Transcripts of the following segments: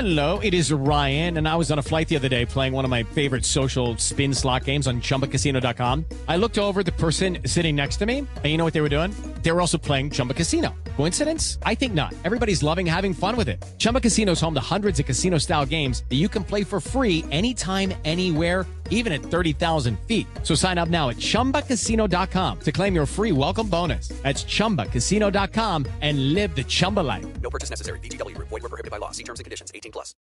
Hello, it is Ryan, and I was on a flight the other day playing one of my favorite social spin slot games on ChumbaCasino.com. I looked over at the person sitting next to me, and you know what they were doing? They were also playing Chumba Casino. Coincidence? I think not. Everybody's loving having fun with it. Chumba Casino is home to hundreds of casino-style games that you can play for free anytime, anywhere, even at 30,000 feet. So sign up now at ChumbaCasino.com to claim your free welcome bonus. That's ChumbaCasino.com and live the Chumba life. No purchase necessary. VGW. Void were prohibited by law. See terms and conditions. 18 plus.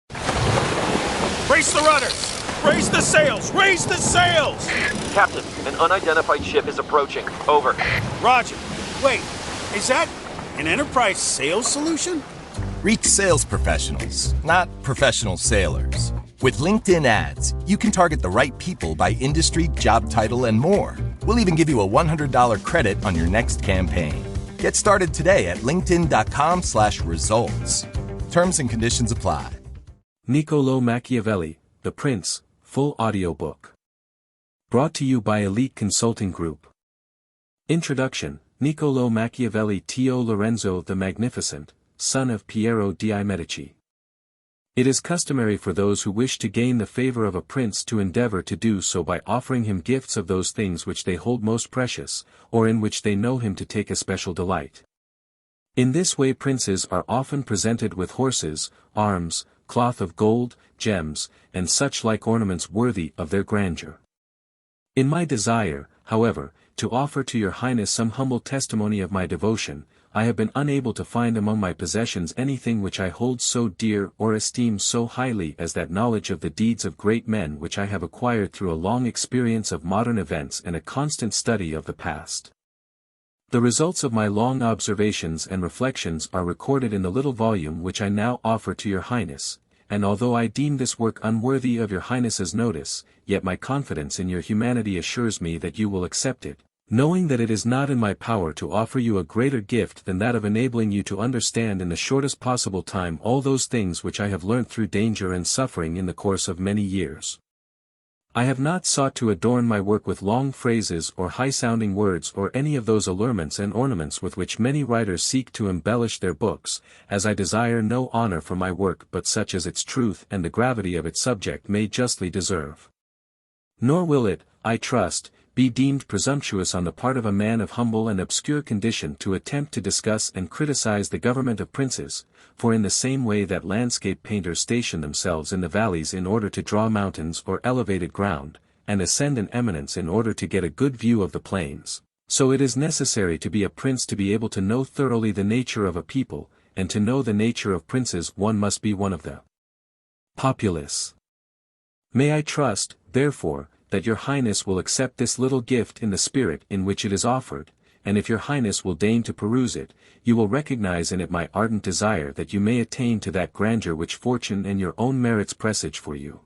Brace the rudders! Raise the sails! Raise the sails! Captain, an unidentified ship is approaching. Over. Roger. Wait, is that an enterprise sales solution? Reach sales professionals, not professional sailors. With LinkedIn ads, you can target the right people by industry, job title, and more. We'll even give you a $100 credit on your next campaign. Get started today at linkedin.com/results. Terms and conditions apply. Niccolo Machiavelli, The Prince, full audiobook. Brought to you by Elite Consulting Group. Introduction: Niccolo Machiavelli Tio Lorenzo the Magnificent, son of Piero di Medici. It is customary for those who wish to gain the favor of a prince to endeavor to do so by offering him gifts of those things which they hold most precious, or in which they know him to take especial delight. In this way princes are often presented with horses, arms, cloth of gold, gems, and such like ornaments worthy of their grandeur. In my desire, however, to offer to your highness some humble testimony of my devotion, I have been unable to find among my possessions anything which I hold so dear or esteem so highly as that knowledge of the deeds of great men which I have acquired through a long experience of modern events and a constant study of the past. The results of my long observations and reflections are recorded in the little volume which I now offer to your highness, and although I deem this work unworthy of your highness's notice, yet my confidence in your humanity assures me that you will accept it, knowing that it is not in my power to offer you a greater gift than that of enabling you to understand in the shortest possible time all those things which I have learnt through danger and suffering in the course of many years. I have not sought to adorn my work with long phrases or high-sounding words or any of those allurements and ornaments with which many writers seek to embellish their books, as I desire no honor for my work but such as its truth and the gravity of its subject may justly deserve. Nor will it, I trust, be deemed presumptuous on the part of a man of humble and obscure condition to attempt to discuss and criticize the government of princes, for in the same way that landscape painters station themselves in the valleys in order to draw mountains or elevated ground, and ascend an eminence in order to get a good view of the plains, so it is necessary to be a prince to be able to know thoroughly the nature of a people, and to know the nature of princes one must be one of the populace. May I trust, therefore, that your highness will accept this little gift in the spirit in which it is offered, and if your highness will deign to peruse it, you will recognize in it my ardent desire that you may attain to that grandeur which fortune and your own merits presage for you.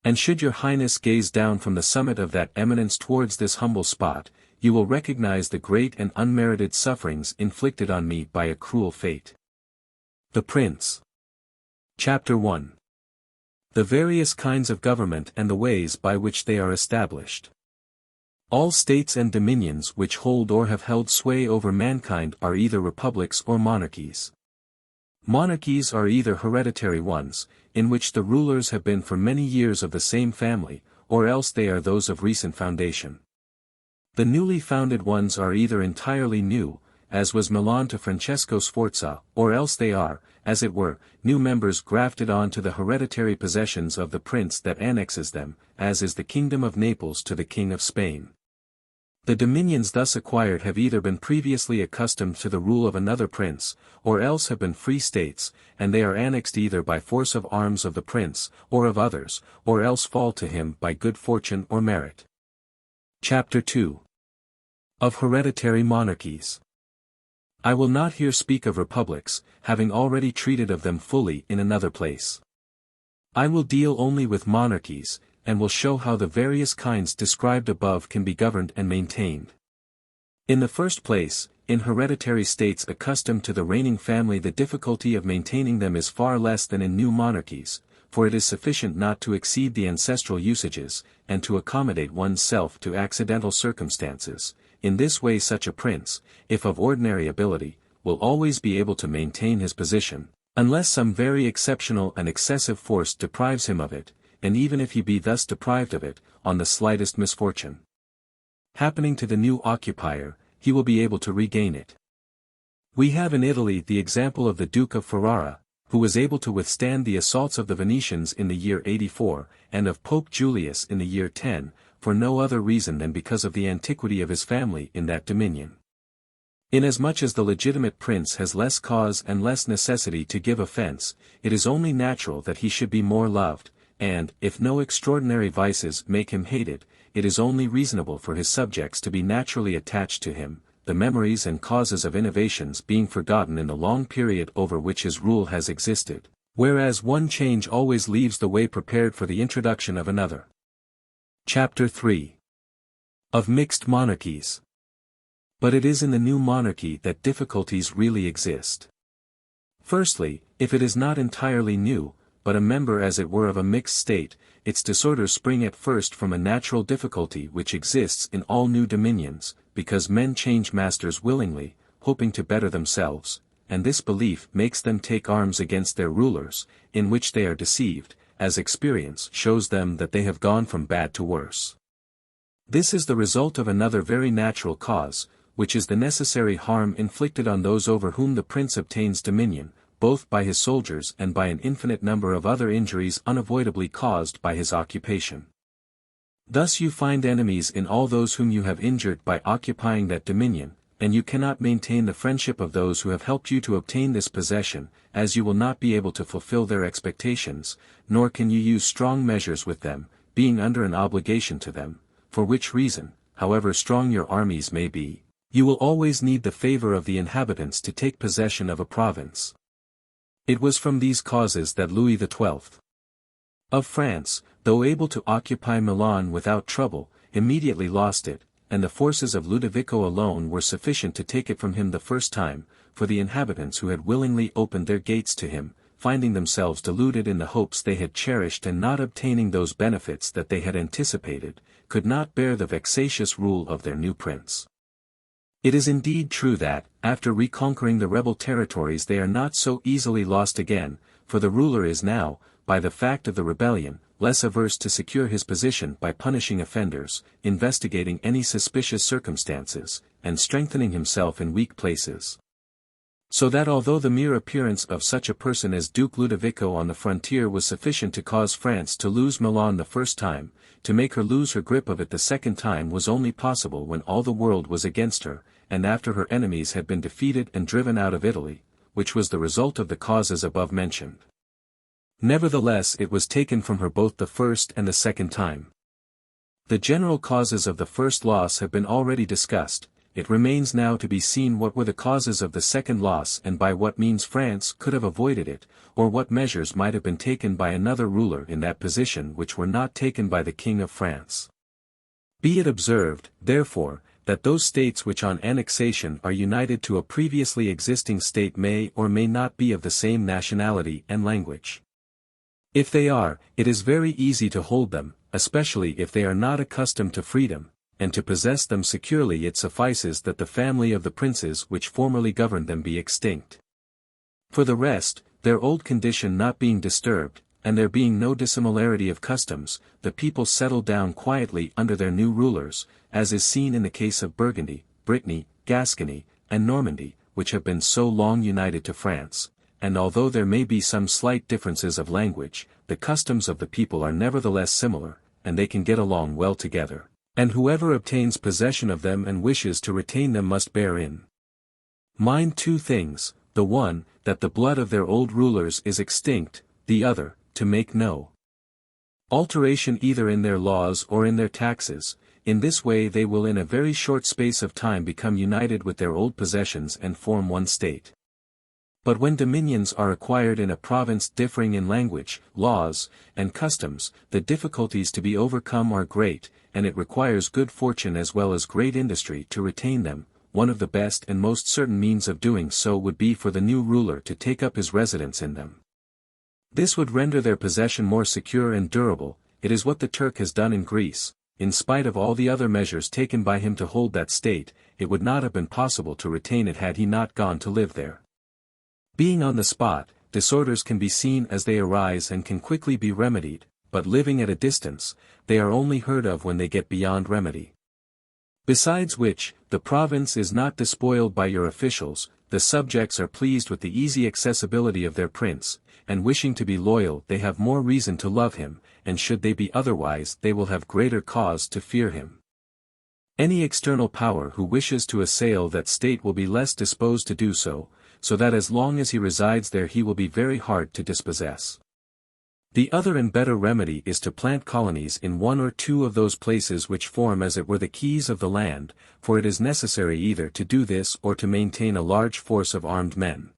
And should your highness gaze down from the summit of that eminence towards this humble spot, you will recognize the great and unmerited sufferings inflicted on me by a cruel fate. The Prince. Chapter 1. The various kinds of government and the ways by which they are established. All states and dominions which hold or have held sway over mankind are either republics or monarchies. Monarchies are either hereditary ones, in which the rulers have been for many years of the same family, or else they are those of recent foundation. The newly founded ones are either entirely new, as was Milan to Francesco Sforza, or else they are, as it were, new members grafted on to the hereditary possessions of the prince that annexes them, as is the kingdom of Naples to the king of Spain. The dominions thus acquired have either been previously accustomed to the rule of another prince, or else have been free states, and they are annexed either by force of arms of the prince, or of others, or else fall to him by good fortune or merit. Chapter 2. Of Hereditary Monarchies. I will not here speak of republics, having already treated of them fully in another place. I will deal only with monarchies, and will show how the various kinds described above can be governed and maintained. In the first place, in hereditary states accustomed to the reigning family the difficulty of maintaining them is far less than in new monarchies, for it is sufficient not to exceed the ancestral usages, and to accommodate one's self to accidental circumstances. In this way such a prince, if of ordinary ability, will always be able to maintain his position, Unless some very exceptional and excessive force deprives him of it, and even if he be thus deprived of it, on the slightest misfortune happening to the new occupier, he will be able to regain it. We have in Italy the example of the Duke of Ferrara, who was able to withstand the assaults of the Venetians in the year 84, and of Pope Julius in the year 10, for no other reason than because of the antiquity of his family in that dominion. Inasmuch as the legitimate prince has less cause and less necessity to give offense, it is only natural that he should be more loved, and, if no extraordinary vices make him hated, it is only reasonable for his subjects to be naturally attached to him, the memories and causes of innovations being forgotten in the long period over which his rule has existed, whereas one change always leaves the way prepared for the introduction of another. Chapter 3. Of Mixed Monarchies. But it is in the new monarchy that difficulties really exist. Firstly, if it is not entirely new, but a member as it were of a mixed state, its disorders spring at first from a natural difficulty which exists in all new dominions, because men change masters willingly, hoping to better themselves, and this belief makes them take arms against their rulers, in which they are deceived, as experience shows them that they have gone from bad to worse. This is the result of another very natural cause, which is the necessary harm inflicted on those over whom the prince obtains dominion, both by his soldiers and by an infinite number of other injuries unavoidably caused by his occupation. Thus you find enemies in all those whom you have injured by occupying that dominion, and you cannot maintain the friendship of those who have helped you to obtain this possession, as you will not be able to fulfill their expectations, nor can you use strong measures with them, being under an obligation to them, for which reason, however strong your armies may be, you will always need the favor of the inhabitants to take possession of a province. It was from these causes that Louis XII of France, though able to occupy Milan without trouble, immediately lost it, and the forces of Ludovico alone were sufficient to take it from him the first time, for the inhabitants who had willingly opened their gates to him, finding themselves deluded in the hopes they had cherished and not obtaining those benefits that they had anticipated, could not bear the vexatious rule of their new prince. It is indeed true that, after reconquering the rebel territories, they are not so easily lost again, for the ruler is now, by the fact of the rebellion, less averse to secure his position by punishing offenders, investigating any suspicious circumstances, and strengthening himself in weak places. So that although the mere appearance of such a person as Duke Ludovico on the frontier was sufficient to cause France to lose Milan the first time, to make her lose her grip of it the second time was only possible when all the world was against her, and after her enemies had been defeated and driven out of Italy, which was the result of the causes above mentioned. Nevertheless it was taken from her both the first and the second time. The general causes of the first loss have been already discussed. It remains now to be seen what were the causes of the second loss and by what means France could have avoided it, or what measures might have been taken by another ruler in that position which were not taken by the King of France. Be it observed, therefore, that those states which on annexation are united to a previously existing state may or may not be of the same nationality and language. If they are, it is very easy to hold them, especially if they are not accustomed to freedom, and to possess them securely it suffices that the family of the princes which formerly governed them be extinct. For the rest, their old condition not being disturbed, and there being no dissimilarity of customs, the people settle down quietly under their new rulers, as is seen in the case of Burgundy, Brittany, Gascony, and Normandy, which have been so long united to France, and although there may be some slight differences of language, the customs of the people are nevertheless similar, and they can get along well together. And whoever obtains possession of them and wishes to retain them must bear in mind two things, the one, that the blood of their old rulers is extinct, the other, to make no alteration either in their laws or in their taxes. In this way they will in a very short space of time become united with their old possessions and form one state. But when dominions are acquired in a province differing in language, laws, and customs, the difficulties to be overcome are great, and it requires good fortune as well as great industry to retain them. One of the best and most certain means of doing so would be for the new ruler to take up his residence in them. This would render their possession more secure and durable. It is what the Turk has done in Greece. In spite of all the other measures taken by him to hold that state, it would not have been possible to retain it had he not gone to live there. Being on the spot, disorders can be seen as they arise and can quickly be remedied, but living at a distance, they are only heard of when they get beyond remedy. Besides which, the province is not despoiled by your officials, the subjects are pleased with the easy accessibility of their prince, and wishing to be loyal they have more reason to love him, and should they be otherwise they will have greater cause to fear him. Any external power who wishes to assail that state will be less disposed to do so, so that as long as he resides there he will be very hard to dispossess. The other and better remedy is to plant colonies in one or two of those places which form as it were the keys of the land, for it is necessary either to do this or to maintain a large force of armed men.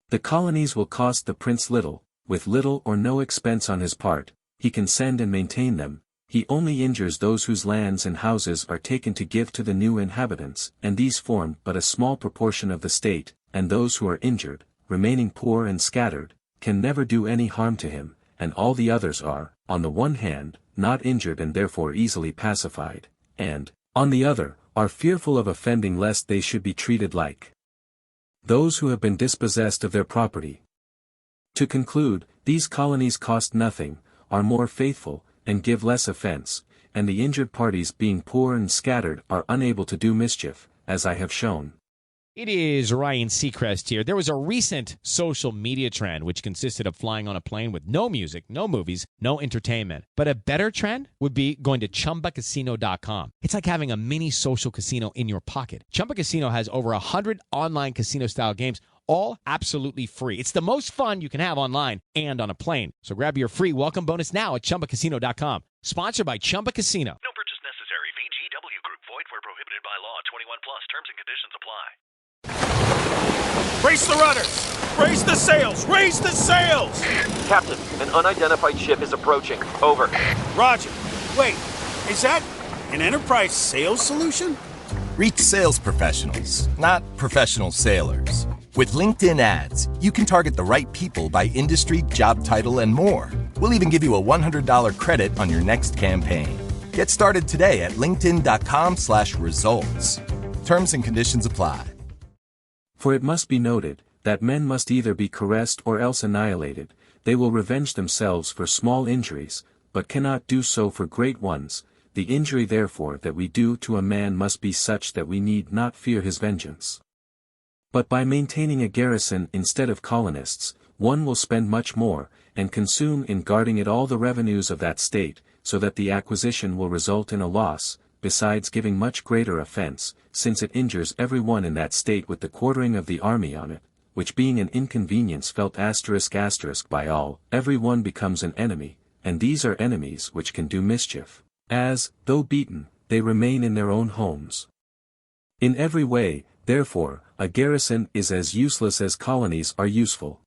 The colonies will cost the prince little, with little or no expense on his part, he can send and maintain them, he only injures those whose lands and houses are taken to give to the new inhabitants, and these form but a small proportion of the state, and those who are injured, remaining poor and scattered, can never do any harm to him, and all the others are, on the one hand, not injured and therefore easily pacified, and, on the other, are fearful of offending lest they should be treated like those who have been dispossessed of their property. To conclude, these colonies cost nothing, are more faithful, and give less offense, and the injured parties being poor and scattered are unable to do mischief, as I have shown. It is Ryan Seacrest here. There was a recent social media trend which consisted of flying on a plane with no music, no movies, no entertainment. But a better trend would be going to ChumbaCasino.com. It's like having a mini social casino in your pocket. Chumba Casino has over 100 online casino-style games, all absolutely free. It's the most fun you can have online and on a plane. So grab your free welcome bonus now at ChumbaCasino.com. Sponsored by Chumba Casino. No purchase necessary. VGW Group. Void where prohibited by law. 21 plus. Terms and conditions apply. Brace the rudders! Raise the sails! Raise the sails! Captain, an unidentified ship is approaching. Over. Roger. Wait, is that an enterprise sales solution? Reach sales professionals, not professional sailors. With LinkedIn ads, you can target the right people by industry, job title, and more. We'll even give you a $100 credit on your next campaign. Get started today at linkedin.com/results. Terms and conditions apply. For it must be noted, that men must either be caressed or else annihilated, they will revenge themselves for small injuries, but cannot do so for great ones, the injury therefore that we do to a man must be such that we need not fear his vengeance. But by maintaining a garrison instead of colonists, one will spend much more, and consume in guarding it all the revenues of that state, so that the acquisition will result in a loss, besides giving much greater offense, since it injures every one in that state with the quartering of the army on it, which being an inconvenience felt ** by all, every one becomes an enemy, and these are enemies which can do mischief, as, though beaten, they remain in their own homes. In every way, therefore, a garrison is as useless as colonies are useful.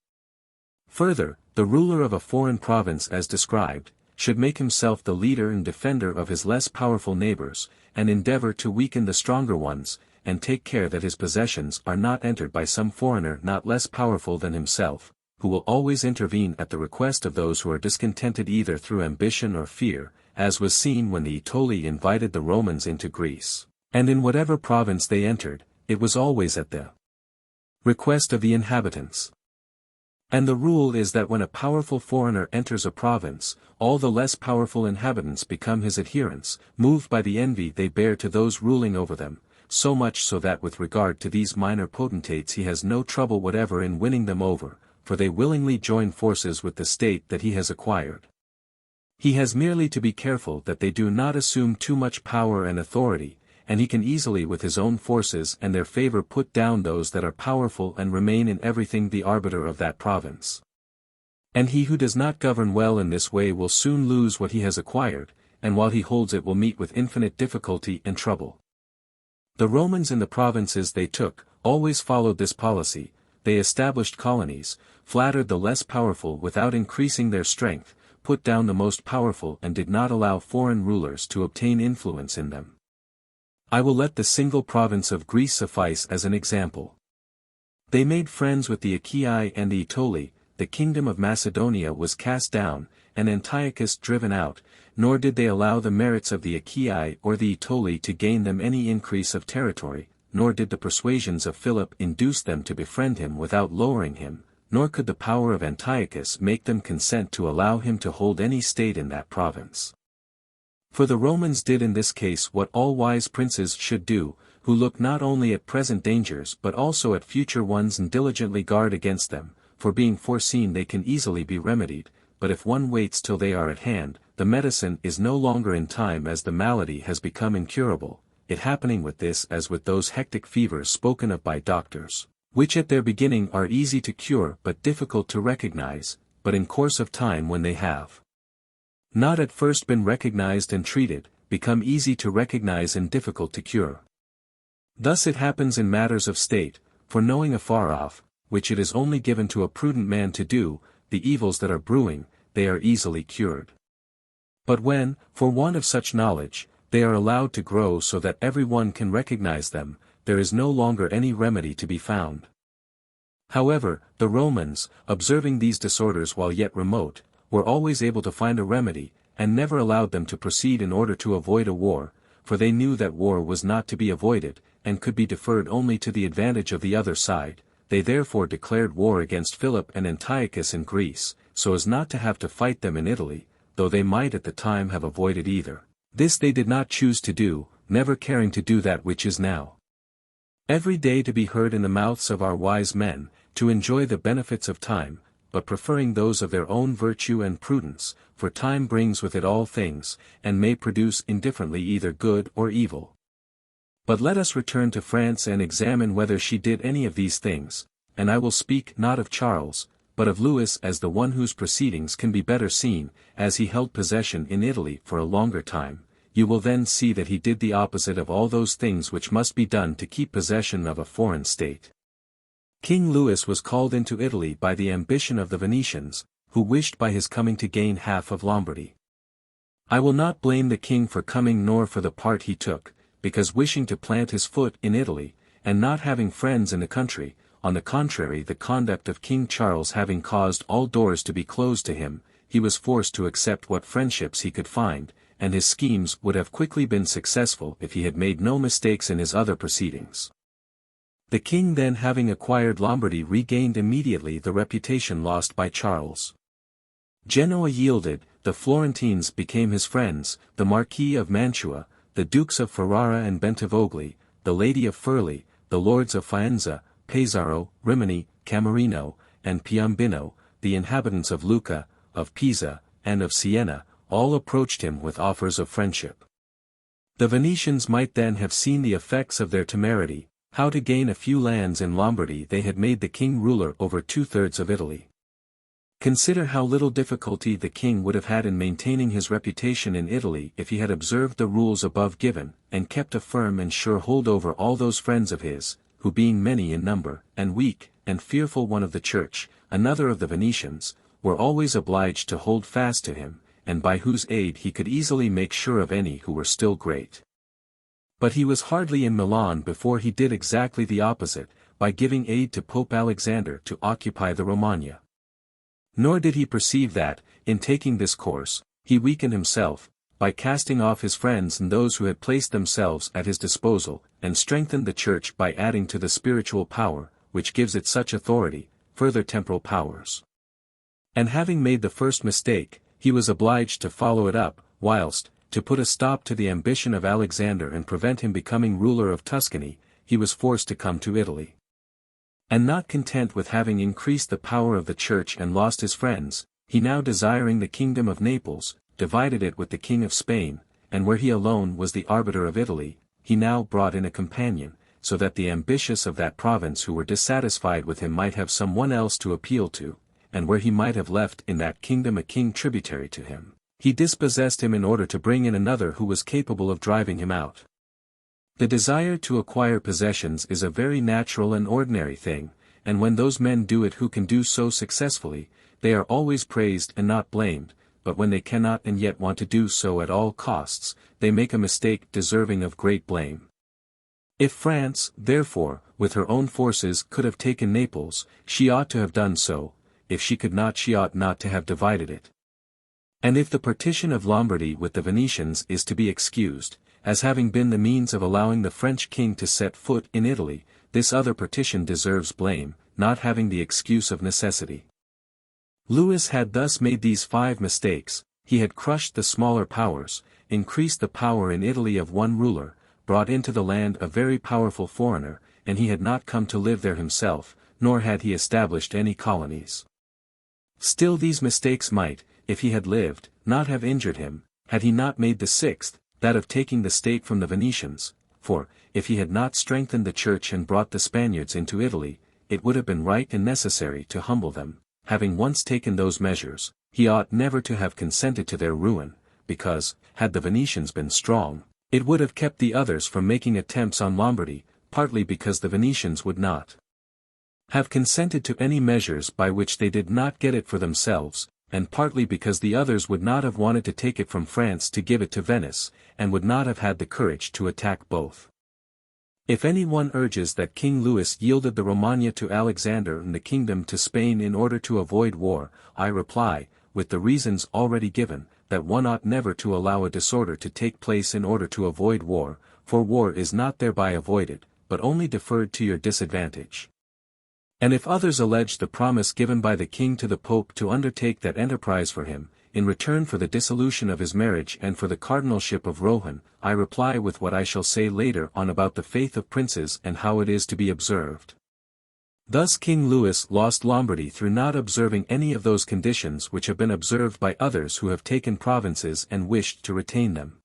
Further, the ruler of a foreign province as described, should make himself the leader and defender of his less powerful neighbors, and endeavor to weaken the stronger ones, and take care that his possessions are not entered by some foreigner not less powerful than himself, who will always intervene at the request of those who are discontented either through ambition or fear, as was seen when the Aetoli invited the Romans into Greece. And in whatever province they entered, it was always at the request of the inhabitants. And the rule is that when a powerful foreigner enters a province, all the less powerful inhabitants become his adherents, moved by the envy they bear to those ruling over them, so much so that with regard to these minor potentates he has no trouble whatever in winning them over, for they willingly join forces with the state that he has acquired. He has merely to be careful that they do not assume too much power and authority, and he can easily with his own forces and their favor put down those that are powerful and remain in everything the arbiter of that province. And he who does not govern well in this way will soon lose what he has acquired, and while he holds it will meet with infinite difficulty and trouble. The Romans in the provinces they took, always followed this policy, they established colonies, flattered the less powerful without increasing their strength, put down the most powerful and did not allow foreign rulers to obtain influence in them. I will let the single province of Greece suffice as an example. They made friends with the Achaei and the Aetoli, the kingdom of Macedonia was cast down, and Antiochus driven out, nor did they allow the merits of the Achaei or the Aetoli to gain them any increase of territory, nor did the persuasions of Philip induce them to befriend him without lowering him, nor could the power of Antiochus make them consent to allow him to hold any state in that province. For the Romans did in this case what all wise princes should do, who look not only at present dangers but also at future ones and diligently guard against them, for being foreseen they can easily be remedied, but if one waits till they are at hand, the medicine is no longer in time as the malady has become incurable, it happening with this as with those hectic fevers spoken of by doctors, which at their beginning are easy to cure but difficult to recognize, but in course of time when they have not at first been recognized and treated, become easy to recognize and difficult to cure. Thus it happens in matters of state, for knowing afar off, which it is only given to a prudent man to do, the evils that are brewing, they are easily cured. But when, for want of such knowledge, they are allowed to grow so that every one can recognize them, there is no longer any remedy to be found. However, the Romans, observing these disorders while yet remote, were always able to find a remedy, and never allowed them to proceed in order to avoid a war, for they knew that war was not to be avoided, and could be deferred only to the advantage of the other side. They therefore declared war against Philip and Antiochus in Greece, so as not to have to fight them in Italy, though they might at the time have avoided either. This they did not choose to do, never caring to do that which is now every day to be heard in the mouths of our wise men, to enjoy the benefits of time, but preferring those of their own virtue and prudence, for time brings with it all things, and may produce indifferently either good or evil. But let us return to France and examine whether she did any of these things, and I will speak not of Charles, but of Louis as the one whose proceedings can be better seen, as he held possession in Italy for a longer time. You will then see that he did the opposite of all those things which must be done to keep possession of a foreign state. King Louis was called into Italy by the ambition of the Venetians, who wished by his coming to gain half of Lombardy. I will not blame the king for coming nor for the part he took, because wishing to plant his foot in Italy, and not having friends in the country, on the contrary the conduct of King Charles having caused all doors to be closed to him, he was forced to accept what friendships he could find, and his schemes would have quickly been successful if he had made no mistakes in his other proceedings. The king then having acquired Lombardy regained immediately the reputation lost by Charles. Genoa yielded, the Florentines became his friends, the Marquis of Mantua, the Dukes of Ferrara and Bentivogli, the Lady of Furli, the Lords of Faenza, Pesaro, Rimini, Camerino, and Piombino, the inhabitants of Lucca, of Pisa, and of Siena, all approached him with offers of friendship. The Venetians might then have seen the effects of their temerity, how to gain a few lands in Lombardy they had made the king ruler over 2/3 of Italy. Consider how little difficulty the king would have had in maintaining his reputation in Italy if he had observed the rules above given, and kept a firm and sure hold over all those friends of his, who being many in number, and weak, and fearful one of the church, another of the Venetians, were always obliged to hold fast to him, and by whose aid he could easily make sure of any who were still great. But he was hardly in Milan before he did exactly the opposite, by giving aid to Pope Alexander to occupy the Romagna. Nor did he perceive that, in taking this course, he weakened himself, by casting off his friends and those who had placed themselves at his disposal, and strengthened the Church by adding to the spiritual power, which gives it such authority, further temporal powers. And having made the first mistake, he was obliged to follow it up, whilst, to put a stop to the ambition of Alexander and prevent him becoming ruler of Tuscany, he was forced to come to Italy. And not content with having increased the power of the Church and lost his friends, he now desiring the kingdom of Naples, divided it with the king of Spain, and where he alone was the arbiter of Italy, he now brought in a companion, so that the ambitious of that province who were dissatisfied with him might have some one else to appeal to, and where he might have left in that kingdom a king tributary to him, he dispossessed him in order to bring in another who was capable of driving him out. The desire to acquire possessions is a very natural and ordinary thing, and when those men do it who can do so successfully, they are always praised and not blamed, but when they cannot and yet want to do so at all costs, they make a mistake deserving of great blame. If France, therefore, with her own forces could have taken Naples, she ought to have done so, if she could not she ought not to have divided it. And if the partition of Lombardy with the Venetians is to be excused, as having been the means of allowing the French king to set foot in Italy, this other partition deserves blame, not having the excuse of necessity. Louis had thus made these 5 mistakes: he had crushed the smaller powers, increased the power in Italy of one ruler, brought into the land a very powerful foreigner, and he had not come to live there himself, nor had he established any colonies. Still these mistakes might, if he had lived, not have injured him, had he not made the 6th, that of taking the state from the Venetians, for, if he had not strengthened the church and brought the Spaniards into Italy, it would have been right and necessary to humble them. Having once taken those measures, he ought never to have consented to their ruin, because, had the Venetians been strong, it would have kept the others from making attempts on Lombardy, partly because the Venetians would not have consented to any measures by which they did not get it for themselves, and partly because the others would not have wanted to take it from France to give it to Venice, and would not have had the courage to attack both. If any one urges that King Louis yielded the Romagna to Alexander and the kingdom to Spain in order to avoid war, I reply, with the reasons already given, that one ought never to allow a disorder to take place in order to avoid war, for war is not thereby avoided, but only deferred to your disadvantage. And if others allege the promise given by the king to the Pope to undertake that enterprise for him, in return for the dissolution of his marriage and for the cardinalship of Rohan, I reply with what I shall say later on about the faith of princes and how it is to be observed. Thus King Louis lost Lombardy through not observing any of those conditions which have been observed by others who have taken provinces and wished to retain them.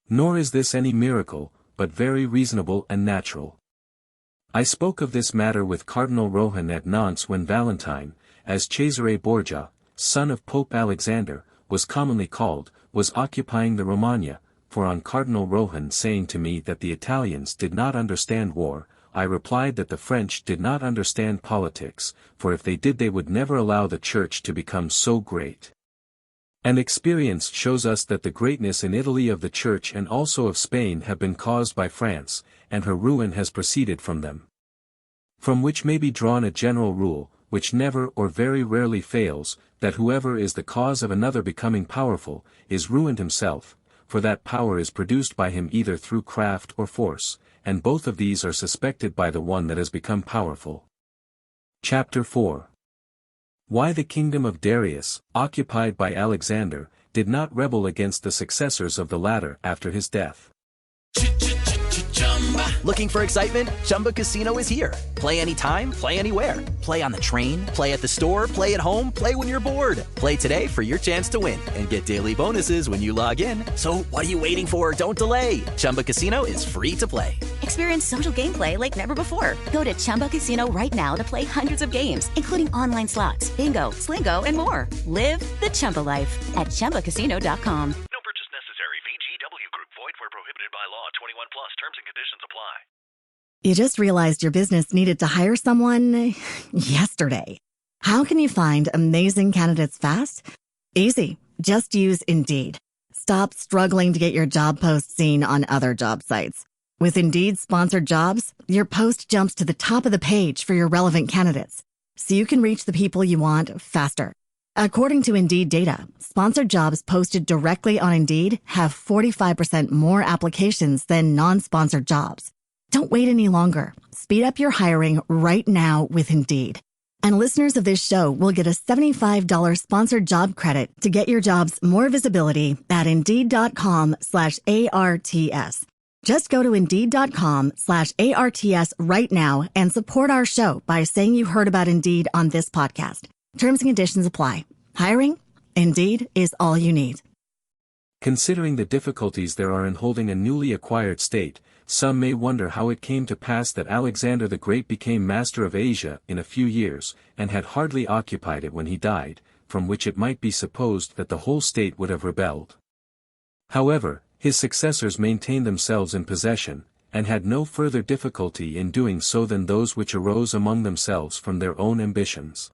Nor is this any miracle, but very reasonable and natural. I spoke of this matter with Cardinal Rohan at Nantes when Valentine, as Cesare Borgia, son of Pope Alexander, was commonly called, was occupying the Romagna, for on Cardinal Rohan saying to me that the Italians did not understand war, I replied that the French did not understand politics, for if they did they would never allow the Church to become so great. And experience shows us that the greatness in Italy of the Church and also of Spain have been caused by France, and her ruin has proceeded from them. From which may be drawn a general rule, which never or very rarely fails, that whoever is the cause of another becoming powerful, is ruined himself, for that power is produced by him either through craft or force, and both of these are suspected by the one that has become powerful. Chapter 4. Why the kingdom of Darius, occupied by Alexander, did not rebel against the successors of the latter after his death. Looking for excitement? Chumba Casino is here. Play anytime, play anywhere. Play on the train, play at the store, play at home, play when you're bored. Play today for your chance to win and get daily bonuses when you log in. So what are you waiting for? Don't delay. Chumba Casino is free to play. Experience social gameplay like never before. Go to Chumba Casino right now to play hundreds of games, including online slots, bingo, Slingo, and more. Live the Chumba life at ChumbaCasino.com. No purchase necessary. VGW Group. Void where prohibited by law. 21 plus. Terms and conditions apply. You just realized your business needed to hire someone yesterday. How can you find amazing candidates fast? Easy. Just use Indeed. Stop struggling to get your job post seen on other job sites. With Indeed sponsored jobs, your post jumps to the top of the page for your relevant candidates, so you can reach the people you want faster. According to Indeed data, sponsored jobs posted directly on Indeed have 45% more applications than non-sponsored jobs. Don't wait any longer. Speed up your hiring right now with Indeed. And listeners of this show will get a $75 sponsored job credit to get your jobs more visibility at Indeed.com/ARTS. Just go to Indeed.com/ARTS right now and support our show by saying you heard about Indeed on this podcast. Terms and conditions apply. Hiring? Indeed is all you need. Considering the difficulties there are in holding a newly acquired state, some may wonder how it came to pass that Alexander the Great became master of Asia in a few years, and had hardly occupied it when he died, from which it might be supposed that the whole state would have rebelled. However, his successors maintained themselves in possession, and had no further difficulty in doing so than those which arose among themselves from their own ambitions.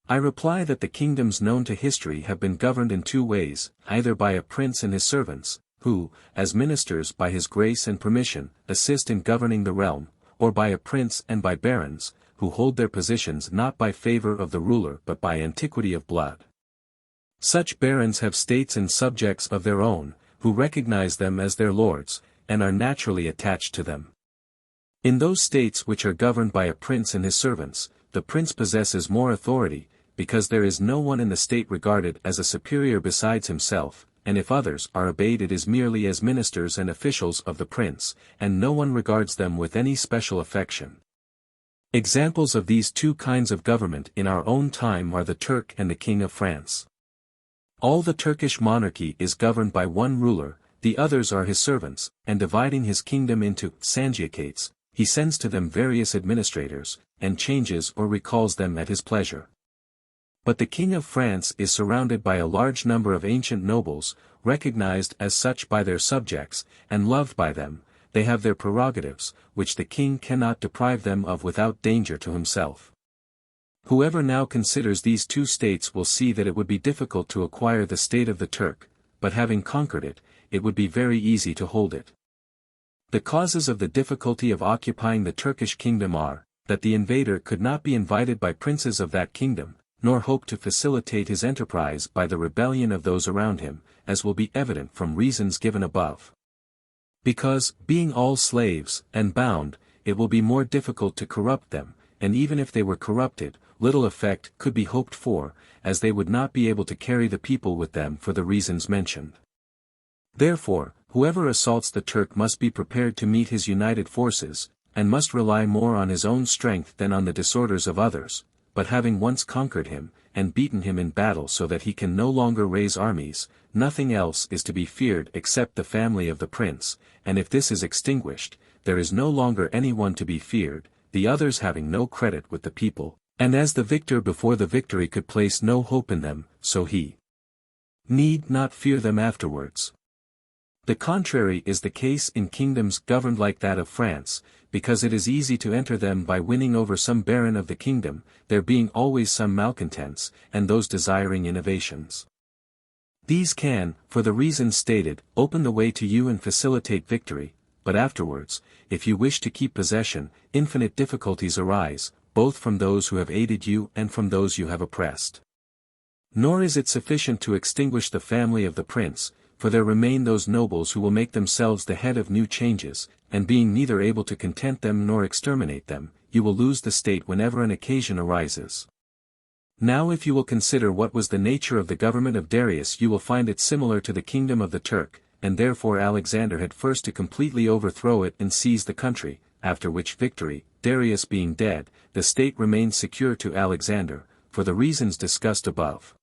I reply that the kingdoms known to history have been governed in 2 ways, either by a prince and his servants, who, as ministers by his grace and permission, assist in governing the realm, or by a prince and by barons, who hold their positions not by favor of the ruler but by antiquity of blood. Such barons have states and subjects of their own, who recognize them as their lords, and are naturally attached to them. In those states which are governed by a prince and his servants, the prince possesses more authority, because there is no one in the state regarded as a superior besides himself, and if others are obeyed it is merely as ministers and officials of the prince, and no one regards them with any special affection. Examples of these two kinds of government in our own time are the Turk and the King of France. All the Turkish monarchy is governed by one ruler, the others are his servants, and dividing his kingdom into sanjakates, he sends to them various administrators, and changes or recalls them at his pleasure. But the King of France is surrounded by a large number of ancient nobles, recognized as such by their subjects, and loved by them. They have their prerogatives, which the king cannot deprive them of without danger to himself. Whoever now considers these two states will see that it would be difficult to acquire the state of the Turk, but having conquered it, it would be very easy to hold it. The causes of the difficulty of occupying the Turkish kingdom are, that the invader could not be invited by princes of that kingdom, nor hope to facilitate his enterprise by the rebellion of those around him, as will be evident from reasons given above. Because, being all slaves, and bound, it will be more difficult to corrupt them, and even if they were corrupted, little effect could be hoped for, as they would not be able to carry the people with them for the reasons mentioned. Therefore, whoever assaults the Turk must be prepared to meet his united forces, and must rely more on his own strength than on the disorders of others, but having once conquered him, and beaten him in battle so that he can no longer raise armies, nothing else is to be feared except the family of the prince, and if this is extinguished, there is no longer any one to be feared, the others having no credit with the people, and as the victor before the victory could place no hope in them, so he need not fear them afterwards. The contrary is the case in kingdoms governed like that of France, because it is easy to enter them by winning over some baron of the kingdom, there being always some malcontents, and those desiring innovations. These can, for the reasons stated, open the way to you and facilitate victory, but afterwards, if you wish to keep possession, infinite difficulties arise, both from those who have aided you and from those you have oppressed. Nor is it sufficient to extinguish the family of the prince, for there remain those nobles who will make themselves the head of new changes, and being neither able to content them nor exterminate them, you will lose the state whenever an occasion arises. Now if you will consider what was the nature of the government of Darius you will find it similar to the kingdom of the Turk, and therefore Alexander had first to completely overthrow it and seize the country, after which victory, Darius being dead, the state remained secure to Alexander, for the reasons discussed above.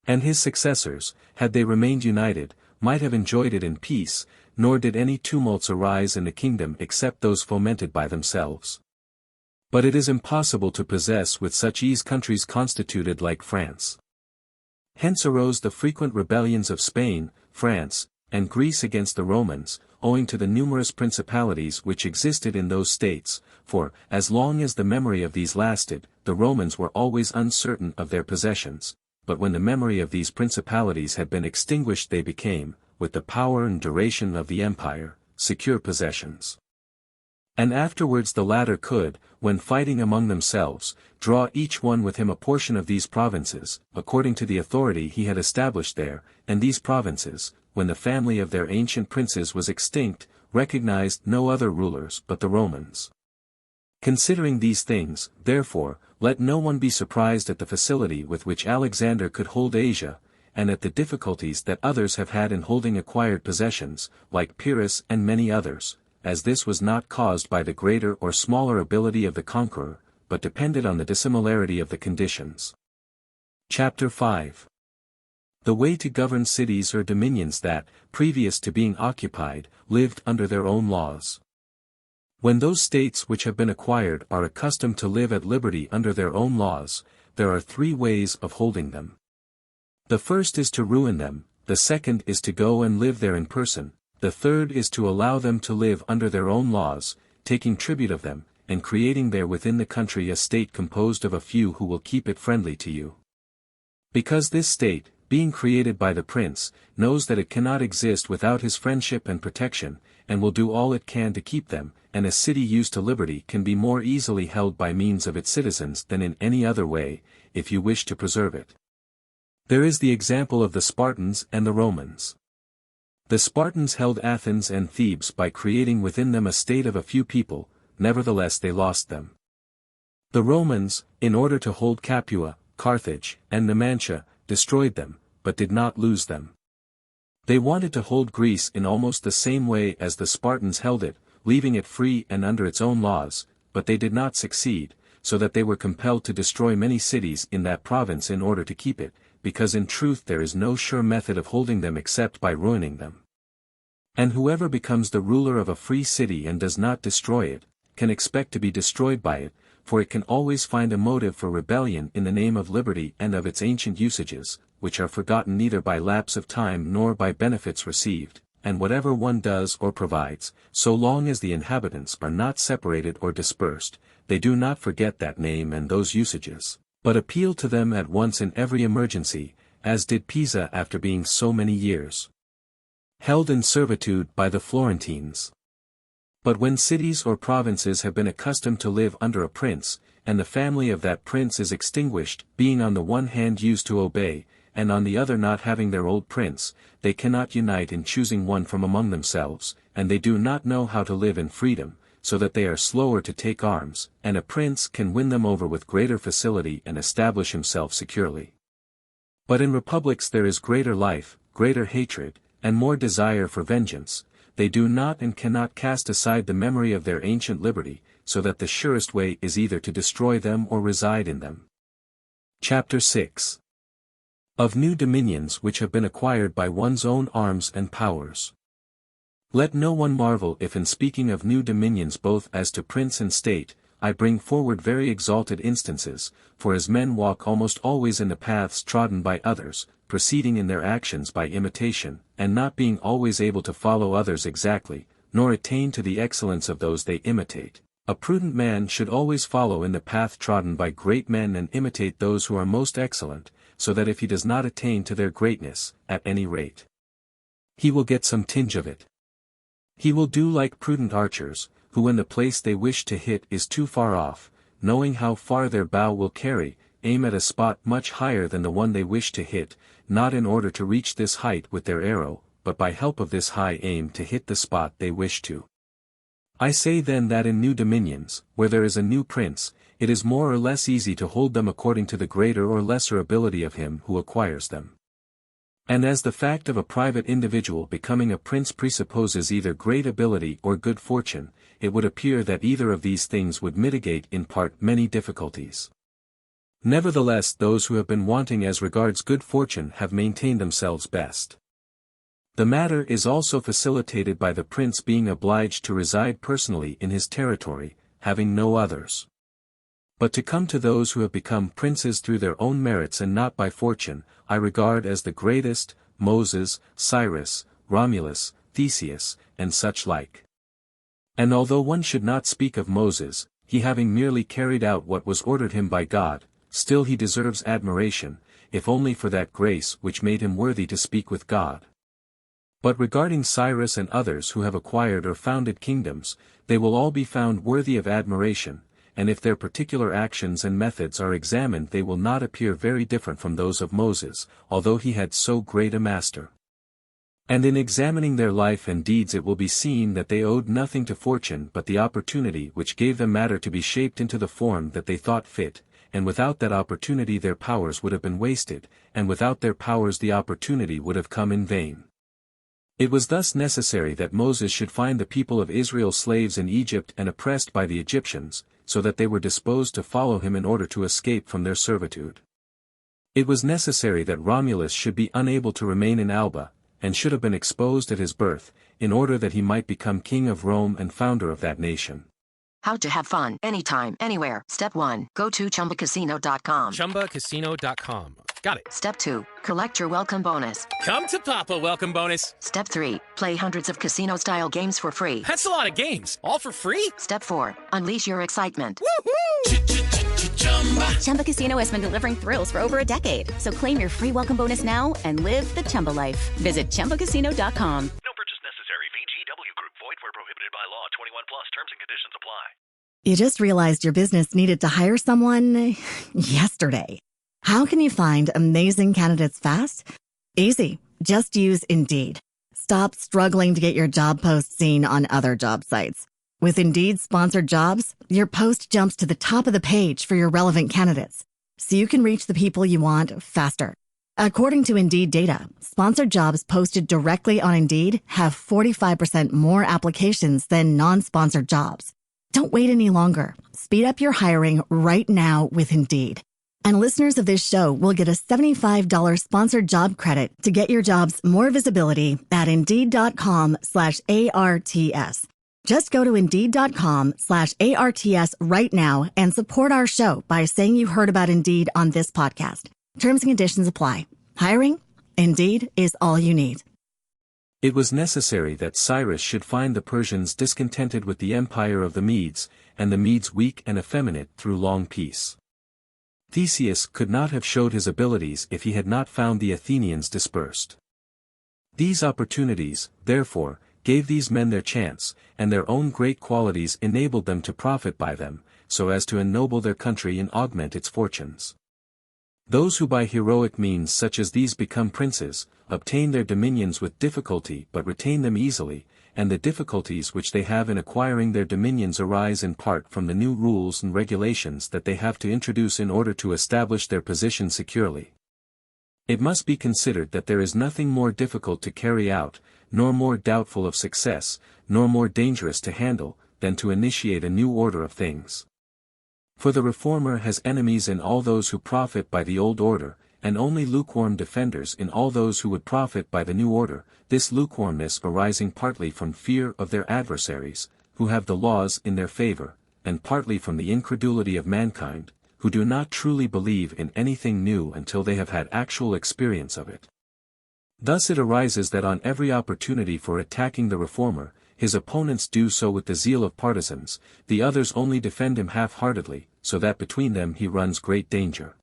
And his successors, had they remained united, might have enjoyed it in peace, nor did any tumults arise in the kingdom except those fomented by themselves. But it is impossible to possess with such ease countries constituted like France. Hence arose the frequent rebellions of Spain, France, and Greece against the Romans, owing to the numerous principalities which existed in those states, for, as long as the memory of these lasted, the Romans were always uncertain of their possessions. But when the memory of these principalities had been extinguished they became, with the power and duration of the empire, secure possessions. And afterwards the latter could, when fighting among themselves, draw each one with him a portion of these provinces, according to the authority he had established there, and these provinces, when the family of their ancient princes was extinct, recognized no other rulers but the Romans. Considering these things, therefore, let no one be surprised at the facility with which Alexander could hold Asia, and at the difficulties that others have had in holding acquired possessions, like Pyrrhus and many others, as this was not caused by the greater or smaller ability of the conqueror, but depended on the dissimilarity of the conditions. Chapter 5. The way to govern cities or dominions that, previous to being occupied, lived under their own laws. When those states which have been acquired are accustomed to live at liberty under their own laws, there are three ways of holding them. The first is to ruin them, the second is to go and live there in person, the third is to allow them to live under their own laws, taking tribute of them, and creating there within the country a state composed of a few who will keep it friendly to you. Because this state, being created by the prince, knows that it cannot exist without his friendship and protection, and will do all it can to keep them, and a city used to liberty can be more easily held by means of its citizens than in any other way, if you wish to preserve it. There is the example of the Spartans and the Romans. The Spartans held Athens and Thebes by creating within them a state of a few people, nevertheless they lost them. The Romans, in order to hold Capua, Carthage, and Numantia, destroyed them, but did not lose them. They wanted to hold Greece in almost the same way as the Spartans held it, leaving it free and under its own laws, but they did not succeed, so that they were compelled to destroy many cities in that province in order to keep it, because in truth there is no sure method of holding them except by ruining them. And whoever becomes the ruler of a free city and does not destroy it, can expect to be destroyed by it, for it can always find a motive for rebellion in the name of liberty and of its ancient usages, which are forgotten neither by lapse of time nor by benefits received, and whatever one does or provides, so long as the inhabitants are not separated or dispersed, they do not forget that name and those usages, but appeal to them at once in every emergency, as did Pisa after being so many years held in servitude by the Florentines. But when cities or provinces have been accustomed to live under a prince, and the family of that prince is extinguished, being on the one hand used to obey, and on the other not having their old prince, they cannot unite in choosing one from among themselves, and they do not know how to live in freedom, so that they are slower to take arms, and a prince can win them over with greater facility and establish himself securely. But in republics there is greater life, greater hatred, and more desire for vengeance. They do not and cannot cast aside the memory of their ancient liberty, so that the surest way is either to destroy them or reside in them. Chapter 6. Of new dominions which have been acquired by one's own arms and powers. Let no one marvel if in speaking of new dominions both as to prince and state, I bring forward very exalted instances, for as men walk almost always in the paths trodden by others, proceeding in their actions by imitation, and not being always able to follow others exactly, nor attain to the excellence of those they imitate, a prudent man should always follow in the path trodden by great men and imitate those who are most excellent, so that if he does not attain to their greatness, at any rate, he will get some tinge of it. He will do like prudent archers, who when the place they wish to hit is too far off, knowing how far their bow will carry, aim at a spot much higher than the one they wish to hit, not in order to reach this height with their arrow, but by help of this high aim to hit the spot they wish to. I say then that in new dominions, where there is a new prince, it is more or less easy to hold them according to the greater or lesser ability of him who acquires them. And as the fact of a private individual becoming a prince presupposes either great ability or good fortune, it would appear that either of these things would mitigate in part many difficulties. Nevertheless those who have been wanting as regards good fortune have maintained themselves best. The matter is also facilitated by the prince being obliged to reside personally in his territory, having no others. But to come to those who have become princes through their own merits and not by fortune, I regard as the greatest, Moses, Cyrus, Romulus, Theseus, and such like. And although one should not speak of Moses, he having merely carried out what was ordered him by God, still he deserves admiration, if only for that grace which made him worthy to speak with God. But regarding Cyrus and others who have acquired or founded kingdoms, they will all be found worthy of admiration, and if their particular actions and methods are examined they will not appear very different from those of Moses, although he had so great a master. And in examining their life and deeds it will be seen that they owed nothing to fortune but the opportunity which gave them matter to be shaped into the form that they thought fit, and without that opportunity their powers would have been wasted, and without their powers the opportunity would have come in vain. It was thus necessary that Moses should find the people of Israel slaves in Egypt and oppressed by the Egyptians, so that they were disposed to follow him in order to escape from their servitude. It was necessary that Romulus should be unable to remain in Alba, and should have been exposed at his birth, in order that he might become king of Rome and founder of that nation. How to have fun, anytime, anywhere. Step 1. Go to ChumbaCasino.com. ChumbaCasino.com. Got it. Step 2. Collect your welcome bonus. Come to Papa welcome bonus. Step 3. Play hundreds of casino-style games for free. That's a lot of games. All for free? Step 4. Unleash your excitement. Woohoo! Chumba Casino has been delivering thrills for over a decade. So claim your free welcome bonus now and live the Chumba life. Visit ChumbaCasino.com. No purchase necessary. VGW Group. Void where prohibited by law. 21 plus. Terms and conditions apply. You just realized your business needed to hire someone yesterday. How can you find amazing candidates fast? Easy. Just use Indeed. Stop struggling to get your job post seen on other job sites. With Indeed sponsored jobs, your post jumps to the top of the page for your relevant candidates, so you can reach the people you want faster. According to Indeed data, sponsored jobs posted directly on Indeed have 45% more applications than non-sponsored jobs. Don't wait any longer. Speed up your hiring right now with Indeed. And listeners of this show will get a $75 sponsored job credit to get your jobs more visibility at Indeed.com/ARTS. Just go to Indeed.com/ARTS right now and support our show by saying you heard about Indeed on this podcast. Terms and conditions apply. Hiring? Indeed is all you need. It was necessary that Cyrus should find the Persians discontented with the empire of the Medes, and the Medes weak and effeminate through long peace. Theseus could not have showed his abilities if he had not found the Athenians dispersed. These opportunities, therefore, gave these men their chance, and their own great qualities enabled them to profit by them, so as to ennoble their country and augment its fortunes. Those who by heroic means such as these become princes, obtain their dominions with difficulty but retain them easily, and the difficulties which they have in acquiring their dominions arise in part from the new rules and regulations that they have to introduce in order to establish their position securely. It must be considered that there is nothing more difficult to carry out, nor more doubtful of success, nor more dangerous to handle, than to initiate a new order of things. For the reformer has enemies in all those who profit by the old order, and only lukewarm defenders in all those who would profit by the new order, this lukewarmness arising partly from fear of their adversaries, who have the laws in their favor, and partly from the incredulity of mankind, who do not truly believe in anything new until they have had actual experience of it. Thus it arises that on every opportunity for attacking the reformer, his opponents do so with the zeal of partisans, the others only defend him half-heartedly, so that between them he runs great danger.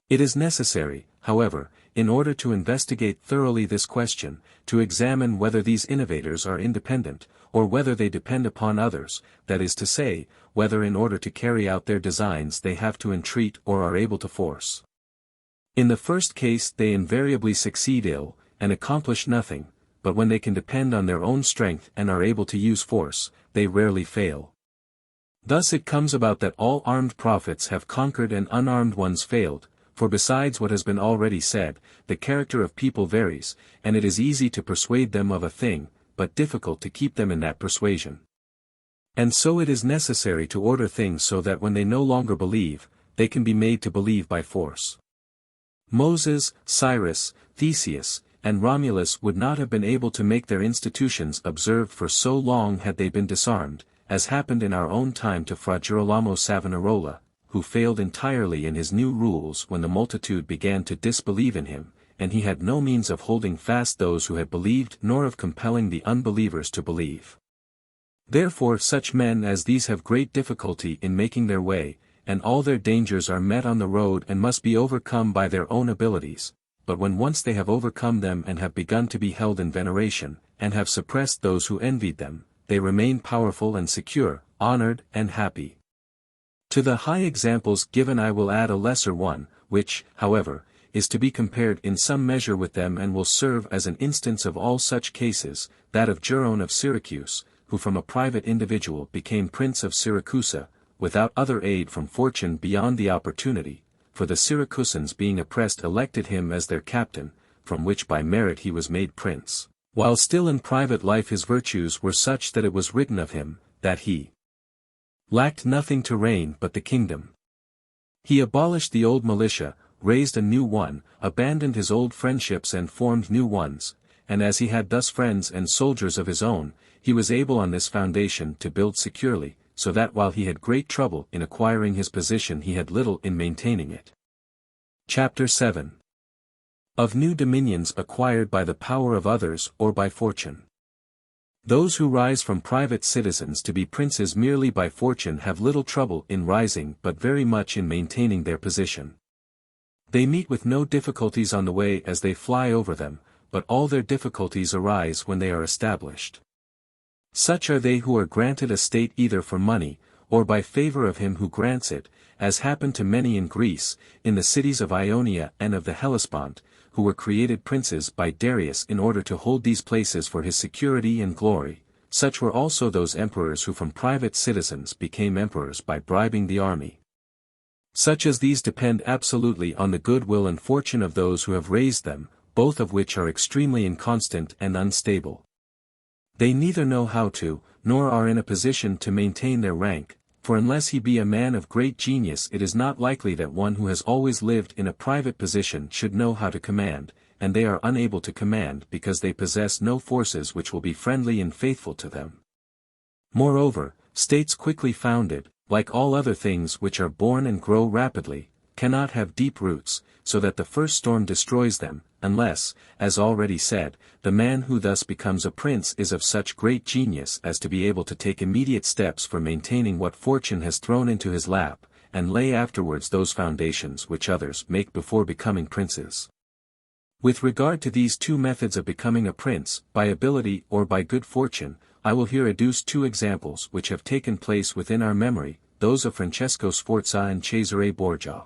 It is necessary, however, in order to investigate thoroughly this question, to examine whether these innovators are independent, or whether they depend upon others, that is to say, whether in order to carry out their designs they have to entreat or are able to force. In the first case they invariably succeed ill, and accomplish nothing, but when they can depend on their own strength and are able to use force, they rarely fail. Thus it comes about that all armed prophets have conquered and unarmed ones failed, for besides what has been already said, the character of people varies, and it is easy to persuade them of a thing, but difficult to keep them in that persuasion. And so it is necessary to order things so that when they no longer believe, they can be made to believe by force. Moses, Cyrus, Theseus, and Romulus would not have been able to make their institutions observed for so long had they been disarmed, as happened in our own time to Fra Girolamo Savonarola, who failed entirely in his new rules when the multitude began to disbelieve in him, and he had no means of holding fast those who had believed nor of compelling the unbelievers to believe. Therefore such men as these have great difficulty in making their way, and all their dangers are met on the road and must be overcome by their own abilities, but when once they have overcome them and have begun to be held in veneration, and have suppressed those who envied them, they remain powerful and secure, honored and happy. To the high examples given I will add a lesser one, which, however, is to be compared in some measure with them and will serve as an instance of all such cases, that of Geron of Syracuse, who from a private individual became Prince of Syracusa, without other aid from fortune beyond the opportunity, for the Syracusans being oppressed elected him as their captain, from which by merit he was made prince, while still in private life his virtues were such that it was written of him, that he lacked nothing to reign but the kingdom. He abolished the old militia, raised a new one, abandoned his old friendships and formed new ones, and as he had thus friends and soldiers of his own, he was able on this foundation to build securely, so that while he had great trouble in acquiring his position he had little in maintaining it. Chapter 7. Of new dominions acquired by the power of others or by fortune. Those who rise from private citizens to be princes merely by fortune have little trouble in rising but very much in maintaining their position. They meet with no difficulties on the way as they fly over them, but all their difficulties arise when they are established. Such are they who are granted a state either for money, or by favor of him who grants it, as happened to many in Greece, in the cities of Ionia and of the Hellespont, who were created princes by Darius in order to hold these places for his security and glory, such were also those emperors who from private citizens became emperors by bribing the army. Such as these depend absolutely on the goodwill and fortune of those who have raised them, both of which are extremely inconstant and unstable. They neither know how to, nor are in a position to maintain their rank, for unless he be a man of great genius it is not likely that one who has always lived in a private position should know how to command, and they are unable to command because they possess no forces which will be friendly and faithful to them. Moreover, states quickly founded, like all other things which are born and grow rapidly, cannot have deep roots, so that the first storm destroys them, unless, as already said, the man who thus becomes a prince is of such great genius as to be able to take immediate steps for maintaining what fortune has thrown into his lap, and lay afterwards those foundations which others make before becoming princes. With regard to these two methods of becoming a prince, by ability or by good fortune, I will here adduce two examples which have taken place within our memory, those of Francesco Sforza and Cesare Borgia.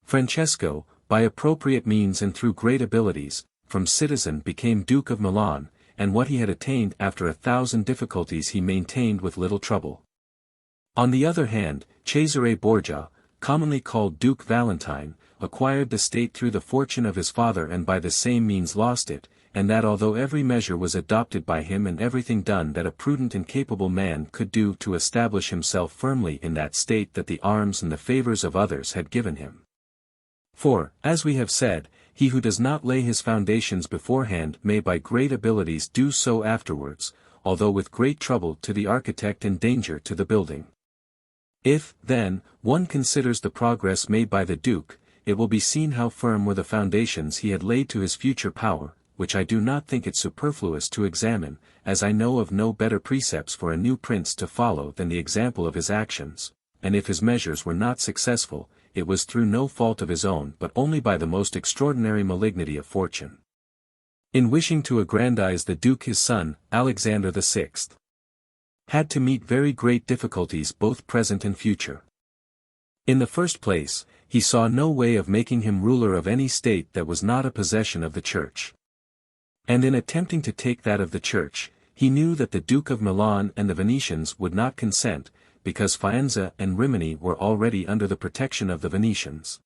Francesco, by appropriate means and through great abilities, from citizen became Duke of Milan, and what he had attained after 1,000 difficulties he maintained with little trouble. On the other hand, Cesare Borgia, commonly called Duke Valentine, acquired the state through the fortune of his father and by the same means lost it, and that although every measure was adopted by him and everything done that a prudent and capable man could do to establish himself firmly in that state that the arms and the favors of others had given him. For, as we have said, he who does not lay his foundations beforehand may by great abilities do so afterwards, although with great trouble to the architect and danger to the building. If, then, one considers the progress made by the Duke, it will be seen how firm were the foundations he had laid to his future power, which I do not think it superfluous to examine, as I know of no better precepts for a new prince to follow than the example of his actions, and if his measures were not successful, it was through no fault of his own but only by the most extraordinary malignity of fortune. In wishing to aggrandize the Duke his son, Alexander VI had to meet very great difficulties both present and future. In the first place, he saw no way of making him ruler of any state that was not a possession of the Church. And in attempting to take that of the Church, he knew that the Duke of Milan and the Venetians would not consent, because Faenza and Rimini were already under the protection of the Venetians.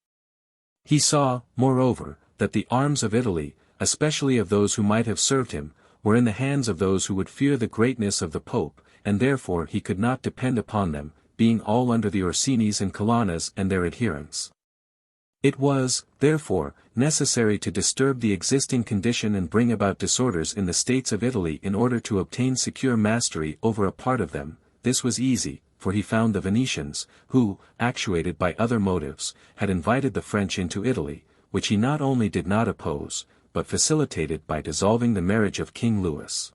He saw, moreover, that the arms of Italy, especially of those who might have served him, were in the hands of those who would fear the greatness of the Pope, and therefore he could not depend upon them, being all under the Orsinis and Colonnas and their adherents. It was, therefore, necessary to disturb the existing condition and bring about disorders in the states of Italy in order to obtain secure mastery over a part of them. This was easy, for he found the Venetians, who, actuated by other motives, had invited the French into Italy, which he not only did not oppose, but facilitated by dissolving the marriage of King Louis.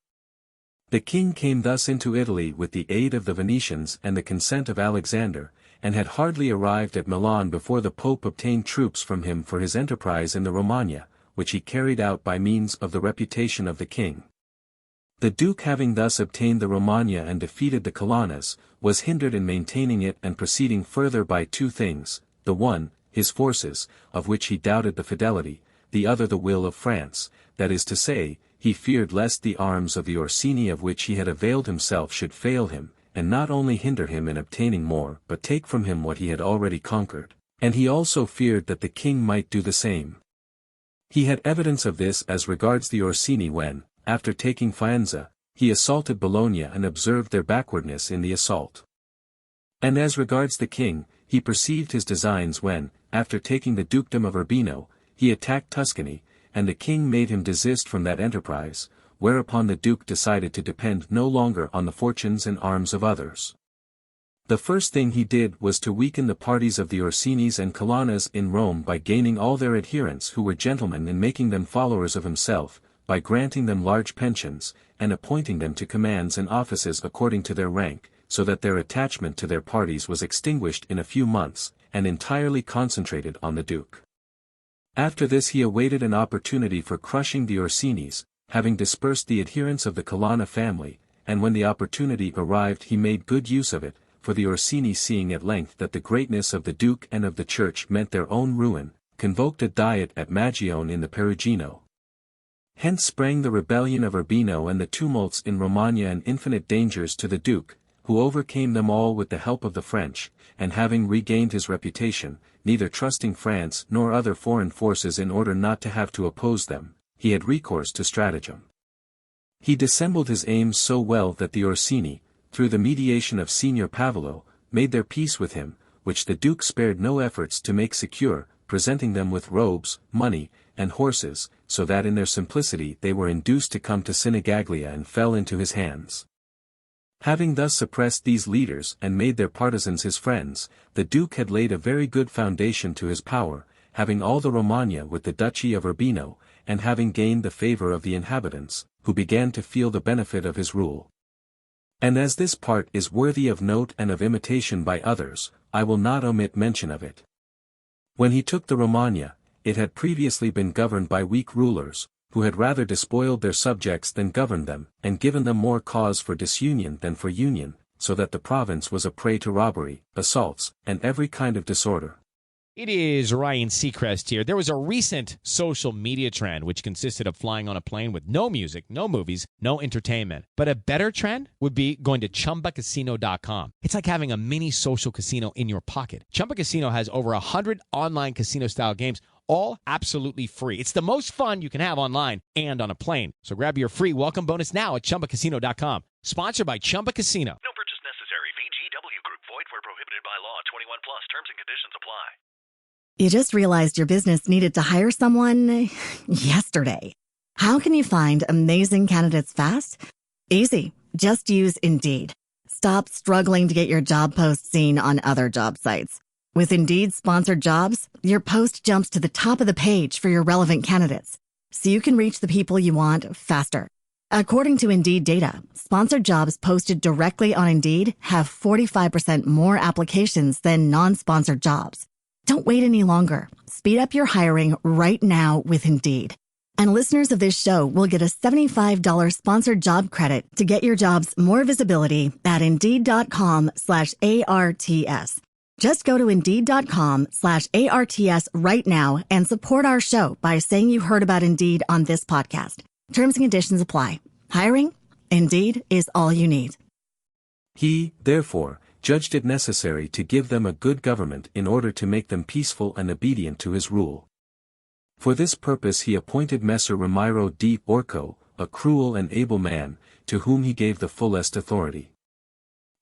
The king came thus into Italy with the aid of the Venetians and the consent of Alexander, and had hardly arrived at Milan before the Pope obtained troops from him for his enterprise in the Romagna, which he carried out by means of the reputation of the king. The Duke having thus obtained the Romagna and defeated the Colonnas, was hindered in maintaining it and proceeding further by two things, the one, his forces, of which he doubted the fidelity, the other the will of France, that is to say, he feared lest the arms of the Orsini of which he had availed himself should fail him, and not only hinder him in obtaining more but take from him what he had already conquered, and he also feared that the king might do the same. He had evidence of this as regards the Orsini when, after taking Faenza, he assaulted Bologna and observed their backwardness in the assault. And as regards the king, he perceived his designs when, after taking the dukedom of Urbino, he attacked Tuscany, and the king made him desist from that enterprise, whereupon the duke decided to depend no longer on the fortunes and arms of others. The first thing he did was to weaken the parties of the Orsinis and Colonnas in Rome by gaining all their adherents who were gentlemen and making them followers of himself, by granting them large pensions, and appointing them to commands and offices according to their rank, so that their attachment to their parties was extinguished in a few months, and entirely concentrated on the duke. After this he awaited an opportunity for crushing the Orsinis, having dispersed the adherents of the Colonna family, and when the opportunity arrived he made good use of it, for the Orsini seeing at length that the greatness of the Duke and of the Church meant their own ruin, convoked a diet at Magione in the Perugino. Hence sprang the rebellion of Urbino and the tumults in Romagna and infinite dangers to the Duke, who overcame them all with the help of the French, and having regained his reputation, neither trusting France nor other foreign forces in order not to have to oppose them, he had recourse to stratagem. He dissembled his aims so well that the Orsini, through the mediation of Signor Pavolo, made their peace with him, which the Duke spared no efforts to make secure, presenting them with robes, money, and horses, so that in their simplicity they were induced to come to Sinigaglia and fell into his hands. Having thus suppressed these leaders and made their partisans his friends, the Duke had laid a very good foundation to his power, having all the Romagna with the Duchy of Urbino, and having gained the favor of the inhabitants, who began to feel the benefit of his rule. And as this part is worthy of note and of imitation by others, I will not omit mention of it. When he took the Romagna, it had previously been governed by weak rulers, who had rather despoiled their subjects than governed them, and given them more cause for disunion than for union, so that the province was a prey to robbery, assaults, and every kind of disorder. It is Ryan Seacrest here. There was a recent social media trend which consisted of flying on a plane with no music, no movies, no entertainment. But a better trend would be going to ChumbaCasino.com. It's like having a mini social casino in your pocket. Chumba Casino has over 100 online casino-style games, all absolutely free. It's the most fun you can have online and on a plane. So grab your free welcome bonus now at ChumbaCasino.com. Sponsored by Chumba Casino. No purchase necessary. VGW Group. Void where prohibited by law. 21 plus. Terms and conditions apply. You just realized your business needed to hire someone yesterday. How can you find amazing candidates fast? Easy. Just use Indeed. Stop struggling to get your job post seen on other job sites. With Indeed sponsored jobs, your post jumps to the top of the page for your relevant candidates, so you can reach the people you want faster. According to Indeed data, sponsored jobs posted directly on Indeed have 45% more applications than non-sponsored jobs. Don't wait any longer. Speed up your hiring right now with Indeed. And listeners of this show will get a $75 sponsored job credit to get your jobs more visibility at Indeed.com/ARTS. Just go to Indeed.com/ARTS right now and support our show by saying you heard about Indeed on this podcast. Terms and conditions apply. Hiring? Indeed is all you need. He, therefore, judged it necessary to give them a good government in order to make them peaceful and obedient to his rule. For this purpose he appointed Messer Ramiro di Orco, a cruel and able man, to whom he gave the fullest authority.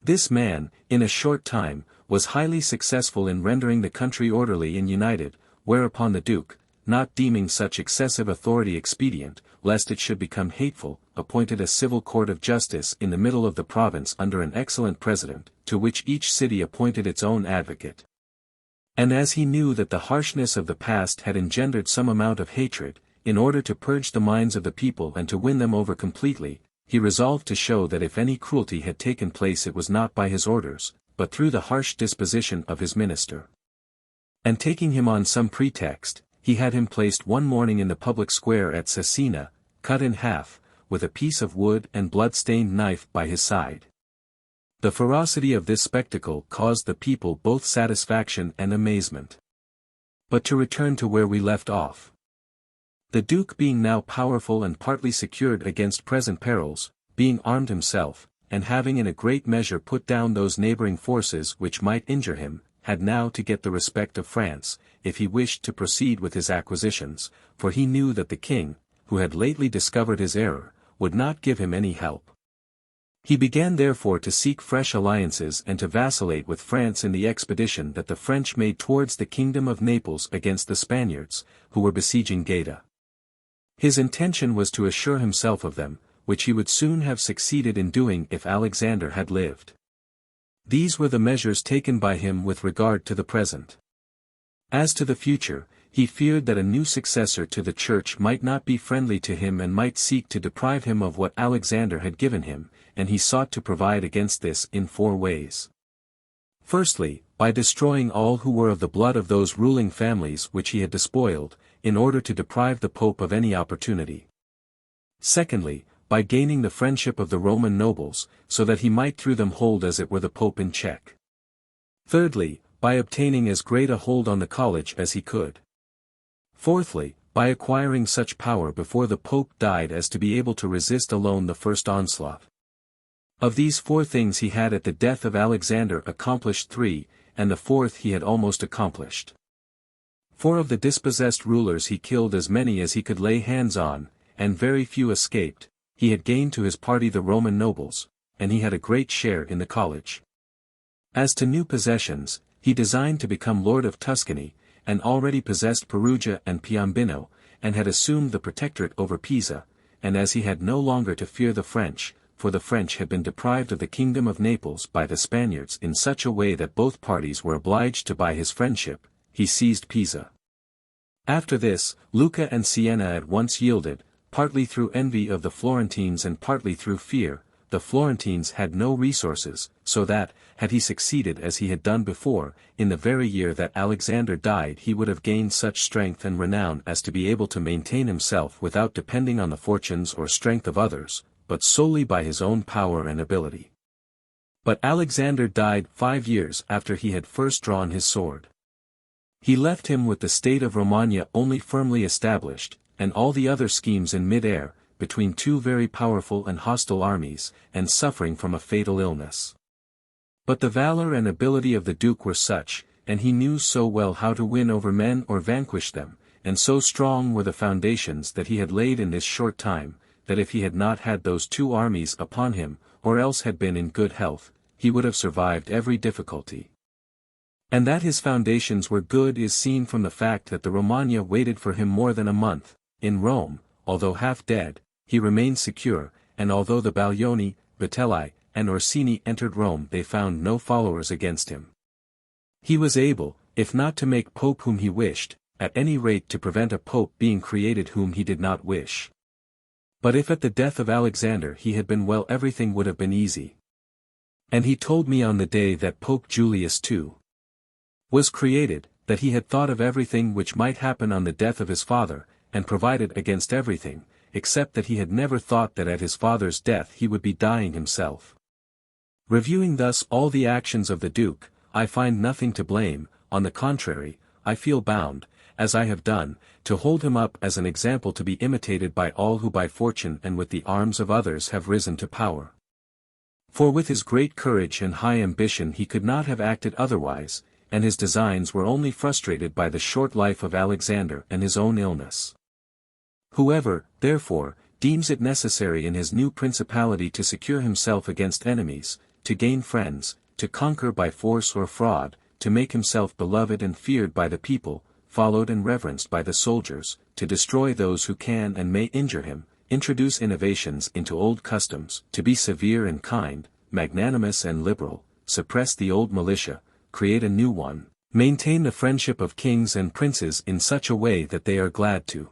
This man, in a short time, was highly successful in rendering the country orderly and united, whereupon the Duke, not deeming such excessive authority expedient, lest it should become hateful, appointed a civil court of justice in the middle of the province under an excellent president, to which each city appointed its own advocate. And as he knew that the harshness of the past had engendered some amount of hatred, in order to purge the minds of the people and to win them over completely, he resolved to show that if any cruelty had taken place it was not by his orders, but through the harsh disposition of his minister. And taking him on some pretext, he had him placed one morning in the public square at Cesena, cut in half, with a piece of wood and blood-stained knife by his side. The ferocity of this spectacle caused the people both satisfaction and amazement. But to return to where we left off. The Duke being now powerful and partly secured against present perils, being armed himself, and having in a great measure put down those neighboring forces which might injure him, had now to get the respect of France, if he wished to proceed with his acquisitions, for he knew that the king, who had lately discovered his error, would not give him any help. He began therefore to seek fresh alliances and to vacillate with France in the expedition that the French made towards the kingdom of Naples against the Spaniards, who were besieging Gaeta. His intention was to assure himself of them, which he would soon have succeeded in doing if Alexander had lived. These were the measures taken by him with regard to the present. As to the future, he feared that a new successor to the church might not be friendly to him and might seek to deprive him of what Alexander had given him, and he sought to provide against this in 4 ways. Firstly, by destroying all who were of the blood of those ruling families which he had despoiled, in order to deprive the Pope of any opportunity. Secondly, by gaining the friendship of the Roman nobles, so that he might through them hold as it were the Pope in check. Thirdly, by obtaining as great a hold on the college as he could. Fourthly, by acquiring such power before the Pope died as to be able to resist alone the first onslaught. Of these 4 things he had at the death of Alexander accomplished 3, and the 4th he had almost accomplished. For of the dispossessed rulers he killed as many as he could lay hands on, and very few escaped. He had gained to his party the Roman nobles, and he had a great share in the college. As to new possessions, he designed to become Lord of Tuscany, and already possessed Perugia and Piombino, and had assumed the protectorate over Pisa, and as he had no longer to fear the French, for the French had been deprived of the kingdom of Naples by the Spaniards in such a way that both parties were obliged to buy his friendship, he seized Pisa. After this, Lucca and Siena at once yielded, partly through envy of the Florentines and partly through fear. The Florentines had no resources, so that, had he succeeded as he had done before, in the very year that Alexander died he would have gained such strength and renown as to be able to maintain himself without depending on the fortunes or strength of others, but solely by his own power and ability. But Alexander died 5 years after he had first drawn his sword. He left him with the state of Romagna only firmly established, and all the other schemes in mid-air, between 2 very powerful and hostile armies, and suffering from a fatal illness. But the valor and ability of the Duke were such, and he knew so well how to win over men or vanquish them, and so strong were the foundations that he had laid in this short time, that if he had not had those 2 armies upon him, or else had been in good health, he would have survived every difficulty. And that his foundations were good is seen from the fact that the Romagna waited for him more than a month. In Rome, although half dead, he remained secure, and although the Baglioni, Vitelli, and Orsini entered Rome they found no followers against him. He was able, if not to make Pope whom he wished, at any rate to prevent a Pope being created whom he did not wish. But if at the death of Alexander he had been well everything would have been easy. And he told me on the day that Pope Julius II was created, that he had thought of everything which might happen on the death of his father, and provided against everything, except that he had never thought that at his father's death he would be dying himself. Reviewing thus all the actions of the Duke, I find nothing to blame. On the contrary, I feel bound, as I have done, to hold him up as an example to be imitated by all who by fortune and with the arms of others have risen to power. For with his great courage and high ambition he could not have acted otherwise, and his designs were only frustrated by the short life of Alexander and his own illness. Whoever, therefore, deems it necessary in his new principality to secure himself against enemies, to gain friends, to conquer by force or fraud, to make himself beloved and feared by the people, followed and reverenced by the soldiers, to destroy those who can and may injure him, introduce innovations into old customs, to be severe and kind, magnanimous and liberal, suppress the old militia, create a new one, maintain the friendship of kings and princes in such a way that they are glad to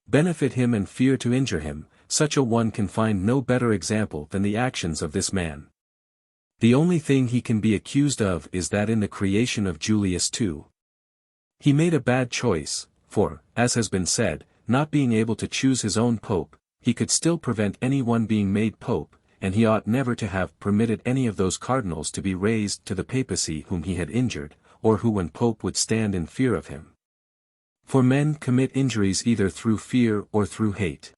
benefit him and fear to injure him, such a one can find no better example than the actions of this man. The only thing he can be accused of is that in the creation of Julius II, he made a bad choice, for, as has been said, not being able to choose his own pope, he could still prevent any one being made pope, and he ought never to have permitted any of those cardinals to be raised to the papacy whom he had injured, or who when pope would stand in fear of him. For men commit injuries either through fear or through hate.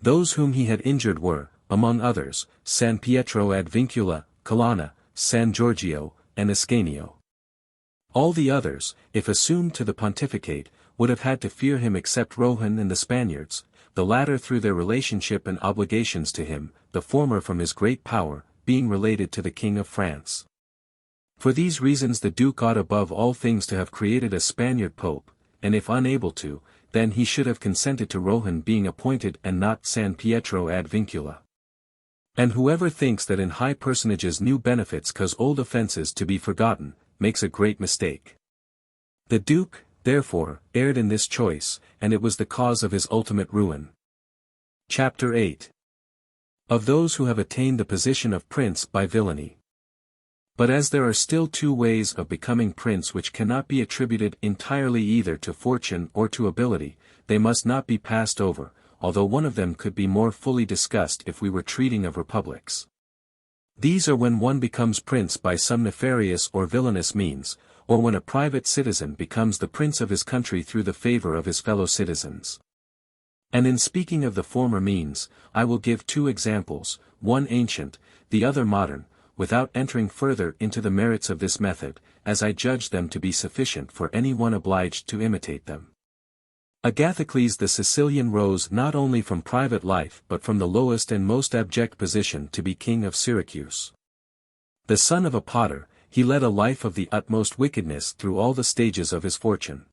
Those whom he had injured were, among others, San Pietro ad Vincula, Colonna, San Giorgio, and Ascanio. All the others, if assumed to the pontificate, would have had to fear him except Rohan and the Spaniards, the latter through their relationship and obligations to him, the former from his great power, being related to the King of France. For these reasons the Duke ought above all things to have created a Spaniard pope, and if unable to, then he should have consented to Rohan being appointed and not San Pietro ad Vincula. And whoever thinks that in high personages new benefits cause old offences to be forgotten, makes a great mistake. The Duke, therefore, erred in this choice, and it was the cause of his ultimate ruin. Chapter 8. Of those who have attained the position of prince by villainy. But as there are still 2 ways of becoming prince which cannot be attributed entirely either to fortune or to ability, they must not be passed over, although one of them could be more fully discussed if we were treating of republics. These are when one becomes prince by some nefarious or villainous means, or when a private citizen becomes the prince of his country through the favor of his fellow citizens. And in speaking of the former means, I will give two examples, one ancient, the other modern, without entering further into the merits of this method, as I judge them to be sufficient for any one obliged to imitate them. Agathocles the Sicilian rose not only from private life but from the lowest and most abject position to be king of Syracuse. The son of a potter, he led a life of the utmost wickedness through all the stages of his fortune.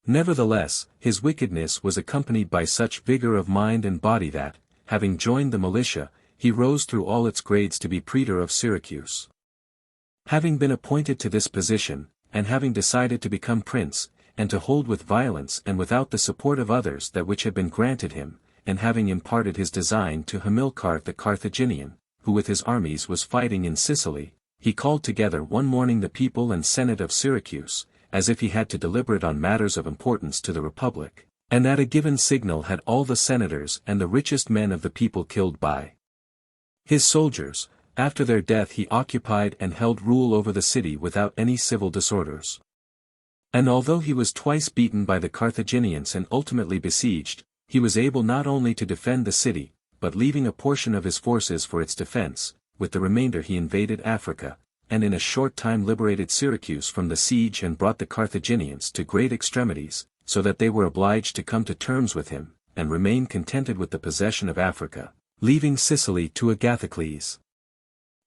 Nevertheless, his wickedness was accompanied by such vigor of mind and body that, having joined the militia, he rose through all its grades to be praetor of Syracuse. Having been appointed to this position, and having decided to become prince, and to hold with violence and without the support of others that which had been granted him, and having imparted his design to Hamilcar the Carthaginian, who with his armies was fighting in Sicily, he called together one morning the people and senate of Syracuse, as if he had to deliberate on matters of importance to the republic, and at a given signal had all the senators and the richest men of the people killed by his soldiers. After their death he occupied and held rule over the city without any civil disorders. And although he was twice beaten by the Carthaginians and ultimately besieged, he was able not only to defend the city, but leaving a portion of his forces for its defense, with the remainder he invaded Africa, and in a short time liberated Syracuse from the siege and brought the Carthaginians to great extremities, so that they were obliged to come to terms with him, and remain contented with the possession of Africa, leaving Sicily to Agathocles.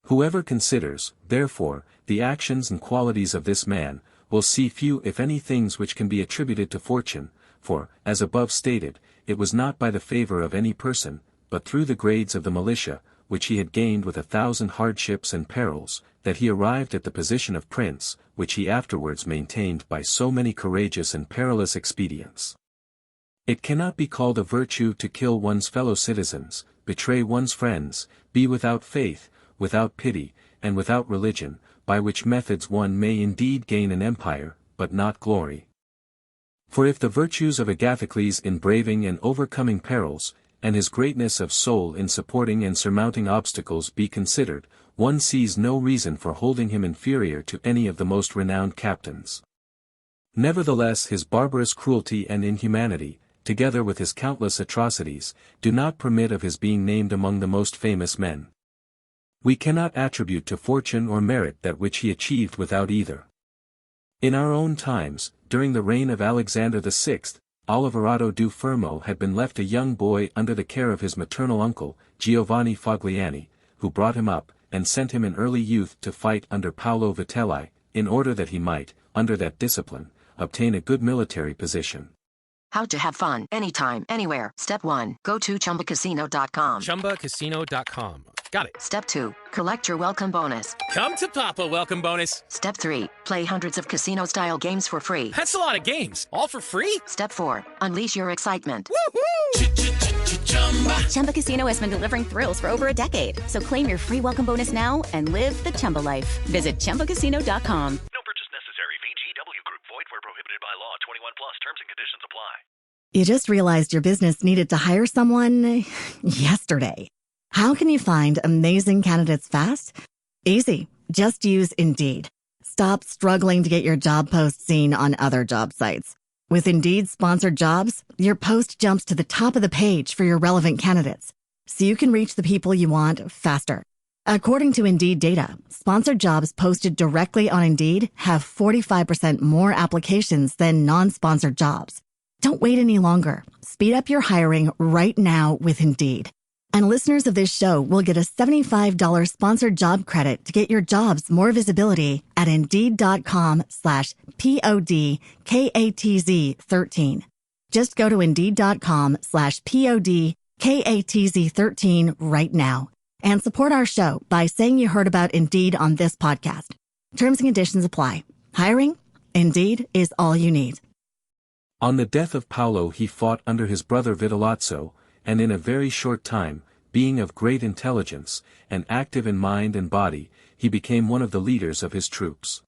Whoever considers, therefore, the actions and qualities of this man, will see few if any things which can be attributed to fortune, for, as above stated, it was not by the favor of any person, but through the grades of the militia, which he had gained with 1,000 hardships and perils, that he arrived at the position of prince, which he afterwards maintained by so many courageous and perilous expedients. It cannot be called a virtue to kill one's fellow citizens, betray one's friends, be without faith, without pity, and without religion, by which methods one may indeed gain an empire, but not glory. For if the virtues of Agathocles in braving and overcoming perils, and his greatness of soul in supporting and surmounting obstacles be considered, one sees no reason for holding him inferior to any of the most renowned captains. Nevertheless his barbarous cruelty and inhumanity, together with his countless atrocities, do not permit of his being named among the most famous men. We cannot attribute to fortune or merit that which he achieved without either. In our own times, during the reign of Alexander VI, Oliverado du Fermo had been left a young boy under the care of his maternal uncle, Giovanni Fogliani, who brought him up, and sent him in early youth to fight under Paolo Vitelli, in order that he might, under that discipline, obtain a good military position. How to have fun anytime, anywhere. Step 1. Go to ChumbaCasino.com. ChumbaCasino.com. Got it. Step 2. Collect your welcome bonus. Come to Papa Welcome Bonus. Step 3. Play hundreds of casino-style games for free. That's a lot of games. All for free? Step 4. Unleash your excitement. Chumba Casino has been delivering thrills for over a decade. So claim your free welcome bonus now and live the Chumba life. Visit ChumbaCasino.com. No purchase necessary. VGW Group. Void where prohibited by law. 21 plus. Terms and conditions apply. You just realized your business needed to hire someone yesterday. How can you find amazing candidates fast? Easy. Just use Indeed. Stop struggling to get your job post seen on other job sites. With Indeed sponsored jobs, your post jumps to the top of the page for your relevant candidates, so you can reach the people you want faster. According to Indeed data, sponsored jobs posted directly on Indeed have 45% more applications than non-sponsored jobs. Don't wait any longer. Speed up your hiring right now with Indeed. And listeners of this show will get a $75 sponsored job credit to get your jobs more visibility at Indeed.com/PODKATZ13. Just go to Indeed.com/PODKATZ13 right now and support our show by saying you heard about Indeed on this podcast. Terms and conditions apply. Hiring? Indeed is all you need. On the death of Paolo he fought under his brother Vitellozzo, and in a very short time, being of great intelligence, and active in mind and body, he became one of the leaders of his troops.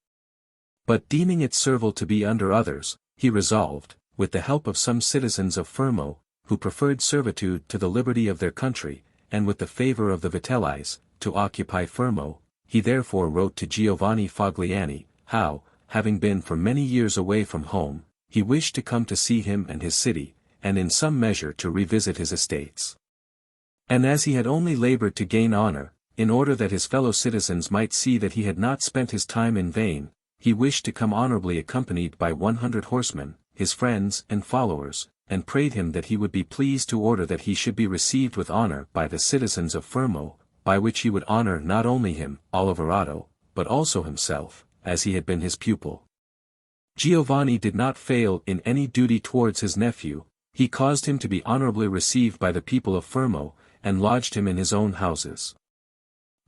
But deeming it servile to be under others, he resolved, with the help of some citizens of Fermo, who preferred servitude to the liberty of their country, and with the favor of the Vitellis, to occupy Fermo. He therefore wrote to Giovanni Fogliani, how, having been for many years away from home, he wished to come to see him and his city, and in some measure to revisit his estates. And as he had only labored to gain honor, in order that his fellow citizens might see that he had not spent his time in vain, he wished to come honorably accompanied by 100 horsemen, his friends and followers, and prayed him that he would be pleased to order that he should be received with honor by the citizens of Fermo, by which he would honor not only him, Oliverato, but also himself, as he had been his pupil. Giovanni did not fail in any duty towards his nephew. He caused him to be honorably received by the people of Fermo, and lodged him in his own houses.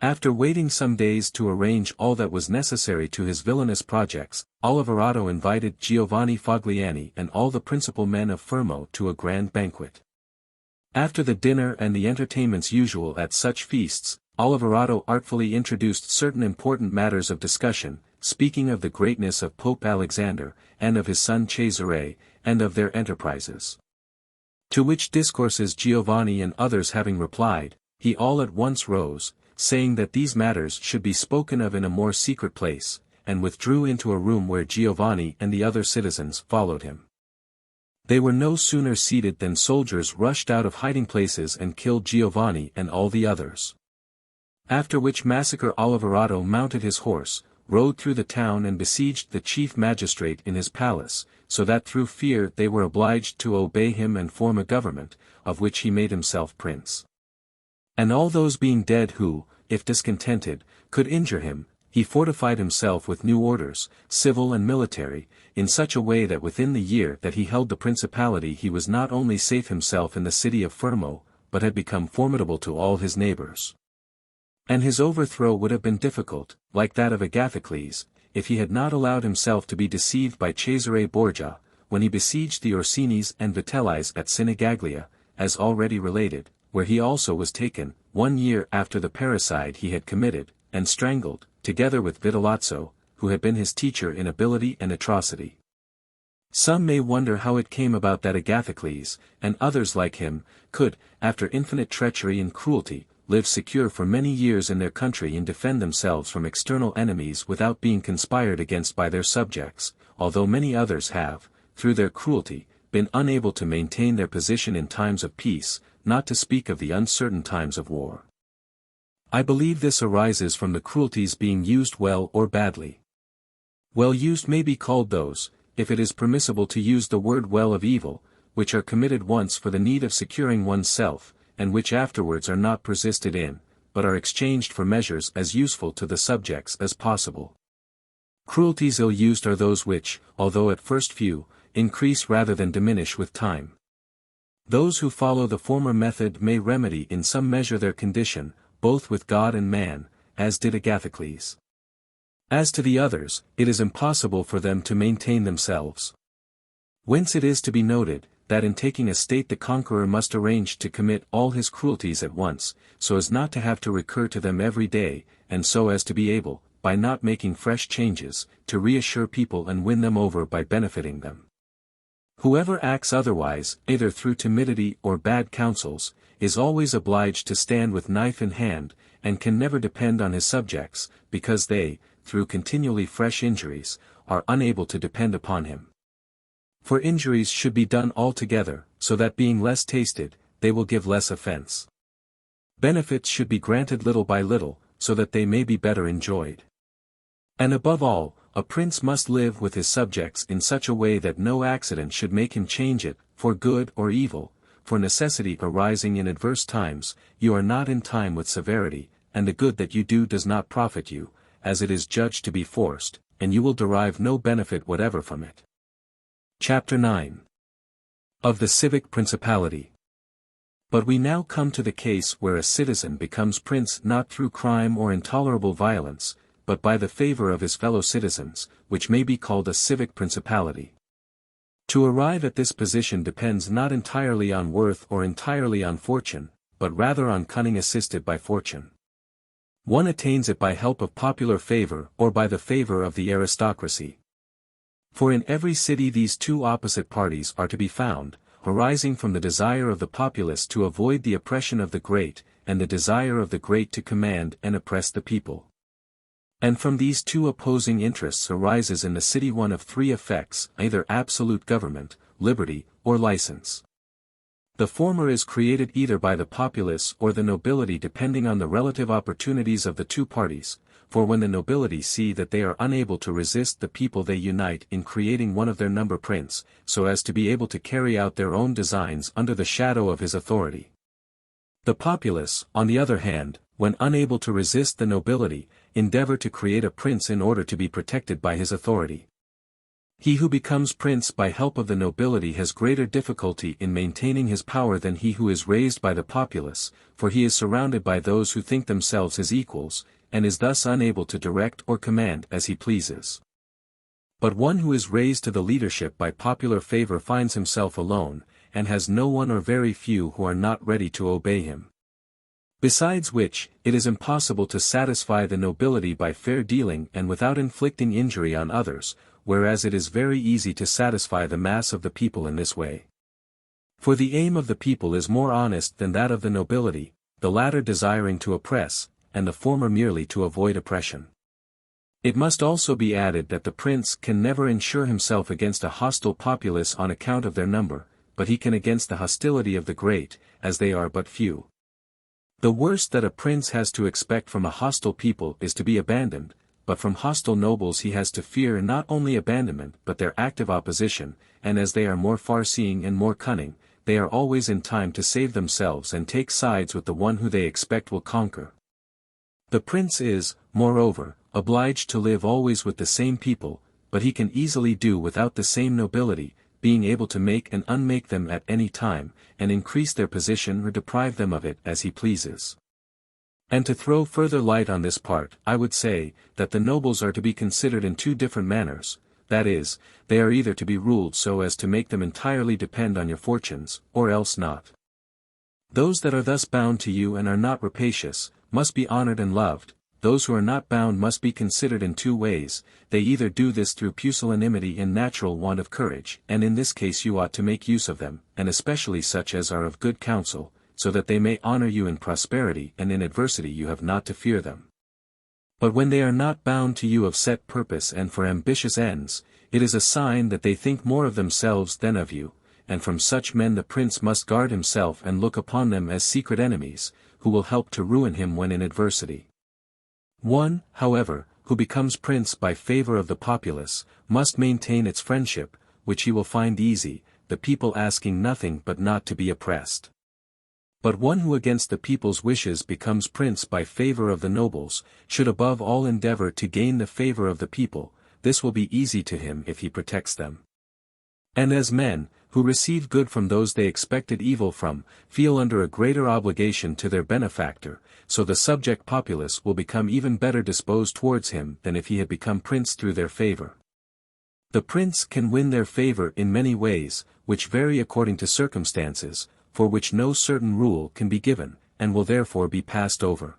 After waiting some days to arrange all that was necessary to his villainous projects, Oliverato invited Giovanni Fogliani and all the principal men of Fermo to a grand banquet. After the dinner and the entertainments usual at such feasts, Oliverato artfully introduced certain important matters of discussion, speaking of the greatness of Pope Alexander, and of his son Cesare, and of their enterprises. To which discourses Giovanni and others having replied, he all at once rose, saying that these matters should be spoken of in a more secret place, and withdrew into a room where Giovanni and the other citizens followed him. They were no sooner seated than soldiers rushed out of hiding places and killed Giovanni and all the others. After which massacre Oliverato mounted his horse, rode through the town and besieged the chief magistrate in his palace, so that through fear they were obliged to obey him and form a government, of which he made himself prince. And all those being dead who, if discontented, could injure him, he fortified himself with new orders, civil and military, in such a way that within the year that he held the principality he was not only safe himself in the city of Fermo, but had become formidable to all his neighbors. And his overthrow would have been difficult, like that of Agathocles, if he had not allowed himself to be deceived by Cesare Borgia, when he besieged the Orsinis and Vitellis at Sinigaglia, as already related, where he also was taken, 1 year after the parricide he had committed, and strangled, together with Vitellozzo, who had been his teacher in ability and atrocity. Some may wonder how it came about that Agathocles, and others like him, could, after infinite treachery and cruelty, live secure for many years in their country and defend themselves from external enemies without being conspired against by their subjects, although many others have, through their cruelty, been unable to maintain their position in times of peace, not to speak of the uncertain times of war. I believe this arises from the cruelties being used well or badly. Well used may be called those, if it is permissible to use the word well of evil, which are committed once for the need of securing oneself, and which afterwards are not persisted in, but are exchanged for measures as useful to the subjects as possible. Cruelties ill-used are those which, although at first few, increase rather than diminish with time. Those who follow the former method may remedy in some measure their condition, both with God and man, as did Agathocles. As to the others, it is impossible for them to maintain themselves. Whence it is to be noted, that in taking a state the conqueror must arrange to commit all his cruelties at once, so as not to have to recur to them every day, and so as to be able, by not making fresh changes, to reassure people and win them over by benefiting them. Whoever acts otherwise, either through timidity or bad counsels, is always obliged to stand with knife in hand, and can never depend on his subjects, because they, through continually fresh injuries, are unable to depend upon him. For injuries should be done altogether, so that being less tasted, they will give less offense. Benefits should be granted little by little, so that they may be better enjoyed. And above all, a prince must live with his subjects in such a way that no accident should make him change it, for good or evil, for necessity arising in adverse times. You are not in time with severity, and the good that you do does not profit you, as it is judged to be forced, and you will derive no benefit whatever from it. Chapter 9. Of the Civic Principality. But we now come to the case where a citizen becomes prince not through crime or intolerable violence, but by the favor of his fellow citizens, which may be called a civic principality. To arrive at this position depends not entirely on worth or entirely on fortune, but rather on cunning assisted by fortune. One attains it by help of popular favor or by the favor of the aristocracy. For in every city these two opposite parties are to be found, arising from the desire of the populace to avoid the oppression of the great, and the desire of the great to command and oppress the people. And from these two opposing interests arises in the city one of three effects, either absolute government, liberty, or license. The former is created either by the populace or the nobility depending on the relative opportunities of the two parties, for when the nobility see that they are unable to resist the people they unite in creating one of their number prince, so as to be able to carry out their own designs under the shadow of his authority. The populace, on the other hand, when unable to resist the nobility, endeavor to create a prince in order to be protected by his authority. He who becomes prince by help of the nobility has greater difficulty in maintaining his power than he who is raised by the populace, for he is surrounded by those who think themselves his equals, and is thus unable to direct or command as he pleases. But one who is raised to the leadership by popular favor finds himself alone, and has no one or very few who are not ready to obey him. Besides which, it is impossible to satisfy the nobility by fair dealing and without inflicting injury on others, whereas it is very easy to satisfy the mass of the people in this way. For the aim of the people is more honest than that of the nobility, the latter desiring to oppress, and the former merely to avoid oppression. It must also be added that the prince can never insure himself against a hostile populace on account of their number, but he can against the hostility of the great, as they are but few. The worst that a prince has to expect from a hostile people is to be abandoned, but from hostile nobles he has to fear not only abandonment but their active opposition, and as they are more far-seeing and more cunning, they are always in time to save themselves and take sides with the one who they expect will conquer. The prince is, moreover, obliged to live always with the same people, but he can easily do without the same nobility, being able to make and unmake them at any time, and increase their position or deprive them of it as he pleases. And to throw further light on this part, I would say, that the nobles are to be considered in two different manners, that is, they are either to be ruled so as to make them entirely depend on your fortunes, or else not. Those that are thus bound to you and are not rapacious, must be honored and loved. Those who are not bound must be considered in two ways. They either do this through pusillanimity and natural want of courage, and in this case you ought to make use of them, and especially such as are of good counsel, so that they may honor you in prosperity and in adversity you have not to fear them. But when they are not bound to you of set purpose and for ambitious ends, it is a sign that they think more of themselves than of you, and from such men the prince must guard himself and look upon them as secret enemies, who will help to ruin him when in adversity. One, however, who becomes prince by favor of the populace, must maintain its friendship, which he will find easy, the people asking nothing but not to be oppressed. But one who against the people's wishes becomes prince by favor of the nobles, should above all endeavor to gain the favor of the people. This will be easy to him if he protects them. And as men, who receive good from those they expected evil from, feel under a greater obligation to their benefactor, so the subject populace will become even better disposed towards him than if he had become prince through their favor. The prince can win their favor in many ways, which vary according to circumstances, for which no certain rule can be given, and will therefore be passed over.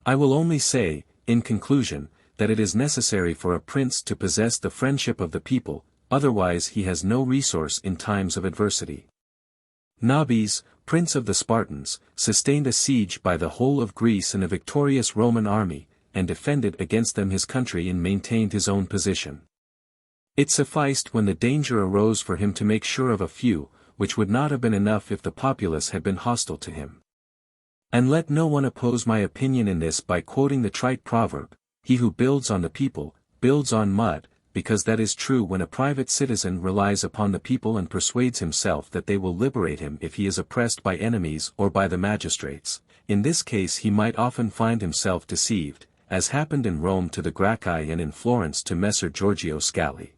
I will only say, in conclusion, that it is necessary for a prince to possess the friendship of the people, otherwise he has no resource in times of adversity. Nabis, prince of the Spartans, sustained a siege by the whole of Greece and a victorious Roman army, and defended against them his country and maintained his own position. It sufficed when the danger arose for him to make sure of a few, which would not have been enough if the populace had been hostile to him. And let no one oppose my opinion in this by quoting the trite proverb, "He who builds on the people, builds on mud," because that is true when a private citizen relies upon the people and persuades himself that they will liberate him if he is oppressed by enemies or by the magistrates. In this case he might often find himself deceived, as happened in Rome to the Gracchi and in Florence to Messer Giorgio Scali.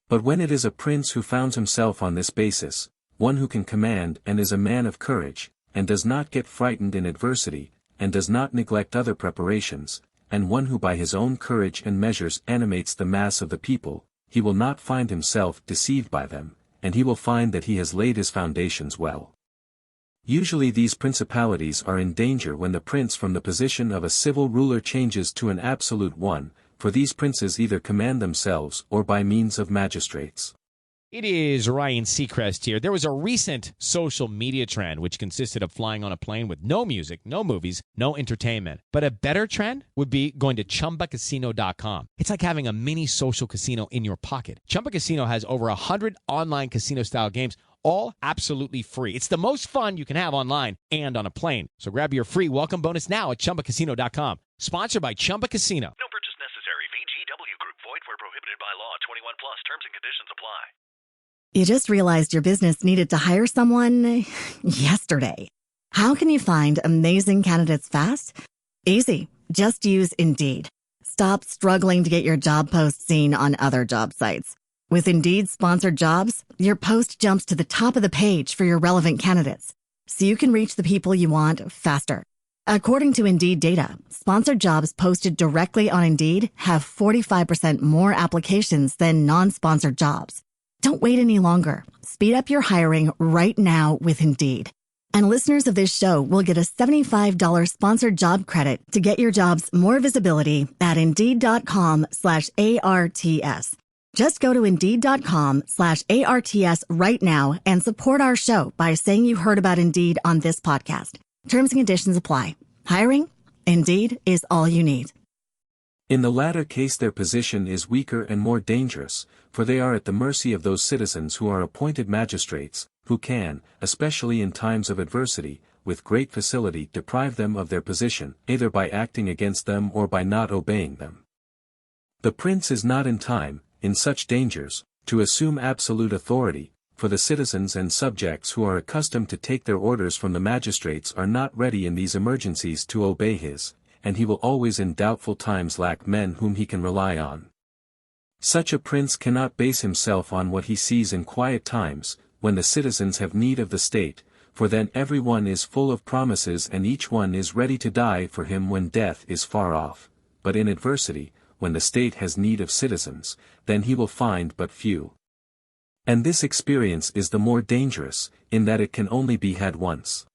But when it is a prince who founds himself on this basis, one who can command and is a man of courage, and does not get frightened in adversity, and does not neglect other preparations, and one who by his own courage and measures animates the mass of the people, he will not find himself deceived by them, and he will find that he has laid his foundations well. Usually these principalities are in danger when the prince from the position of a civil ruler changes to an absolute one, for these princes either command themselves or by means of magistrates. It is Ryan Seacrest here. There was a recent social media trend which consisted of flying on a plane with no music, no movies, no entertainment. But a better trend would be going to ChumbaCasino.com. It's like having a mini social casino in your pocket. Chumba Casino has over 100 online casino-style games, all absolutely free. It's the most fun you can have online and on a plane. So grab your free welcome bonus now at ChumbaCasino.com. Sponsored by Chumba Casino. No purchase necessary. VGW Group. Void where prohibited by law. 21 plus. Terms and conditions apply. You just realized your business needed to hire someone yesterday. How can you find amazing candidates fast? Easy. Just use Indeed. Stop struggling to get your job post seen on other job sites. With Indeed sponsored jobs, your post jumps to the top of the page for your relevant candidates, so you can reach the people you want faster. According to Indeed data, sponsored jobs posted directly on Indeed have 45% more applications than non-sponsored jobs. Don't wait any longer. Speed up your hiring right now with Indeed. And listeners of this show will get a $75 sponsored job credit to get your jobs more visibility at Indeed.com/ARTS. Just go to Indeed.com/ARTS right now and support our show by saying you heard about Indeed on this podcast. Terms and conditions apply. Hiring? Indeed is all you need. In the latter case their position is weaker and more dangerous, for they are at the mercy of those citizens who are appointed magistrates, who can, especially in times of adversity, with great facility deprive them of their position, either by acting against them or by not obeying them. The prince is not in time, in such dangers, to assume absolute authority, for the citizens and subjects who are accustomed to take their orders from the magistrates are not ready in these emergencies to obey his, and he will always in doubtful times lack men whom he can rely on. Such a prince cannot base himself on what he sees in quiet times, when the citizens have need of the state, for then every one is full of promises and each one is ready to die for him when death is far off, but in adversity, when the state has need of citizens, then he will find but few. And this experience is the more dangerous, in that it can only be had once.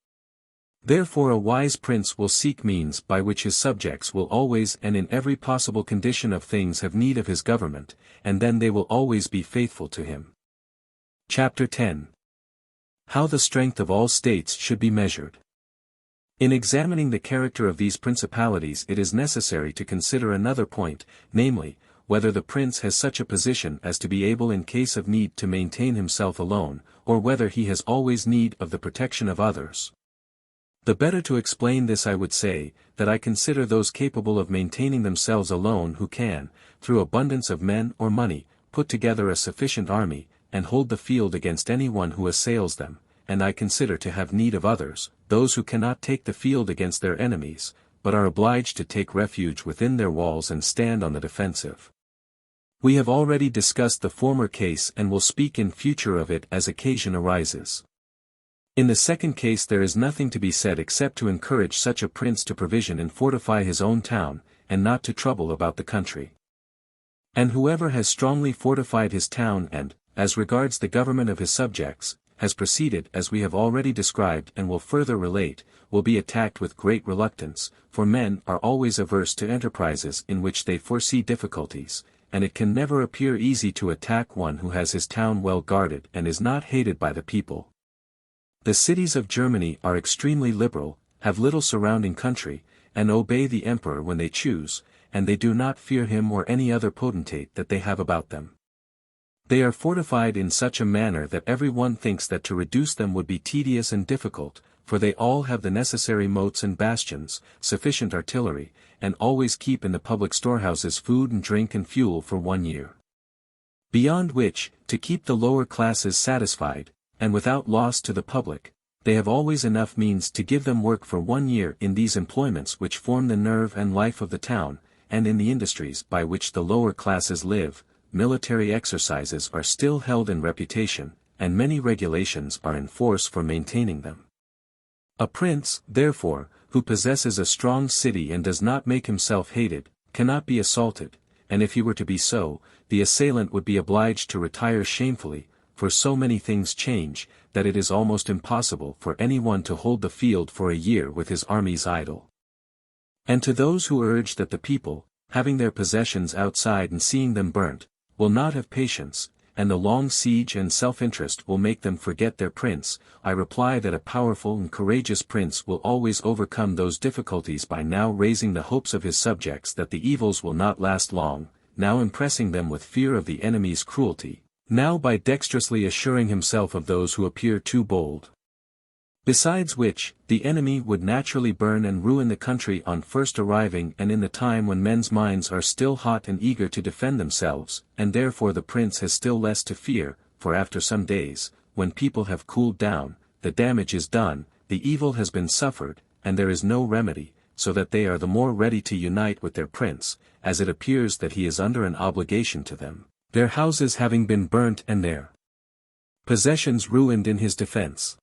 Therefore a wise prince will seek means by which his subjects will always and in every possible condition of things have need of his government, and then they will always be faithful to him. Chapter 10. How the strength of all states should be measured. In examining the character of these principalities it is necessary to consider another point, namely, whether the prince has such a position as to be able in case of need to maintain himself alone, or whether he has always need of the protection of others. The better to explain this I would say, that I consider those capable of maintaining themselves alone who can, through abundance of men or money, put together a sufficient army, and hold the field against any one who assails them, and I consider to have need of others, those who cannot take the field against their enemies, but are obliged to take refuge within their walls and stand on the defensive. We have already discussed the former case and will speak in future of it as occasion arises. In the second case there is nothing to be said except to encourage such a prince to provision and fortify his own town, and not to trouble about the country. And whoever has strongly fortified his town and, as regards the government of his subjects, has proceeded as we have already described and will further relate, will be attacked with great reluctance, for men are always averse to enterprises in which they foresee difficulties, and it can never appear easy to attack one who has his town well guarded and is not hated by the people. The cities of Germany are extremely liberal, have little surrounding country, and obey the emperor when they choose, and they do not fear him or any other potentate that they have about them. They are fortified in such a manner that every one thinks that to reduce them would be tedious and difficult, for they all have the necessary moats and bastions, sufficient artillery, and always keep in the public storehouses food and drink and fuel for 1 year. Beyond which, to keep the lower classes satisfied, and without loss to the public, they have always enough means to give them work for 1 year in these employments which form the nerve and life of the town, and in the industries by which the lower classes live. Military exercises are still held in reputation, and many regulations are in force for maintaining them. A prince, therefore, who possesses a strong city and does not make himself hated, cannot be assaulted, and if he were to be so, the assailant would be obliged to retire shamefully, for so many things change, that it is almost impossible for any one to hold the field for a year with his armies idle. And to those who urge that the people, having their possessions outside and seeing them burnt, will not have patience, and the long siege and self-interest will make them forget their prince, I reply that a powerful and courageous prince will always overcome those difficulties by now raising the hopes of his subjects that the evils will not last long, now impressing them with fear of the enemy's cruelty, now by dexterously assuring himself of those who appear too bold. Besides which, the enemy would naturally burn and ruin the country on first arriving and in the time when men's minds are still hot and eager to defend themselves, and therefore the prince has still less to fear, for after some days, when people have cooled down, the damage is done, the evil has been suffered, and there is no remedy, so that they are the more ready to unite with their prince, as it appears that he is under an obligation to them, their houses having been burnt and their possessions ruined in his defense.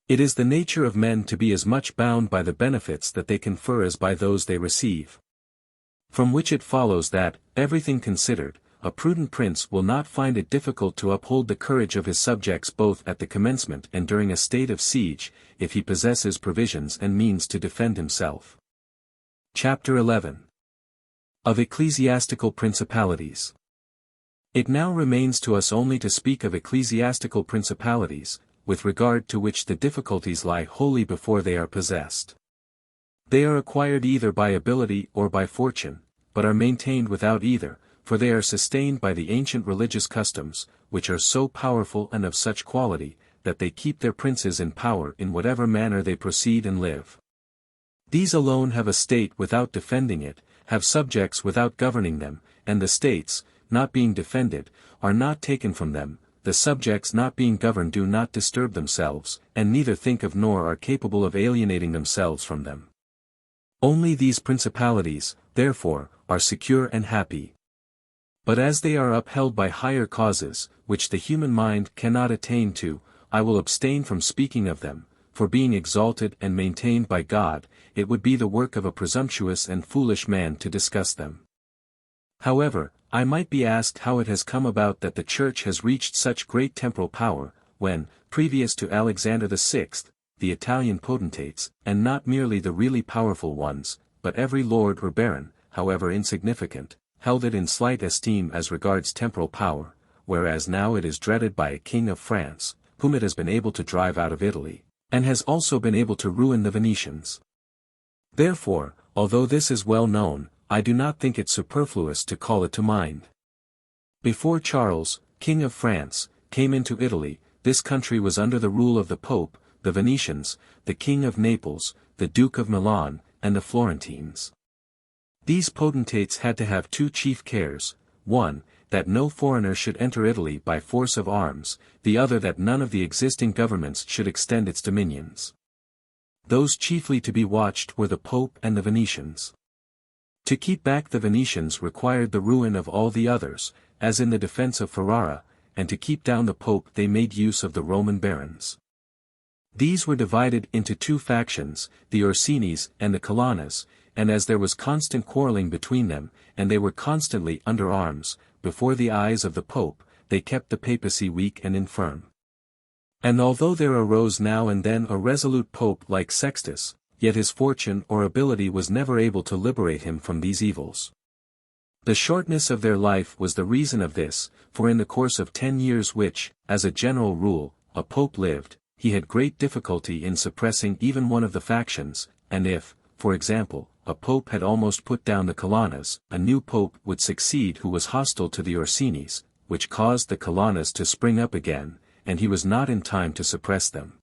It is the nature of men to be as much bound by the benefits that they confer as by those they receive. From which it follows that, everything considered, a prudent prince will not find it difficult to uphold the courage of his subjects both at the commencement and during a state of siege, if he possesses provisions and means to defend himself. Chapter 11. Of Ecclesiastical Principalities. It now remains to us only to speak of ecclesiastical principalities, with regard to which the difficulties lie wholly before they are possessed. They are acquired either by ability or by fortune, but are maintained without either, for they are sustained by the ancient religious customs, which are so powerful and of such quality, that they keep their princes in power in whatever manner they proceed and live. These alone have a state without defending it, have subjects without governing them, and the states, not being defended, are not taken from them. The subjects not being governed do not disturb themselves, and neither think of nor are capable of alienating themselves from them. Only these principalities, therefore, are secure and happy. But as they are upheld by higher causes, which the human mind cannot attain to, I will abstain from speaking of them, for being exalted and maintained by God, it would be the work of a presumptuous and foolish man to discuss them. However, I might be asked how it has come about that the Church has reached such great temporal power, when, previous to Alexander VI, the Italian potentates, and not merely the really powerful ones, but every lord or baron, however insignificant, held it in slight esteem as regards temporal power, whereas now it is dreaded by a king of France, whom it has been able to drive out of Italy, and has also been able to ruin the Venetians. Therefore, although this is well known, I do not think it superfluous to call it to mind. Before Charles, King of France, came into Italy, this country was under the rule of the Pope, the Venetians, the King of Naples, the Duke of Milan, and the Florentines. These potentates had to have two chief cares, one, that no foreigner should enter Italy by force of arms, the other that none of the existing governments should extend its dominions. Those chiefly to be watched were the Pope and the Venetians. To keep back the Venetians required the ruin of all the others, as in the defense of Ferrara, and to keep down the Pope they made use of the Roman barons. These were divided into two factions, the Orsinis and the Colonnas, and as there was constant quarreling between them, and they were constantly under arms, before the eyes of the Pope, they kept the papacy weak and infirm. And although there arose now and then a resolute Pope like Sextus, yet his fortune or ability was never able to liberate him from these evils. The shortness of their life was the reason of this, for in the course of 10 years which, as a general rule, a pope lived, he had great difficulty in suppressing even one of the factions, and if, for example, a pope had almost put down the Colonnas, a new pope would succeed who was hostile to the Orsinis, which caused the Colonnas to spring up again, and he was not in time to suppress them.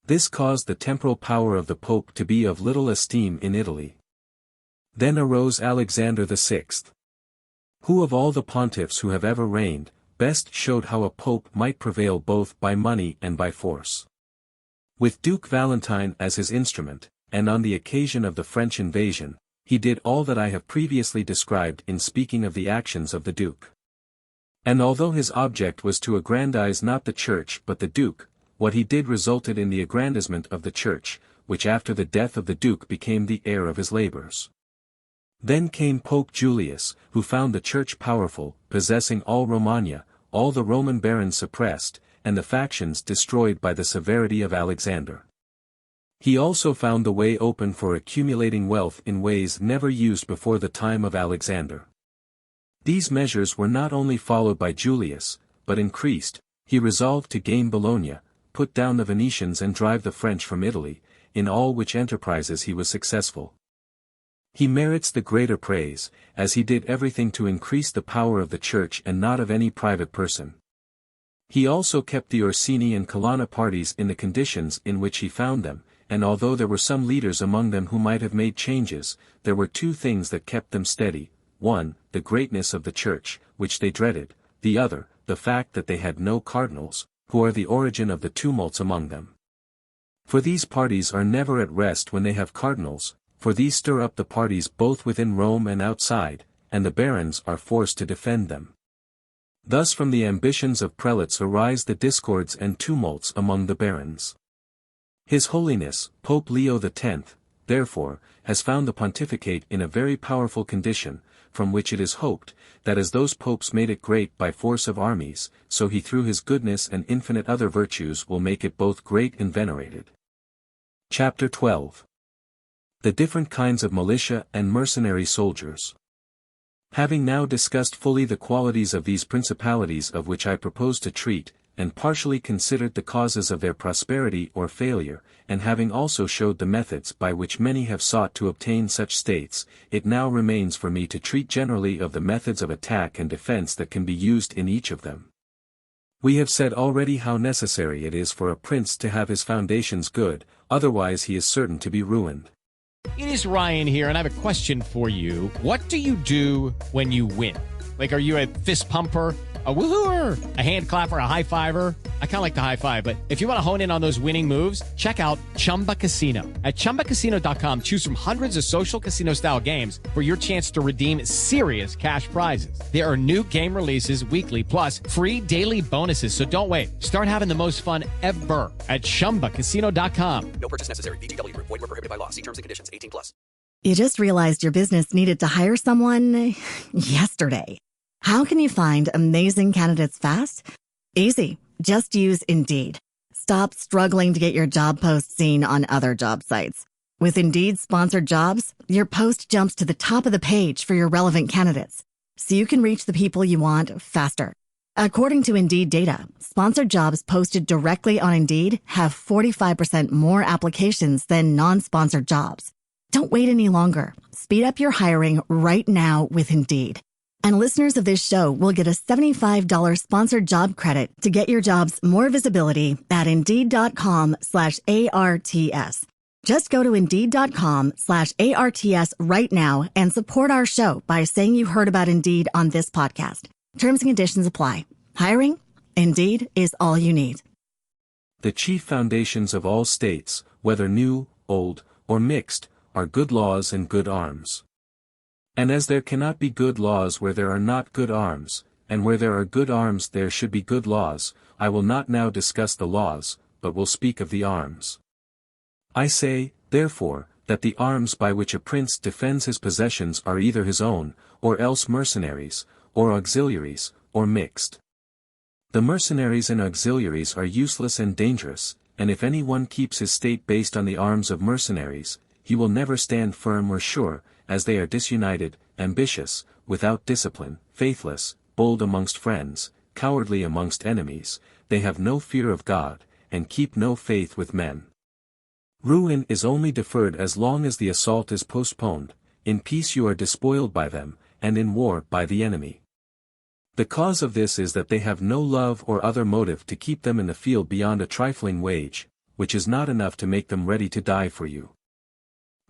This caused the temporal power of the Pope to be of little esteem in Italy. Then arose Alexander VI, who of all the pontiffs who have ever reigned, best showed how a pope might prevail both by money and by force. With Duke Valentine as his instrument, and on the occasion of the French invasion, he did all that I have previously described in speaking of the actions of the Duke. And although his object was to aggrandize not the Church but the Duke, what he did resulted in the aggrandizement of the Church, which after the death of the Duke became the heir of his labors. Then came Pope Julius, who found the Church powerful, possessing all Romagna, all the Roman barons suppressed, and the factions destroyed by the severity of Alexander. He also found the way open for accumulating wealth in ways never used before the time of Alexander. These measures were not only followed by Julius, but increased. He resolved to gain Bologna, put down the Venetians and drive the French from Italy, in all which enterprises he was successful. He merits the greater praise, as he did everything to increase the power of the Church and not of any private person. He also kept the Orsini and Colonna parties in the conditions in which he found them, and although there were some leaders among them who might have made changes, there were two things that kept them steady: one, the greatness of the Church, which they dreaded; the other, the fact that they had no cardinals, who are the origin of the tumults among them. For these parties are never at rest when they have cardinals, for these stir up the parties both within Rome and outside, and the barons are forced to defend them. Thus from the ambitions of prelates arise the discords and tumults among the barons. His Holiness, Pope Leo X, therefore, has found the pontificate in a very powerful condition, from which it is hoped, that as those popes made it great by force of armies, so he through his goodness and infinite other virtues will make it both great and venerated. Chapter 12. The different kinds of militia and mercenary soldiers. Having now discussed fully the qualities of these principalities of which I propose to treat, and partially considered the causes of their prosperity or failure, and having also showed the methods by which many have sought to obtain such states, it now remains for me to treat generally of the methods of attack and defense that can be used in each of them. We have said already how necessary it is for a prince to have his foundations good, otherwise he is certain to be ruined. It is Ryan here, and I have a question for you. What do you do when you win? Like, are you a fist pumper, a woohooer, a hand clapper, a high fiver? I kind of like the high five, but if you want to hone in on those winning moves, check out Chumba Casino. At ChumbaCasino.com, choose from hundreds of social casino-style games for your chance to redeem serious cash prizes. There are new game releases weekly, plus free daily bonuses, so don't wait. Start having the most fun ever at ChumbaCasino.com. No purchase necessary. VGW Group. Void where prohibited by law. See terms and conditions. 18+. You just realized your business needed to hire someone yesterday. How can you find amazing candidates fast? Easy. Just use Indeed. Stop struggling to get your job post seen on other job sites. With Indeed sponsored jobs, your post jumps to the top of the page for your relevant candidates, so you can reach the people you want faster. According to Indeed data, sponsored jobs posted directly on Indeed have 45% more applications than non-sponsored jobs. Don't wait any longer. Speed up your hiring right now with Indeed. And listeners of this show will get a $75 sponsored job credit to get your jobs more visibility at Indeed.com/ARTS. Just go to Indeed.com/ARTS right now and support our show by saying you heard about Indeed on this podcast. Terms and conditions apply. Hiring? Indeed is all you need. The chief foundations of all states, whether new, old, or mixed, are good laws and good arms. And as there cannot be good laws where there are not good arms, and where there are good arms there should be good laws, I will not now discuss the laws, but will speak of the arms. I say, therefore, that the arms by which a prince defends his possessions are either his own, or else mercenaries, or auxiliaries, or mixed. The mercenaries and auxiliaries are useless and dangerous, and if any one keeps his state based on the arms of mercenaries, he will never stand firm or sure, as they are disunited, ambitious, without discipline, faithless, bold amongst friends, cowardly amongst enemies, they have no fear of God, and keep no faith with men. Ruin is only deferred as long as the assault is postponed, in peace you are despoiled by them, and in war by the enemy. The cause of this is that they have no love or other motive to keep them in the field beyond a trifling wage, which is not enough to make them ready to die for you.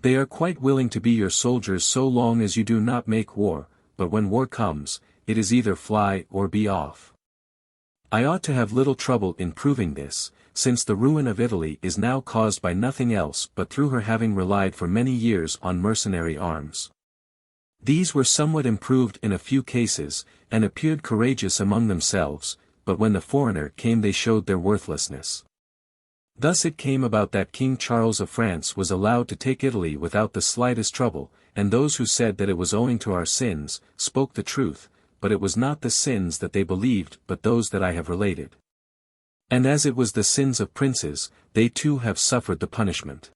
They are quite willing to be your soldiers so long as you do not make war, but when war comes, it is either fly or be off. I ought to have little trouble in proving this, since the ruin of Italy is now caused by nothing else but through her having relied for many years on mercenary arms. These were somewhat improved in a few cases, and appeared courageous among themselves, but when the foreigner came they showed their worthlessness. Thus it came about that King Charles of France was allowed to take Italy without the slightest trouble, and those who said that it was owing to our sins, spoke the truth, but it was not the sins that they believed but those that I have related. And as it was the sins of princes, they too have suffered the punishment.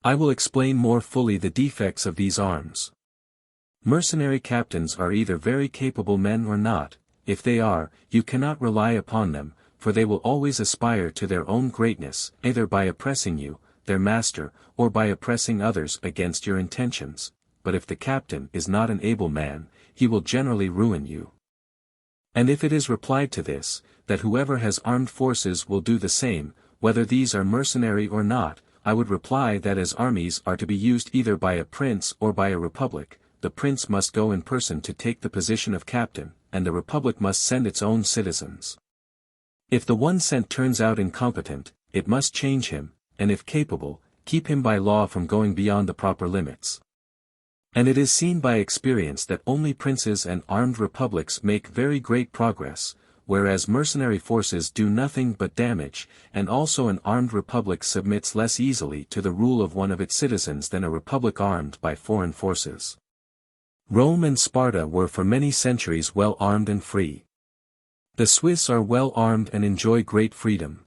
I will explain more fully the defects of these arms. Mercenary captains are either very capable men or not. If they are, you cannot rely upon them, for they will always aspire to their own greatness, either by oppressing you, their master, or by oppressing others against your intentions. But if the captain is not an able man, he will generally ruin you. And if it is replied to this, that whoever has armed forces will do the same, whether these are mercenary or not, I would reply that as armies are to be used either by a prince or by a republic, the prince must go in person to take the position of captain, and the republic must send its own citizens. If the one sent turns out incompetent, it must change him, and if capable, keep him by law from going beyond the proper limits. And it is seen by experience that only princes and armed republics make very great progress, whereas mercenary forces do nothing but damage, and also an armed republic submits less easily to the rule of one of its citizens than a republic armed by foreign forces. Rome and Sparta were for many centuries well armed and free. The Swiss are well armed and enjoy great freedom.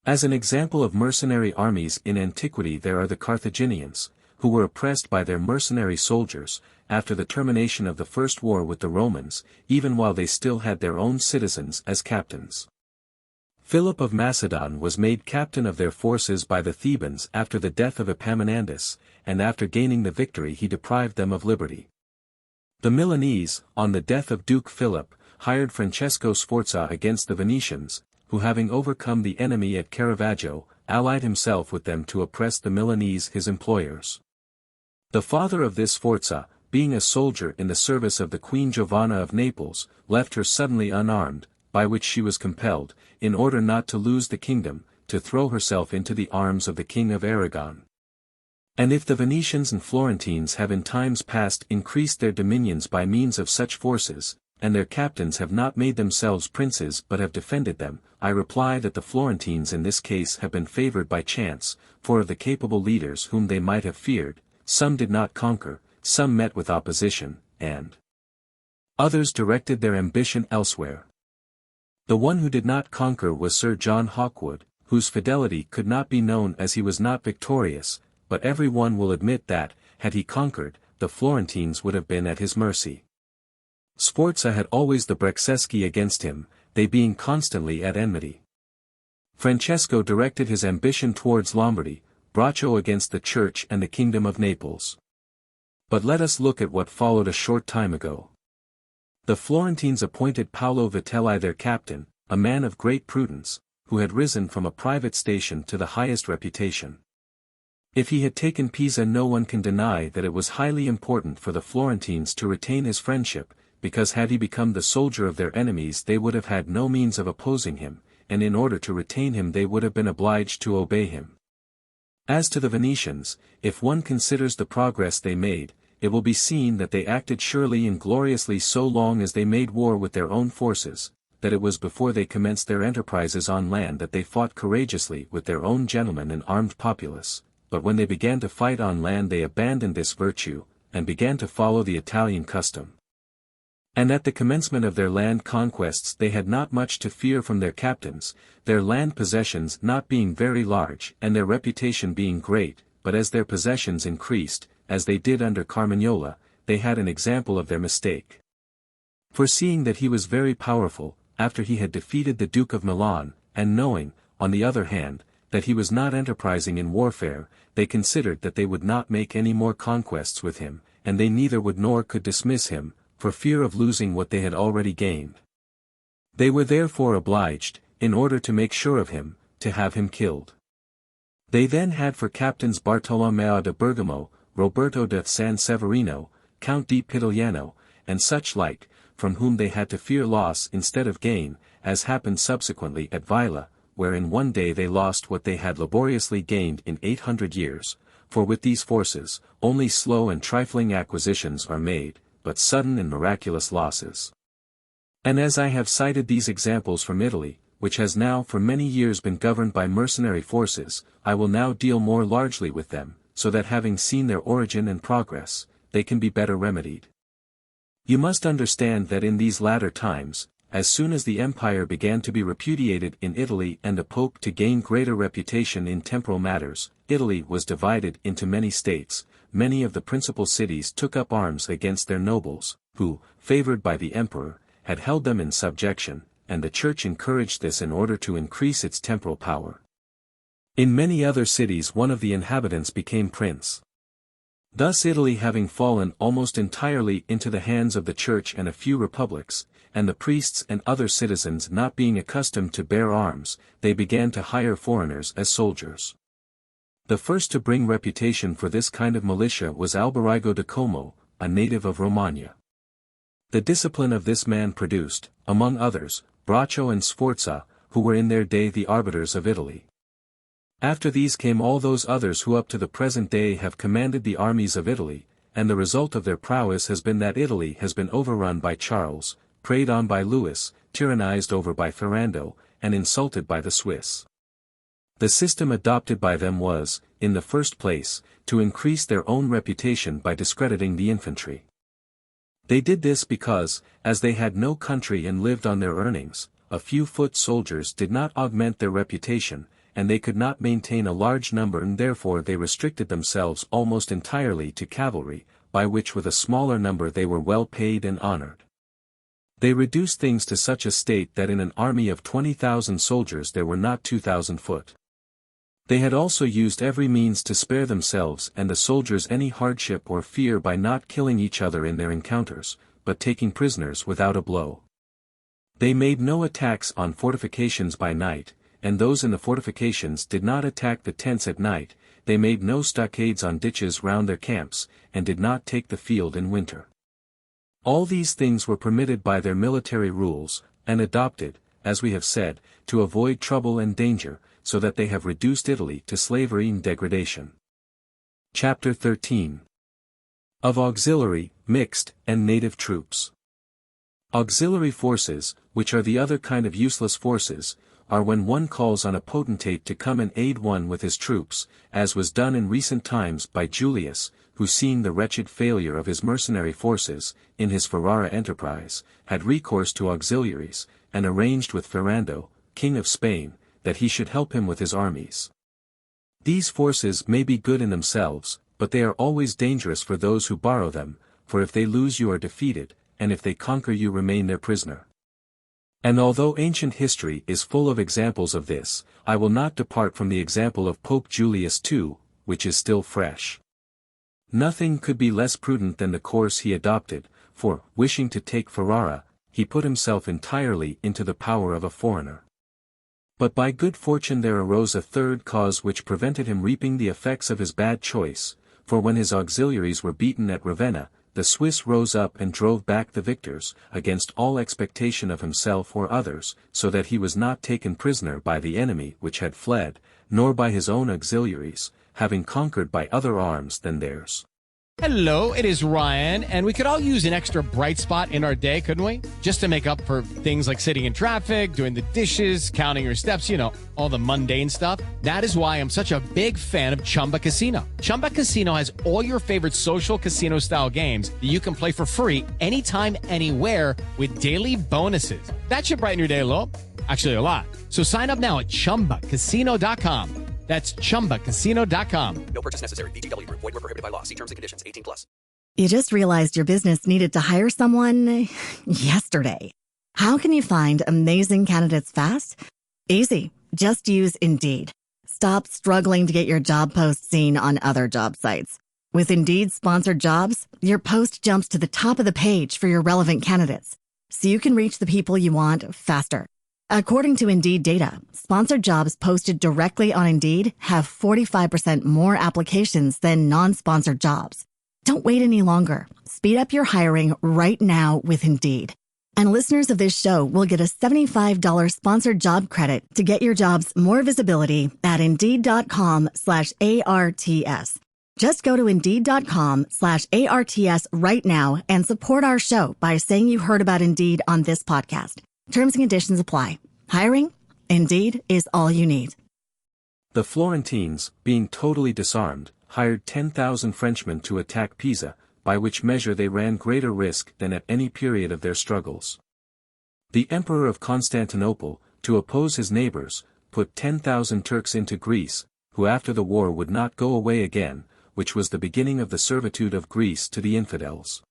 As an example of mercenary armies in antiquity there are the Carthaginians, who were oppressed by their mercenary soldiers, after the termination of the first war with the Romans, even while they still had their own citizens as captains. Philip of Macedon was made captain of their forces by the Thebans after the death of Epaminondas, and after gaining the victory he deprived them of liberty. The Milanese, on the death of Duke Philip, hired Francesco Sforza against the Venetians, who having overcome the enemy at Caravaggio, allied himself with them to oppress the Milanese his employers. The father of this Sforza, being a soldier in the service of the Queen Giovanna of Naples, left her suddenly unarmed, by which she was compelled, in order not to lose the kingdom, to throw herself into the arms of the King of Aragon. And if the Venetians and Florentines have in times past increased their dominions by means of such forces, and their captains have not made themselves princes but have defended them, I reply that the Florentines in this case have been favored by chance, for of the capable leaders whom they might have feared, some did not conquer, some met with opposition, and others directed their ambition elsewhere. The one who did not conquer was Sir John Hawkwood, whose fidelity could not be known as he was not victorious, but every one will admit that, had he conquered, the Florentines would have been at his mercy. Sforza had always the Bracceschi against him, they being constantly at enmity. Francesco directed his ambition towards Lombardy, Braccio against the Church and the Kingdom of Naples. But let us look at what followed a short time ago. The Florentines appointed Paolo Vitelli their captain, a man of great prudence, who had risen from a private station to the highest reputation. If he had taken Pisa no one can deny that it was highly important for the Florentines to retain his friendship, because had he become the soldier of their enemies they would have had no means of opposing him, and in order to retain him they would have been obliged to obey him. As to the Venetians, if one considers the progress they made, it will be seen that they acted surely and gloriously so long as they made war with their own forces, that it was before they commenced their enterprises on land that they fought courageously with their own gentlemen and armed populace, but when they began to fight on land they abandoned this virtue, and began to follow the Italian custom. And at the commencement of their land conquests they had not much to fear from their captains, their land possessions not being very large and their reputation being great, but as their possessions increased, as they did under Carmagnola, they had an example of their mistake. Foreseeing that he was very powerful, after he had defeated the Duke of Milan, and knowing, on the other hand, that he was not enterprising in warfare, they considered that they would not make any more conquests with him, and they neither would nor could dismiss him, for fear of losing what they had already gained. They were therefore obliged, in order to make sure of him, to have him killed. They then had for captains Bartolomeo de Bergamo, Roberto de San Severino, Count di Pitigliano, and such like, from whom they had to fear loss instead of gain, as happened subsequently at Villa, where in one day they lost what they had laboriously gained in 800 years, for with these forces, only slow and trifling acquisitions are made, but sudden and miraculous losses. And as I have cited these examples from Italy, which has now for many years been governed by mercenary forces, I will now deal more largely with them, so that having seen their origin and progress, they can be better remedied. You must understand that in these latter times, as soon as the empire began to be repudiated in Italy and a pope to gain greater reputation in temporal matters, Italy was divided into many states, many of the principal cities took up arms against their nobles, who, favored by the emperor, had held them in subjection, and the church encouraged this in order to increase its temporal power. In many other cities one of the inhabitants became prince. Thus Italy having fallen almost entirely into the hands of the church and a few republics, and the priests and other citizens not being accustomed to bear arms, they began to hire foreigners as soldiers. The first to bring reputation for this kind of militia was Alberigo da Como, a native of Romagna. The discipline of this man produced, among others, Braccio and Sforza, who were in their day the arbiters of Italy. After these came all those others who up to the present day have commanded the armies of Italy, and the result of their prowess has been that Italy has been overrun by Charles, preyed on by Louis, tyrannized over by Ferrando, and insulted by the Swiss. The system adopted by them was, in the first place, to increase their own reputation by discrediting the infantry. They did this because, as they had no country and lived on their earnings, a few foot soldiers did not augment their reputation, and they could not maintain a large number, and therefore they restricted themselves almost entirely to cavalry, by which with a smaller number they were well paid and honored. They reduced things to such a state that in an army of 20,000 soldiers there were not 2,000 foot. They had also used every means to spare themselves and the soldiers any hardship or fear by not killing each other in their encounters, but taking prisoners without a blow. They made no attacks on fortifications by night, and those in the fortifications did not attack the tents at night. They made no stockades on ditches round their camps, and did not take the field in winter. All these things were permitted by their military rules, and adopted, as we have said, to avoid trouble and danger, so that they have reduced Italy to slavery and degradation. Chapter 13. Of Auxiliary, Mixed, and Native Troops. Auxiliary forces, which are the other kind of useless forces, are when one calls on a potentate to come and aid one with his troops, as was done in recent times by Julius, who seeing the wretched failure of his mercenary forces, in his Ferrara enterprise, had recourse to auxiliaries, and arranged with Ferrando, king of Spain, that he should help him with his armies. These forces may be good in themselves, but they are always dangerous for those who borrow them, for if they lose you are defeated, and if they conquer you remain their prisoner. And although ancient history is full of examples of this, I will not depart from the example of Pope Julius II, which is still fresh. Nothing could be less prudent than the course he adopted, for, wishing to take Ferrara, he put himself entirely into the power of a foreigner. But by good fortune there arose a third cause which prevented him reaping the effects of his bad choice, for when his auxiliaries were beaten at Ravenna, the Swiss rose up and drove back the victors, against all expectation of himself or others, so that he was not taken prisoner by the enemy which had fled, nor by his own auxiliaries, having conquered by other arms than theirs. Hello, it is Ryan, and we could all use an extra bright spot in our day, couldn't we? Just to make up for things like sitting in traffic, doing the dishes, counting your steps, you know, all the mundane stuff. That is why I'm such a big fan of Chumba Casino. Chumba Casino has all your favorite social casino-style games that you can play for free anytime, anywhere with daily bonuses. That should brighten your day a little. Actually, a lot. So sign up now at ChumbaCasino.com. That's ChumbaCasino.com. No purchase necessary. VGW Group. Void where prohibited by law. See terms and conditions. 18+. You just realized your business needed to hire someone yesterday. How can you find amazing candidates fast? Easy. Just use Indeed. Stop struggling to get your job post seen on other job sites. With Indeed sponsored jobs, your post jumps to the top of the page for your relevant candidates, so you can reach the people you want faster. According to Indeed data, sponsored jobs posted directly on Indeed have 45% more applications than non-sponsored jobs. Don't wait any longer. Speed up your hiring right now with Indeed. And listeners of this show will get a $75 sponsored job credit to get your jobs more visibility at Indeed.com/ARTS. Just go to Indeed.com/ARTS right now and support our show by saying you heard about Indeed on this podcast. Terms and conditions apply. Hiring? Indeed is all you need. The Florentines, being totally disarmed, hired 10,000 Frenchmen to attack Pisa, by which measure they ran greater risk than at any period of their struggles. The Emperor of Constantinople, to oppose his neighbors, put 10,000 Turks into Greece, who after the war would not go away again, which was the beginning of the servitude of Greece to the infidels.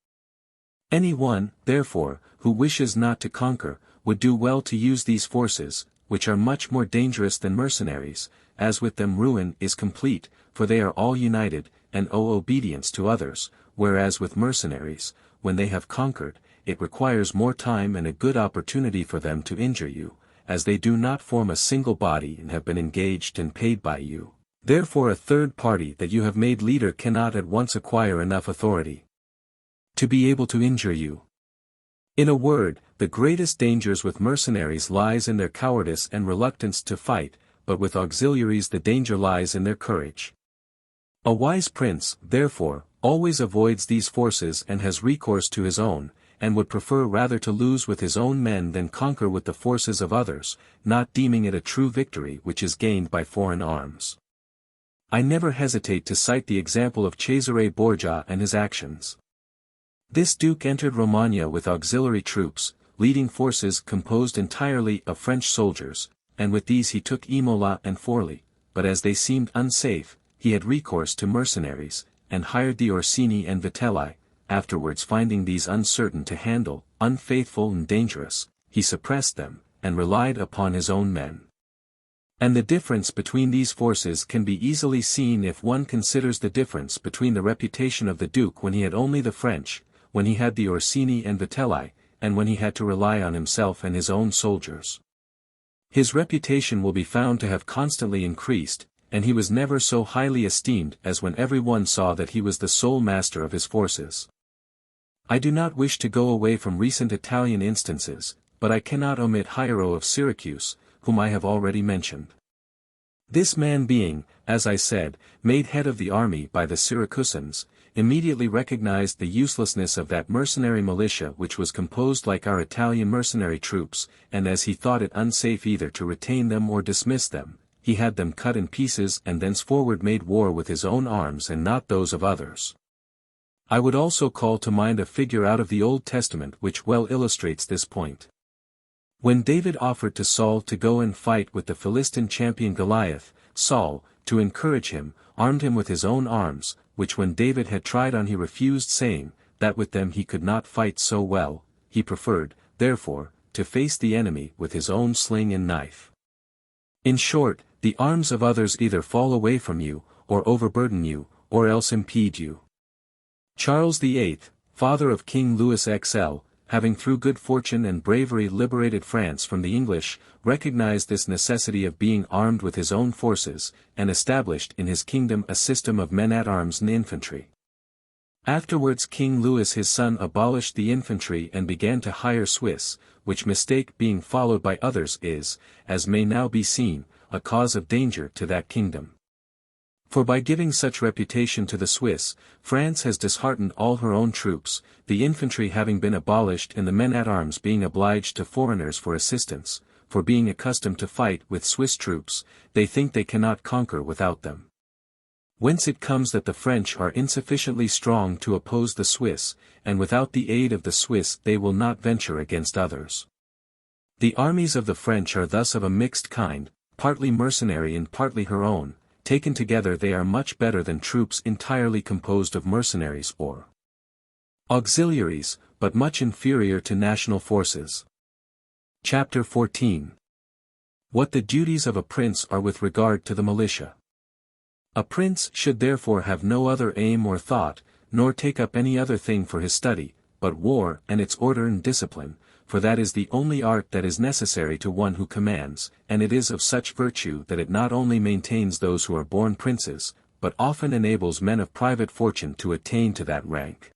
Any one, therefore, who wishes not to conquer, would do well to use these forces, which are much more dangerous than mercenaries, as with them ruin is complete, for they are all united, and owe obedience to others, whereas with mercenaries, when they have conquered, it requires more time and a good opportunity for them to injure you, as they do not form a single body and have been engaged and paid by you. Therefore a third party that you have made leader cannot at once acquire enough authority to be able to injure you. In a word, the greatest dangers with mercenaries lies in their cowardice and reluctance to fight, but with auxiliaries the danger lies in their courage. A wise prince, therefore, always avoids these forces and has recourse to his own, and would prefer rather to lose with his own men than conquer with the forces of others, not deeming it a true victory which is gained by foreign arms. I never hesitate to cite the example of Cesare Borgia and his actions. This duke entered Romagna with auxiliary troops, leading forces composed entirely of French soldiers, and with these he took Imola and Forli, but as they seemed unsafe, he had recourse to mercenaries, and hired the Orsini and Vitelli. Afterwards finding these uncertain to handle, unfaithful and dangerous, he suppressed them, and relied upon his own men. And the difference between these forces can be easily seen if one considers the difference between the reputation of the Duke when he had only the French, when he had the Orsini and Vitelli, and when he had to rely on himself and his own soldiers. His reputation will be found to have constantly increased, and he was never so highly esteemed as when every one saw that he was the sole master of his forces. I do not wish to go away from recent Italian instances, but I cannot omit Hiero of Syracuse, whom I have already mentioned. This man being, as I said, made head of the army by the Syracusans, immediately recognized the uselessness of that mercenary militia which was composed like our Italian mercenary troops, and as he thought it unsafe either to retain them or dismiss them, he had them cut in pieces and thenceforward made war with his own arms and not those of others. I would also call to mind a figure out of the Old Testament which well illustrates this point. When David offered to Saul to go and fight with the Philistine champion Goliath, Saul, to encourage him, armed him with his own arms, which when David had tried on he refused, saying, that with them he could not fight so well, he preferred, therefore, to face the enemy with his own sling and knife. In short, the arms of others either fall away from you, or overburden you, or else impede you. Charles VIII, father of King Louis XL, having through good fortune and bravery liberated France from the English, recognized this necessity of being armed with his own forces, and established in his kingdom a system of men-at-arms and infantry. Afterwards King Louis his son abolished the infantry and began to hire Swiss, which mistake being followed by others is, as may now be seen, a cause of danger to that kingdom. For by giving such reputation to the Swiss, France has disheartened all her own troops, the infantry having been abolished and the men-at-arms being obliged to foreigners for assistance, for being accustomed to fight with Swiss troops, they think they cannot conquer without them. Whence it comes that the French are insufficiently strong to oppose the Swiss, and without the aid of the Swiss they will not venture against others. The armies of the French are thus of a mixed kind, partly mercenary and partly her own. Taken together they are much better than troops entirely composed of mercenaries or auxiliaries, but much inferior to national forces. Chapter 14. What the duties of a prince are with regard to the militia. A prince should therefore have no other aim or thought, nor take up any other thing for his study, but war and its order and discipline, for that is the only art that is necessary to one who commands, and it is of such virtue that it not only maintains those who are born princes, but often enables men of private fortune to attain to that rank.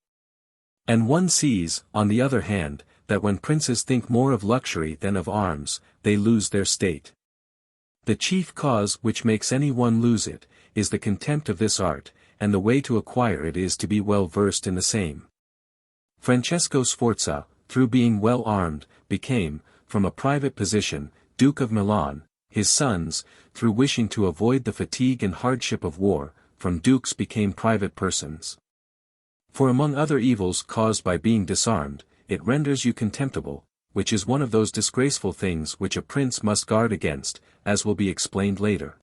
And one sees, on the other hand, that when princes think more of luxury than of arms, they lose their state. The chief cause which makes any one lose it, is the contempt of this art, and the way to acquire it is to be well versed in the same. Francesco Sforza, through being well armed, became, from a private position, Duke of Milan. His sons, through wishing to avoid the fatigue and hardship of war, from dukes became private persons. For among other evils caused by being disarmed, it renders you contemptible, which is one of those disgraceful things which a prince must guard against, as will be explained later.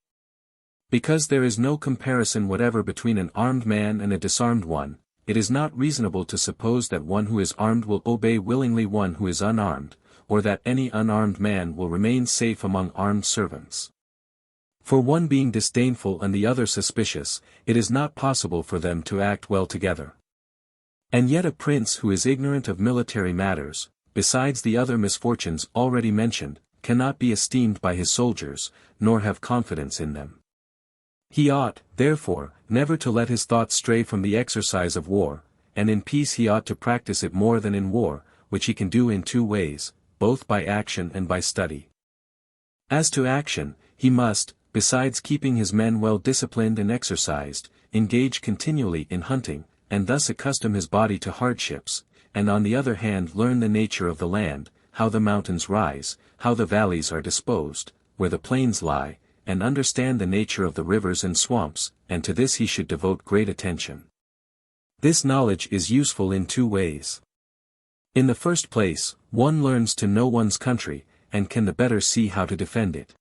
Because there is no comparison whatever between an armed man and a disarmed one, it is not reasonable to suppose that one who is armed will obey willingly one who is unarmed, or that any unarmed man will remain safe among armed servants. For one being disdainful and the other suspicious, it is not possible for them to act well together. And yet a prince who is ignorant of military matters, besides the other misfortunes already mentioned, cannot be esteemed by his soldiers, nor have confidence in them. He ought, therefore, never to let his thoughts stray from the exercise of war, and in peace he ought to practice it more than in war, which he can do in two ways, both by action and by study. As to action, he must, besides keeping his men well disciplined and exercised, engage continually in hunting, and thus accustom his body to hardships, and on the other hand learn the nature of the land, how the mountains rise, how the valleys are disposed, where the plains lie, and understand the nature of the rivers and swamps, and to this he should devote great attention. This knowledge is useful in two ways. In the first place, one learns to know one's country, and can the better see how to defend it.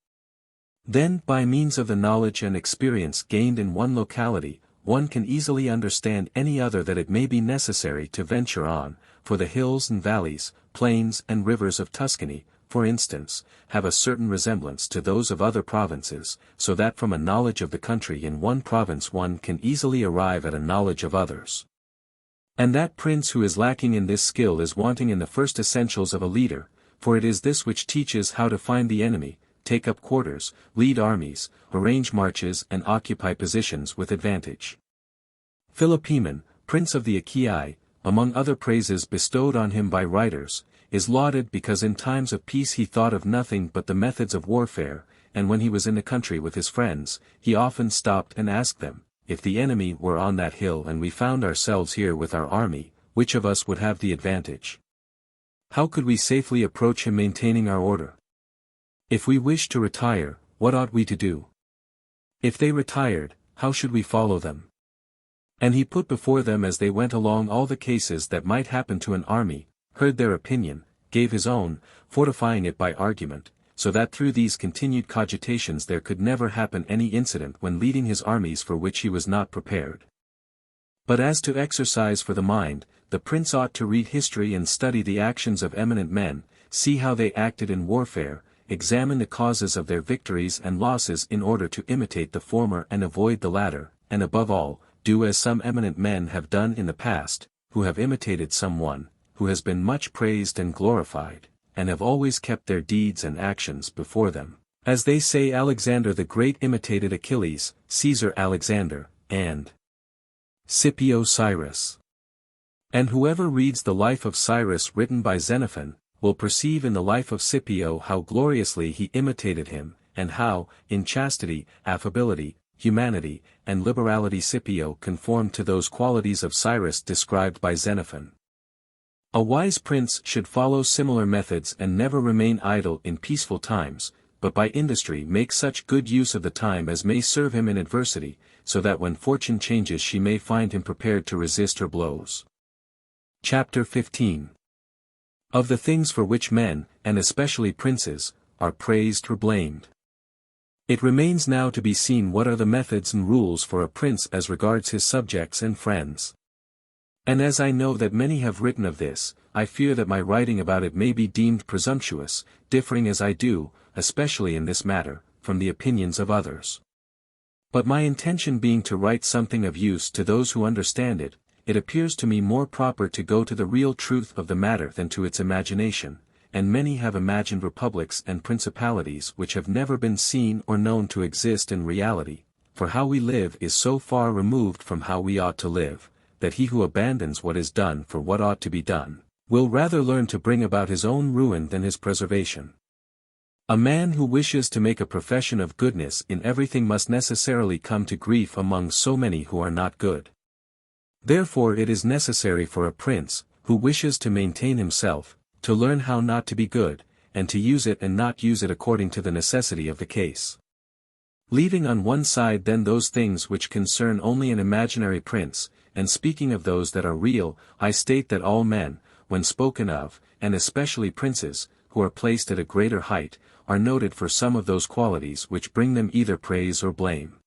Then, by means of the knowledge and experience gained in one locality, one can easily understand any other that it may be necessary to venture on, for the hills and valleys, plains and rivers of Tuscany, for instance, have a certain resemblance to those of other provinces, so that from a knowledge of the country in one province one can easily arrive at a knowledge of others. And that prince who is lacking in this skill is wanting in the first essentials of a leader, for it is this which teaches how to find the enemy, take up quarters, lead armies, arrange marches and occupy positions with advantage. Philopoemen, prince of the Achaea, among other praises bestowed on him by writers, is lauded because in times of peace he thought of nothing but the methods of warfare, and when he was in the country with his friends, he often stopped and asked them, if the enemy were on that hill and we found ourselves here with our army, which of us would have the advantage? How could we safely approach him maintaining our order? If we wished to retire, what ought we to do? If they retired, how should we follow them? And he put before them as they went along all the cases that might happen to an army, heard their opinion, gave his own, fortifying it by argument, so that through these continued cogitations there could never happen any incident when leading his armies for which he was not prepared. But as to exercise for the mind, the prince ought to read history and study the actions of eminent men, see how they acted in warfare, examine the causes of their victories and losses in order to imitate the former and avoid the latter, and above all, do as some eminent men have done in the past, who have imitated someone, who has been much praised and glorified, and have always kept their deeds and actions before them. As they say, Alexander the Great imitated Achilles, Caesar Alexander, and Scipio Cyrus. And whoever reads the life of Cyrus written by Xenophon, will perceive in the life of Scipio how gloriously he imitated him, and how, in chastity, affability, humanity, and liberality Scipio conformed to those qualities of Cyrus described by Xenophon. A wise prince should follow similar methods and never remain idle in peaceful times, but by industry make such good use of the time as may serve him in adversity, so that when fortune changes she may find him prepared to resist her blows. Chapter 15. Of the things for which men, and especially princes, are praised or blamed. It remains now to be seen what are the methods and rules for a prince as regards his subjects and friends. And as I know that many have written of this, I fear that my writing about it may be deemed presumptuous, differing as I do, especially in this matter, from the opinions of others. But my intention being to write something of use to those who understand it, it appears to me more proper to go to the real truth of the matter than to its imagination, and many have imagined republics and principalities which have never been seen or known to exist in reality, for how we live is so far removed from how we ought to live, that he who abandons what is done for what ought to be done, will rather learn to bring about his own ruin than his preservation. A man who wishes to make a profession of goodness in everything must necessarily come to grief among so many who are not good. Therefore it is necessary for a prince, who wishes to maintain himself, to learn how not to be good, and to use it and not use it according to the necessity of the case. Leaving on one side then those things which concern only an imaginary prince, and speaking of those that are real, I state that all men, when spoken of, and especially princes, who are placed at a greater height, are noted for some of those qualities which bring them either praise or blame.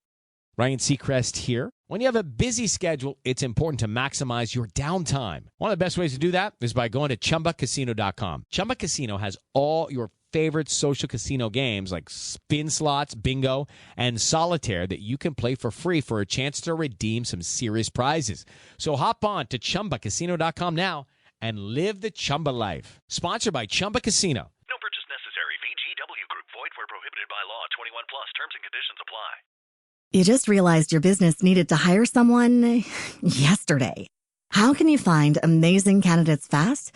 Ryan Seacrest here. When you have a busy schedule, it's important to maximize your downtime. One of the best ways to do that is by going to ChumbaCasino.com. Chumba Casino has all your favorite social casino games like spin slots, bingo, and solitaire that you can play for free for a chance to redeem some serious prizes. So hop on to ChumbaCasino.com now and live the Chumba life. Sponsored by Chumba Casino. No purchase necessary. VGW Group. Void where prohibited by law. 21 plus. Terms and conditions apply. You just realized your business needed to hire someone yesterday. How can you find amazing candidates fast?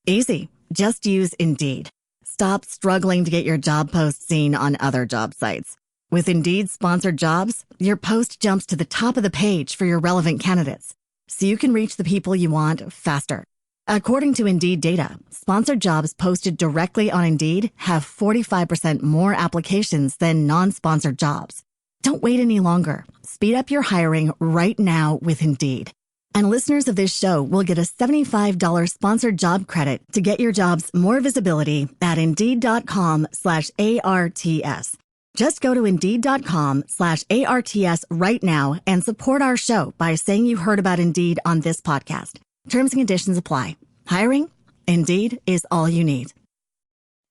Easy. Just use Indeed. Stop struggling to get your job post seen on other job sites. With Indeed sponsored jobs, your post jumps to the top of the page for your relevant candidates, so you can reach the people you want faster. According to Indeed data, sponsored jobs posted directly on Indeed have 45% more applications than non-sponsored jobs. Don't wait any longer. Speed up your hiring right now with Indeed. And listeners of this show will get a $75 sponsored job credit to get your jobs more visibility at Indeed.com/ARTS. Just go to Indeed.com/ARTS right now and support our show by saying you heard about Indeed on this podcast. Terms and conditions apply. Hiring? Indeed is all you need.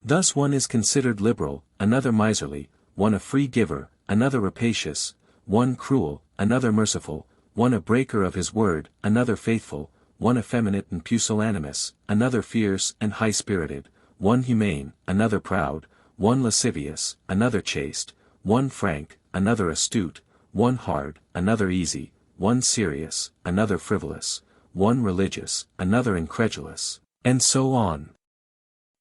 Thus one is considered liberal, another miserly, one a free giver, another rapacious, one cruel, another merciful, one a breaker of his word, another faithful, one effeminate and pusillanimous, another fierce and high-spirited, one humane, another proud, one lascivious, another chaste, one frank, another astute, one hard, another easy, one serious, another frivolous, one religious, another incredulous, and so on.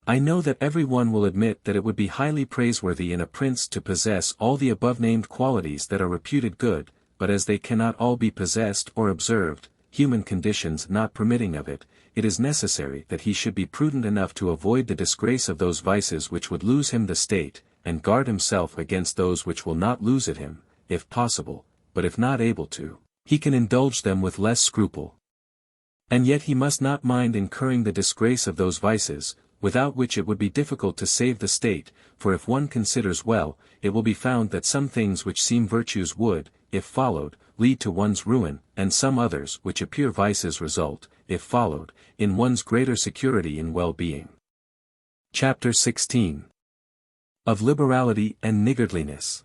I know that every one will admit that it would be highly praiseworthy in a prince to possess all the above-named qualities that are reputed good, but as they cannot all be possessed or observed, human conditions not permitting of it, it is necessary that he should be prudent enough to avoid the disgrace of those vices which would lose him the state, and guard himself against those which will not lose it him, if possible, but if not able to, he can indulge them with less scruple. And yet he must not mind incurring the disgrace of those vices, without which it would be difficult to save the state, for if one considers well, it will be found that some things which seem virtues would, if followed, lead to one's ruin, and some others which appear vices result, if followed, in one's greater security and well-being. Chapter 16. Of Liberality and Niggardliness.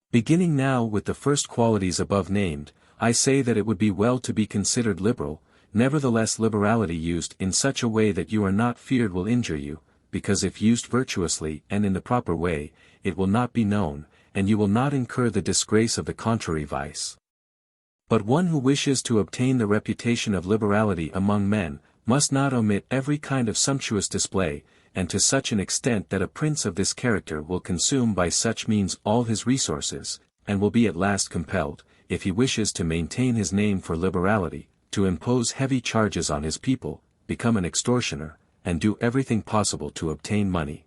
Beginning now with the first qualities above named, I say that it would be well to be considered liberal, nevertheless liberality used in such a way that you are not feared will injure you, because if used virtuously and in the proper way, it will not be known, and you will not incur the disgrace of the contrary vice. But one who wishes to obtain the reputation of liberality among men, must not omit every kind of sumptuous display, and to such an extent that a prince of this character will consume by such means all his resources, and will be at last compelled, if he wishes to maintain his name for liberality, to impose heavy charges on his people, become an extortioner, and do everything possible to obtain money.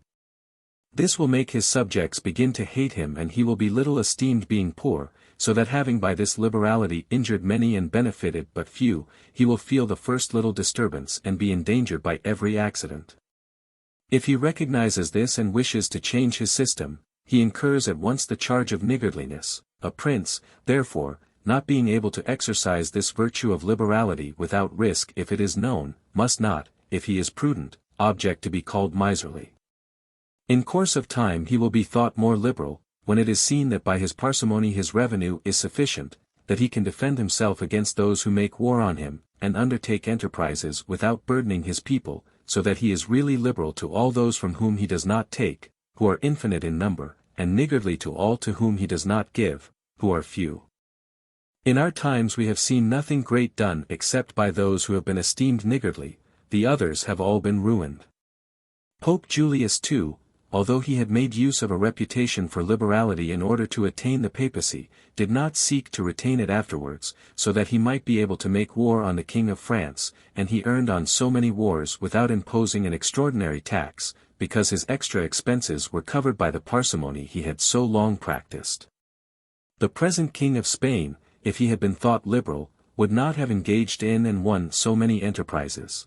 This will make his subjects begin to hate him, and he will be little esteemed being poor, so that having by this liberality injured many and benefited but few, he will feel the first little disturbance and be endangered by every accident. If he recognizes this and wishes to change his system, he incurs at once the charge of niggardliness. A prince, therefore, not being able to exercise this virtue of liberality without risk if it is known, must not, if he is prudent, object to be called miserly. In course of time he will be thought more liberal, when it is seen that by his parsimony his revenue is sufficient, that he can defend himself against those who make war on him, and undertake enterprises without burdening his people, so that he is really liberal to all those from whom he does not take, who are infinite in number, and niggardly to all to whom he does not give, who are few. In our times we have seen nothing great done except by those who have been esteemed niggardly, the others have all been ruined. Pope Julius too, although he had made use of a reputation for liberality in order to attain the papacy, did not seek to retain it afterwards, so that he might be able to make war on the King of France, and he earned on so many wars without imposing an extraordinary tax, because his extra expenses were covered by the parsimony he had so long practiced. The present King of Spain, if he had been thought liberal, would not have engaged in and won so many enterprises.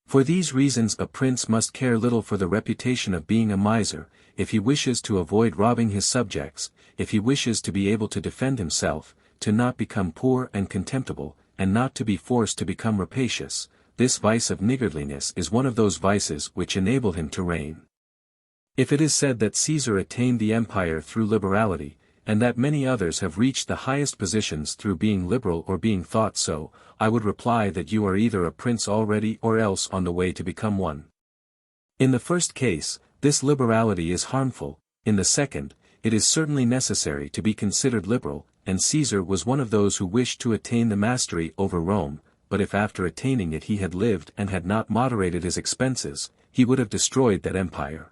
For these reasons a prince must care little for the reputation of being a miser, if he wishes to avoid robbing his subjects, if he wishes to be able to defend himself, to not become poor and contemptible, and not to be forced to become rapacious. This vice of niggardliness is one of those vices which enable him to reign. If it is said that Caesar attained the empire through liberality, and that many others have reached the highest positions through being liberal or being thought so, I would reply that you are either a prince already or else on the way to become one. In the first case, this liberality is harmful; in the second, it is certainly necessary to be considered liberal, and Caesar was one of those who wished to attain the mastery over Rome, but if after attaining it he had lived and had not moderated his expenses, he would have destroyed that empire.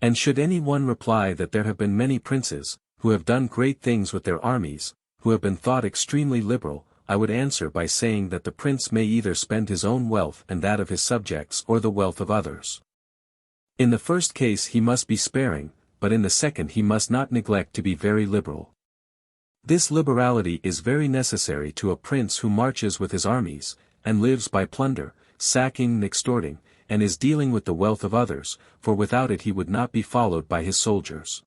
And should any one reply that there have been many princes, who have done great things with their armies, who have been thought extremely liberal, I would answer by saying that the prince may either spend his own wealth and that of his subjects or the wealth of others. In the first case he must be sparing, but in the second he must not neglect to be very liberal. This liberality is very necessary to a prince who marches with his armies, and lives by plunder, sacking and extorting, and is dealing with the wealth of others, for without it he would not be followed by his soldiers.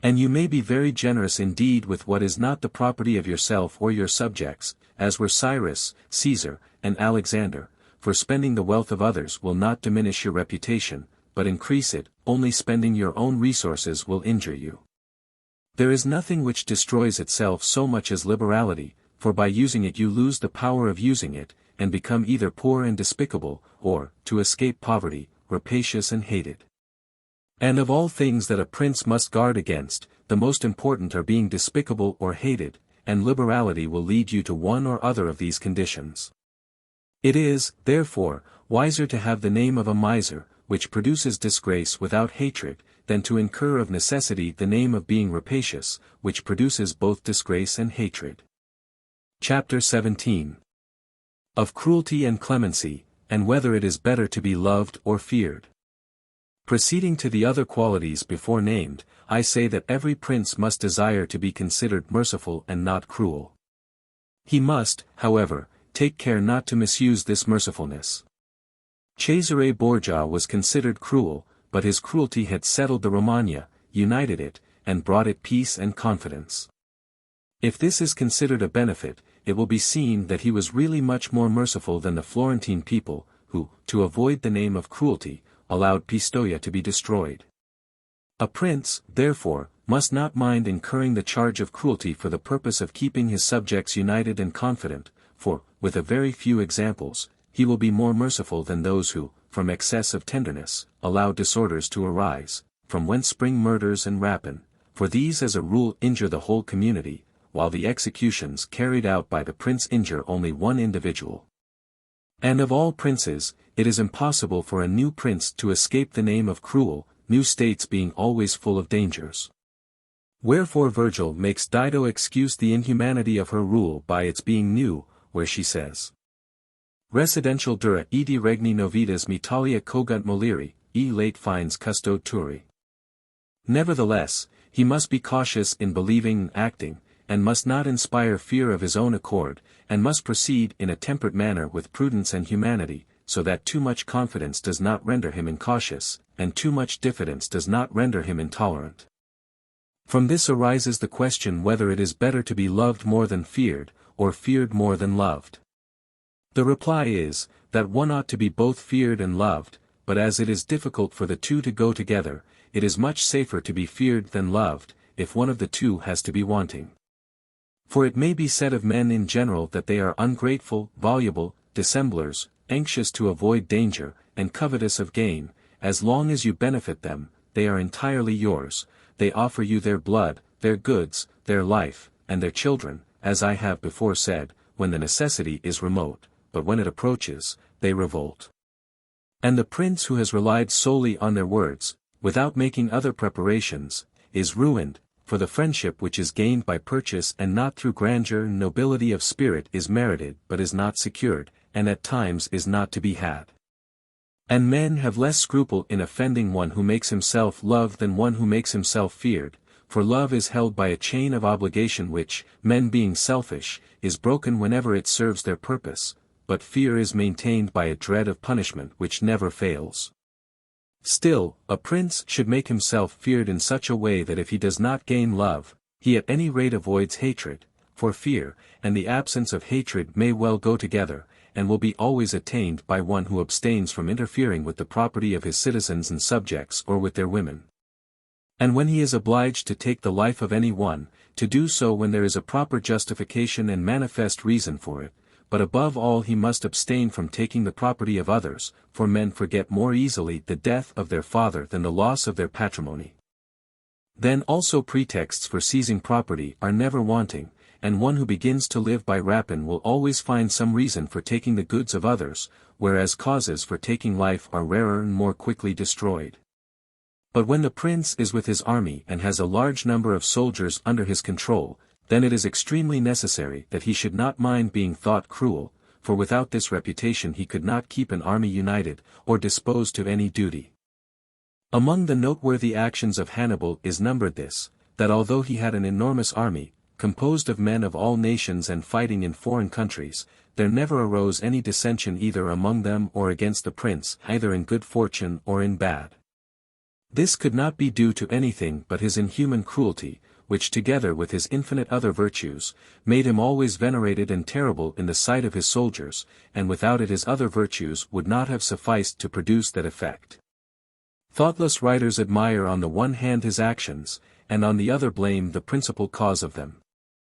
And you may be very generous indeed with what is not the property of yourself or your subjects, as were Cyrus, Caesar, and Alexander, for spending the wealth of others will not diminish your reputation, but increase it; only spending your own resources will injure you. There is nothing which destroys itself so much as liberality, for by using it you lose the power of using it, and become either poor and despicable, or, to escape poverty, rapacious and hated. And of all things that a prince must guard against, the most important are being despicable or hated, and liberality will lead you to one or other of these conditions. It is, therefore, wiser to have the name of a miser, which produces disgrace without hatred, than to incur of necessity the name of being rapacious, which produces both disgrace and hatred. Chapter 17. Of Cruelty and Clemency, and whether it is better to be loved or feared. Proceeding to the other qualities before named, I say that every prince must desire to be considered merciful and not cruel. He must, however, take care not to misuse this mercifulness. Cesare Borgia was considered cruel, but his cruelty had settled the Romagna, united it, and brought it peace and confidence. If this is considered a benefit, it will be seen that he was really much more merciful than the Florentine people, who, to avoid the name of cruelty, allowed Pistoia to be destroyed. A prince, therefore, must not mind incurring the charge of cruelty for the purpose of keeping his subjects united and confident, for, with a very few examples, he will be more merciful than those who, from excess of tenderness, allow disorders to arise, from whence spring murders and rapine, for these as a rule injure the whole community, while the executions carried out by the prince injure only one individual. And of all princes, it is impossible for a new prince to escape the name of cruel, new states being always full of dangers. Wherefore Virgil makes Dido excuse the inhumanity of her rule by its being new, where she says, Residential dura edi regni novitas mitalia cogunt moliri, late fines custode turi. Nevertheless, he must be cautious in believing and acting, and must not inspire fear of his own accord, and must proceed in a temperate manner with prudence and humanity, so that too much confidence does not render him incautious, and too much diffidence does not render him intolerant. From this arises the question whether it is better to be loved more than feared, or feared more than loved. The reply is, that one ought to be both feared and loved, but as it is difficult for the two to go together, it is much safer to be feared than loved, if one of the two has to be wanting. For it may be said of men in general that they are ungrateful, voluble, dissemblers, anxious to avoid danger, and covetous of gain. As long as you benefit them, they are entirely yours, they offer you their blood, their goods, their life, and their children, as I have before said, when the necessity is remote, but when it approaches, they revolt. And the prince who has relied solely on their words, without making other preparations, is ruined, for the friendship which is gained by purchase and not through grandeur and nobility of spirit is merited but is not secured, and at times is not to be had. And men have less scruple in offending one who makes himself loved than one who makes himself feared, for love is held by a chain of obligation which, men being selfish, is broken whenever it serves their purpose, but fear is maintained by a dread of punishment which never fails. Still, a prince should make himself feared in such a way that if he does not gain love, he at any rate avoids hatred, for fear, and the absence of hatred may well go together, and will be always attained by one who abstains from interfering with the property of his citizens and subjects or with their women. And when he is obliged to take the life of any one, to do so when there is a proper justification and manifest reason for it, but above all he must abstain from taking the property of others, for men forget more easily the death of their father than the loss of their patrimony. Then also pretexts for seizing property are never wanting, and one who begins to live by rapine will always find some reason for taking the goods of others, whereas causes for taking life are rarer and more quickly destroyed. But when the prince is with his army and has a large number of soldiers under his control, then it is extremely necessary that he should not mind being thought cruel, for without this reputation he could not keep an army united, or disposed to any duty. Among the noteworthy actions of Hannibal is numbered this, that although he had an enormous army, composed of men of all nations and fighting in foreign countries, there never arose any dissension either among them or against the prince, either in good fortune or in bad. This could not be due to anything but his inhuman cruelty, which together with his infinite other virtues, made him always venerated and terrible in the sight of his soldiers, and without it his other virtues would not have sufficed to produce that effect. Thoughtless writers admire on the one hand his actions, and on the other blame the principal cause of them.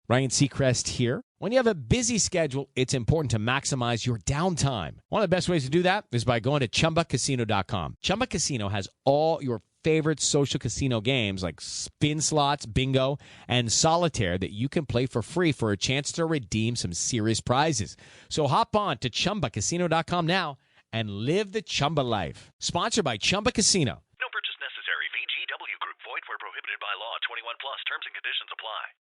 Ryan Seacrest here. When you have a busy schedule, it's important to maximize your downtime. One of the best ways to do that is by going to ChumbaCasino.com. Chumba Casino has all your favorite social casino games like spin slots, bingo, and solitaire that you can play for free for a chance to redeem some serious prizes. So hop on to ChumbaCasino.com now and live the Chumba life. Sponsored by Chumba Casino. No purchase necessary. VGW Group. Void where prohibited by law. 21 plus. Terms and conditions apply.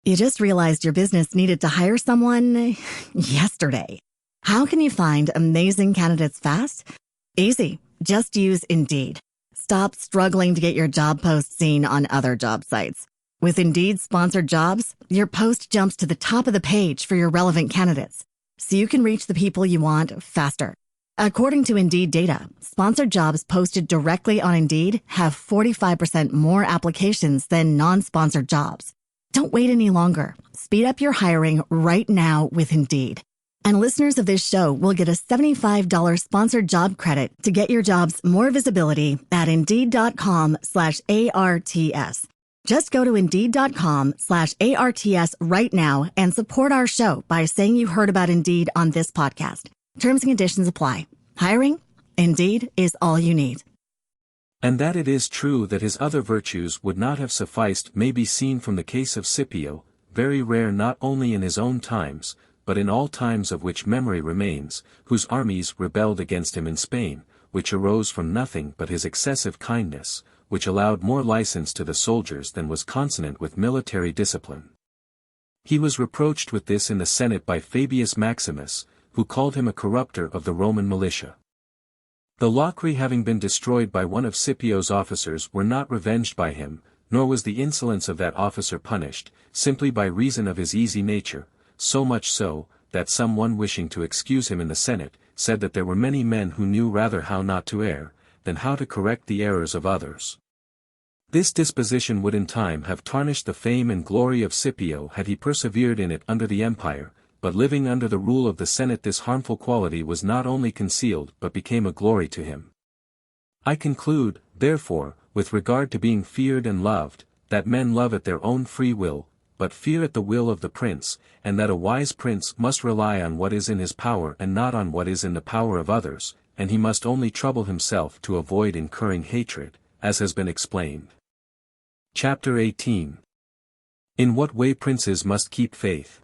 You just realized your business needed to hire someone yesterday. How can you find amazing candidates fast? Easy. Just use Indeed. Stop struggling to get your job post seen on other job sites. With Indeed sponsored jobs, your post jumps to the top of the page for your relevant candidates, so you can reach the people you want faster. According to Indeed data, sponsored jobs posted directly on Indeed have 45% more applications than non-sponsored jobs. Don't wait any longer. Speed up your hiring right now with Indeed. And listeners of this show will get a $75 sponsored job credit to get your jobs more visibility at Indeed.com/ARTS. Just go to Indeed.com/ARTS right now and support our show by saying you heard about Indeed on this podcast. Terms and conditions apply. Hiring? Indeed is all you need. And that it is true that his other virtues would not have sufficed may be seen from the case of Scipio, very rare not only in his own times, but in all times of which memory remains, whose armies rebelled against him in Spain, which arose from nothing but his excessive kindness, which allowed more license to the soldiers than was consonant with military discipline. He was reproached with this in the Senate by Fabius Maximus, who called him a corrupter of the Roman militia. The Locri having been destroyed by one of Scipio's officers were not revenged by him, nor was the insolence of that officer punished, simply by reason of his easy nature, so much so, that some one wishing to excuse him in the Senate, said that there were many men who knew rather how not to err, than how to correct the errors of others. This disposition would in time have tarnished the fame and glory of Scipio had he persevered in it under the empire, but living under the rule of the Senate this harmful quality was not only concealed but became a glory to him. I conclude, therefore, with regard to being feared and loved, that men love at their own free will, but fear at the will of the prince, and that a wise prince must rely on what is in his power and not on what is in the power of others, and he must only trouble himself to avoid incurring hatred, as has been explained. Chapter 18. In what way princes must keep faith.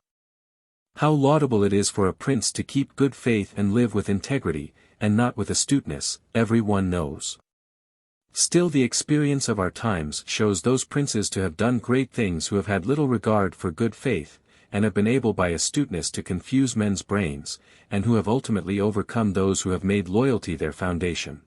How laudable it is for a prince to keep good faith and live with integrity, and not with astuteness, every one knows. Still the experience of our times shows those princes to have done great things who have had little regard for good faith, and have been able by astuteness to confuse men's brains, and who have ultimately overcome those who have made loyalty their foundation.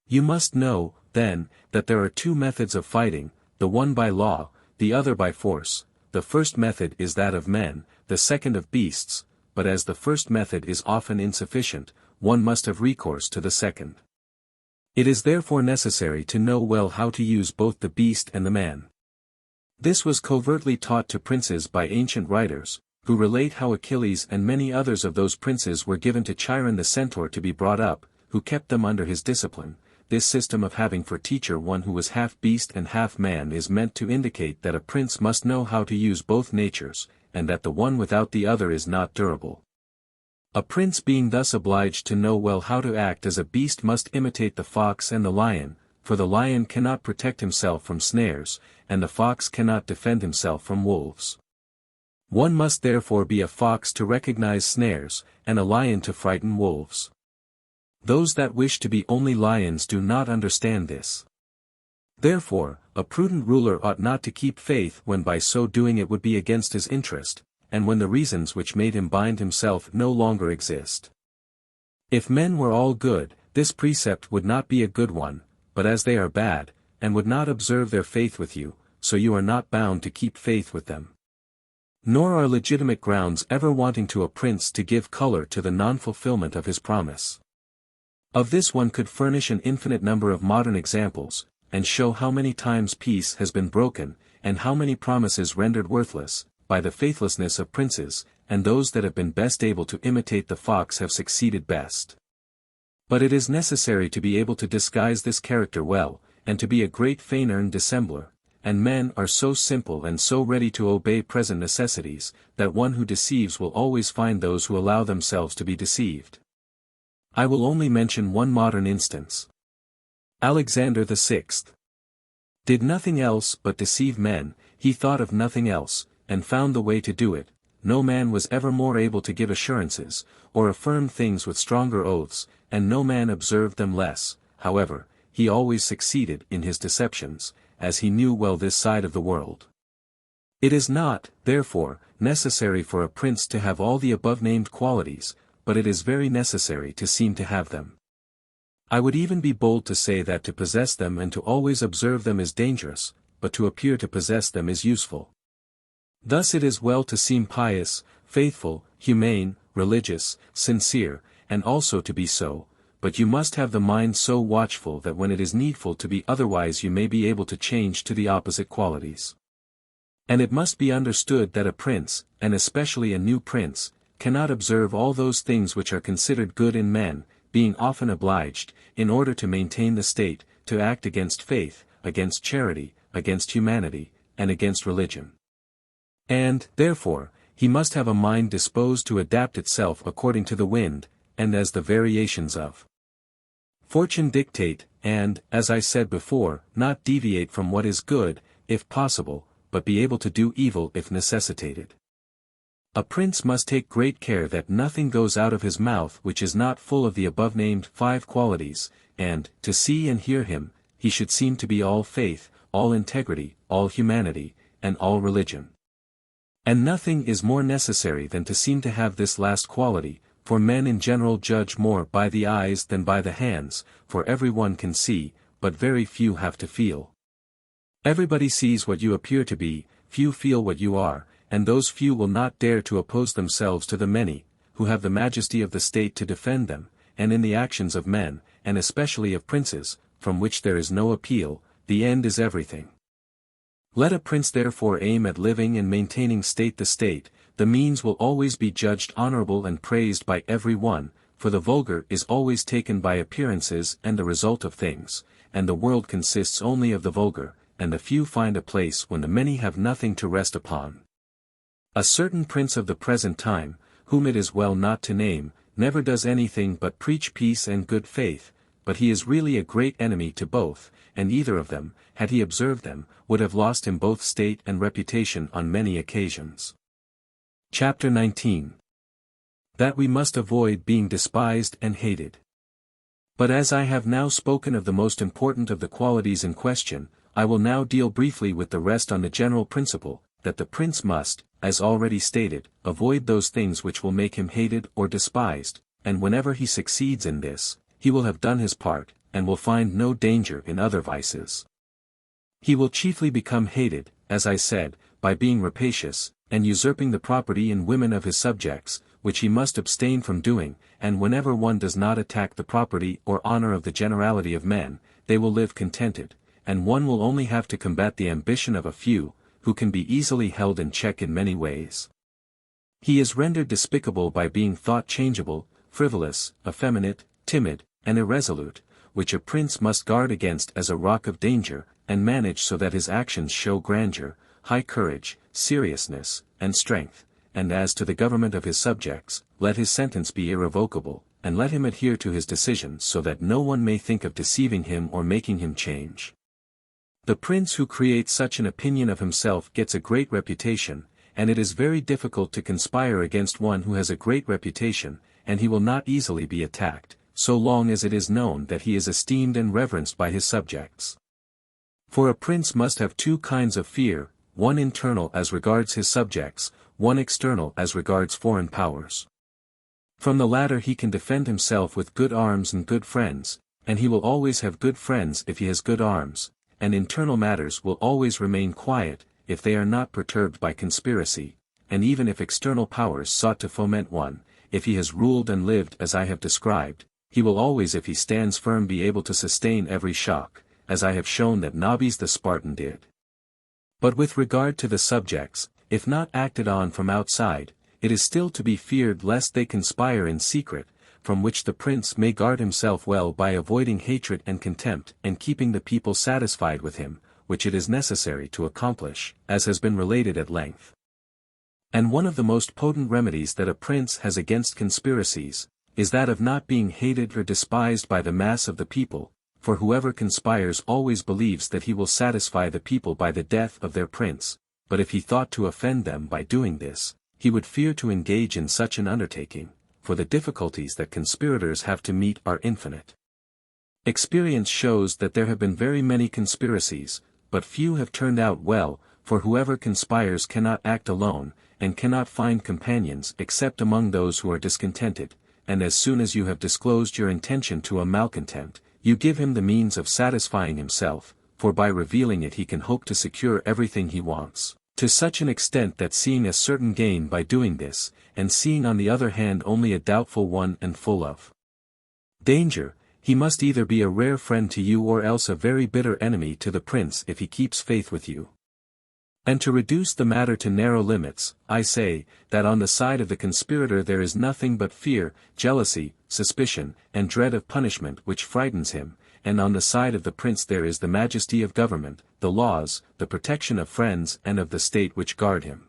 You must know, then, that there are two methods of fighting, the one by law, the other by force. The first method is that of men, the second of beasts, but as the first method is often insufficient, one must have recourse to the second. It is therefore necessary to know well how to use both the beast and the man. This was covertly taught to princes by ancient writers, who relate how Achilles and many others of those princes were given to Chiron the centaur to be brought up, who kept them under his discipline. This system of having for teacher one who was half beast and half man is meant to indicate that a prince must know how to use both natures, and that the one without the other is not durable. A prince being thus obliged to know well how to act as a beast must imitate the fox and the lion, for the lion cannot protect himself from snares, and the fox cannot defend himself from wolves. One must therefore be a fox to recognize snares, and a lion to frighten wolves. Those that wish to be only lions do not understand this. Therefore, a prudent ruler ought not to keep faith when by so doing it would be against his interest, and when the reasons which made him bind himself no longer exist. If men were all good, this precept would not be a good one, but as they are bad, and would not observe their faith with you, so you are not bound to keep faith with them. Nor are legitimate grounds ever wanting to a prince to give color to the non-fulfillment of his promise. Of this one could furnish an infinite number of modern examples, and show how many times peace has been broken, and how many promises rendered worthless, by the faithlessness of princes, and those that have been best able to imitate the fox have succeeded best. But it is necessary to be able to disguise this character well, and to be a great feigner and dissembler, and men are so simple and so ready to obey present necessities, that one who deceives will always find those who allow themselves to be deceived. I will only mention one modern instance. Alexander VI did nothing else but deceive men. He thought of nothing else, and found the way to do it. No man was ever more able to give assurances, or affirm things with stronger oaths, and no man observed them less. However, he always succeeded in his deceptions, as he knew well this side of the world. It is not, therefore, necessary for a prince to have all the above-named qualities, but it is very necessary to seem to have them. I would even be bold to say that to possess them and to always observe them is dangerous, but to appear to possess them is useful. Thus it is well to seem pious, faithful, humane, religious, sincere, and also to be so, but you must have the mind so watchful that when it is needful to be otherwise you may be able to change to the opposite qualities. And it must be understood that a prince, and especially a new prince, cannot observe all those things which are considered good in men, being often obliged, in order to maintain the state, to act against faith, against charity, against humanity, and against religion. And, therefore, he must have a mind disposed to adapt itself according to the wind, and as the variations of fortune dictate, and, as I said before, not deviate from what is good, if possible, but be able to do evil if necessitated. A prince must take great care that nothing goes out of his mouth which is not full of the above-named 5 qualities, and, to see and hear him, he should seem to be all faith, all integrity, all humanity, and all religion. And nothing is more necessary than to seem to have this last quality, for men in general judge more by the eyes than by the hands, for every one can see, but very few have to feel. Everybody sees what you appear to be, few feel what you are, and those few will not dare to oppose themselves to the many, who have the majesty of the state to defend them, and in the actions of men, and especially of princes, from which there is no appeal, the end is everything. Let a prince therefore aim at living and maintaining state the state, the means will always be judged honorable and praised by every one, for the vulgar is always taken by appearances and the result of things, and the world consists only of the vulgar, and the few find a place when the many have nothing to rest upon. A certain prince of the present time, whom it is well not to name, never does anything but preach peace and good faith, but he is really a great enemy to both, and either of them, had he observed them, would have lost him both state and reputation on many occasions. Chapter 19. That we must avoid being despised and hated. But as I have now spoken of the most important of the qualities in question, I will now deal briefly with the rest on the general principle, that the prince must, as already stated, avoid those things which will make him hated or despised, and whenever he succeeds in this, he will have done his part, and will find no danger in other vices. He will chiefly become hated, as I said, by being rapacious, and usurping the property and women of his subjects, which he must abstain from doing, and whenever one does not attack the property or honor of the generality of men, they will live contented, and one will only have to combat the ambition of a few, who can be easily held in check in many ways. He is rendered despicable by being thought changeable, frivolous, effeminate, timid, and irresolute, which a prince must guard against as a rock of danger, and manage so that his actions show grandeur, high courage, seriousness, and strength. And as to the government of his subjects, let his sentence be irrevocable, and let him adhere to his decisions so that no one may think of deceiving him or making him change. The prince who creates such an opinion of himself gets a great reputation, and it is very difficult to conspire against one who has a great reputation, and he will not easily be attacked, so long as it is known that he is esteemed and reverenced by his subjects. For a prince must have two kinds of fear, one internal as regards his subjects, one external as regards foreign powers. From the latter he can defend himself with good arms and good friends, and he will always have good friends if he has good arms, and internal matters will always remain quiet, if they are not perturbed by conspiracy, and even if external powers sought to foment one, if he has ruled and lived as I have described, he will always if he stands firm be able to sustain every shock, as I have shown that Nabis the Spartan did. But with regard to the subjects, if not acted on from outside, it is still to be feared lest they conspire in secret, from which the prince may guard himself well by avoiding hatred and contempt and keeping the people satisfied with him, which it is necessary to accomplish, as has been related at length. And one of the most potent remedies that a prince has against conspiracies, is that of not being hated or despised by the mass of the people, for whoever conspires always believes that he will satisfy the people by the death of their prince, but if he thought to offend them by doing this, he would fear to engage in such an undertaking, for the difficulties that conspirators have to meet are infinite. Experience shows that there have been very many conspiracies, but few have turned out well, for whoever conspires cannot act alone, and cannot find companions except among those who are discontented, and as soon as you have disclosed your intention to a malcontent, you give him the means of satisfying himself, for by revealing it he can hope to secure everything he wants, to such an extent that seeing a certain gain by doing this, and seeing on the other hand only a doubtful one and full of danger, he must either be a rare friend to you or else a very bitter enemy to the prince if he keeps faith with you. And to reduce the matter to narrow limits, I say, that on the side of the conspirator there is nothing but fear, jealousy, suspicion, and dread of punishment which frightens him, and on the side of the prince there is the majesty of government, the laws, the protection of friends and of the state which guard him.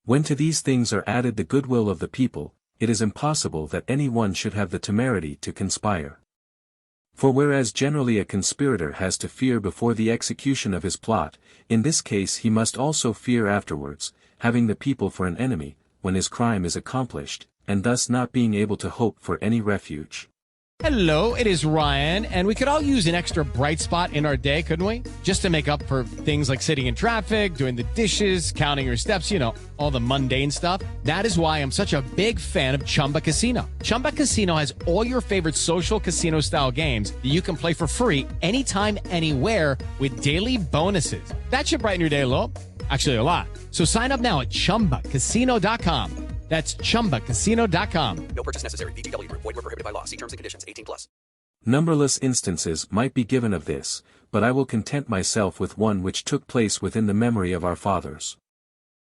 When to these things are added the goodwill of the people, it is impossible that any one should have the temerity to conspire. For whereas generally a conspirator has to fear before the execution of his plot, in this case he must also fear afterwards, having the people for an enemy, when his crime is accomplished, and thus not being able to hope for any refuge. Hello, it is Ryan, and we could all use an extra bright spot in our day, couldn't we? Just to make up for things like sitting in traffic, doing the dishes, counting your steps, you know, all the mundane stuff. That is why I'm such a big fan of Chumba Casino. Chumba Casino has all your favorite social casino-style games that you can play for free anytime, anywhere with daily bonuses. That should brighten your day a little. Actually, a lot. So sign up now at ChumbaCasino.com. That's ChumbaCasino.com. No purchase necessary. VGW Group. Void where prohibited by law. See terms and conditions. 18+. Numberless instances might be given of this, but I will content myself with one which took place within the memory of our fathers.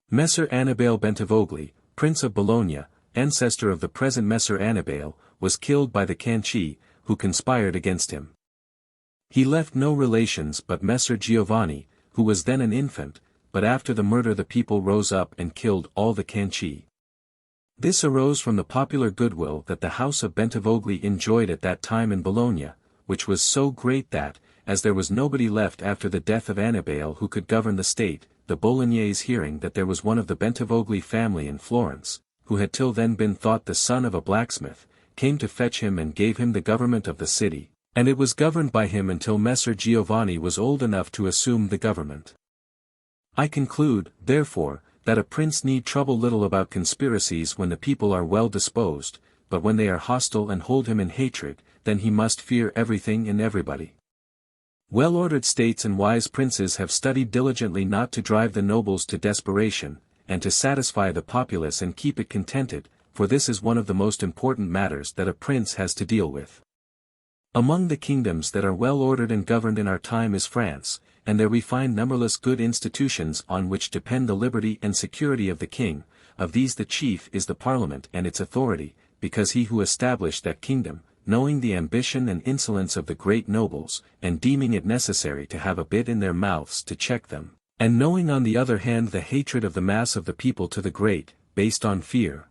Messer Annibale Bentivogli, Prince of Bologna, ancestor of the present Messer Annibale, was killed by the Canci, who conspired against him. He left no relations but Messer Giovanni, who was then an infant, but after the murder the people rose up and killed all the Canci. This arose from the popular goodwill that the house of Bentivogli enjoyed at that time in Bologna, which was so great that, as there was nobody left after the death of Annibale who could govern the state, the Bolognese hearing that there was one of the Bentivogli family in Florence, who had till then been thought the son of a blacksmith, came to fetch him and gave him the government of the city, and it was governed by him until Messer Giovanni was old enough to assume the government. I conclude, therefore, that a prince need trouble little about conspiracies when the people are well disposed, but when they are hostile and hold him in hatred, then he must fear everything and everybody. Well-ordered states and wise princes have studied diligently not to drive the nobles to desperation, and to satisfy the populace and keep it contented, for this is one of the most important matters that a prince has to deal with. Among the kingdoms that are well ordered and governed in our time is France, and there we find numberless good institutions on which depend the liberty and security of the king. Of these the chief is the parliament and its authority, because he who established that kingdom, knowing the ambition and insolence of the great nobles, and deeming it necessary to have a bit in their mouths to check them, and knowing on the other hand the hatred of the mass of the people to the great, based on fear,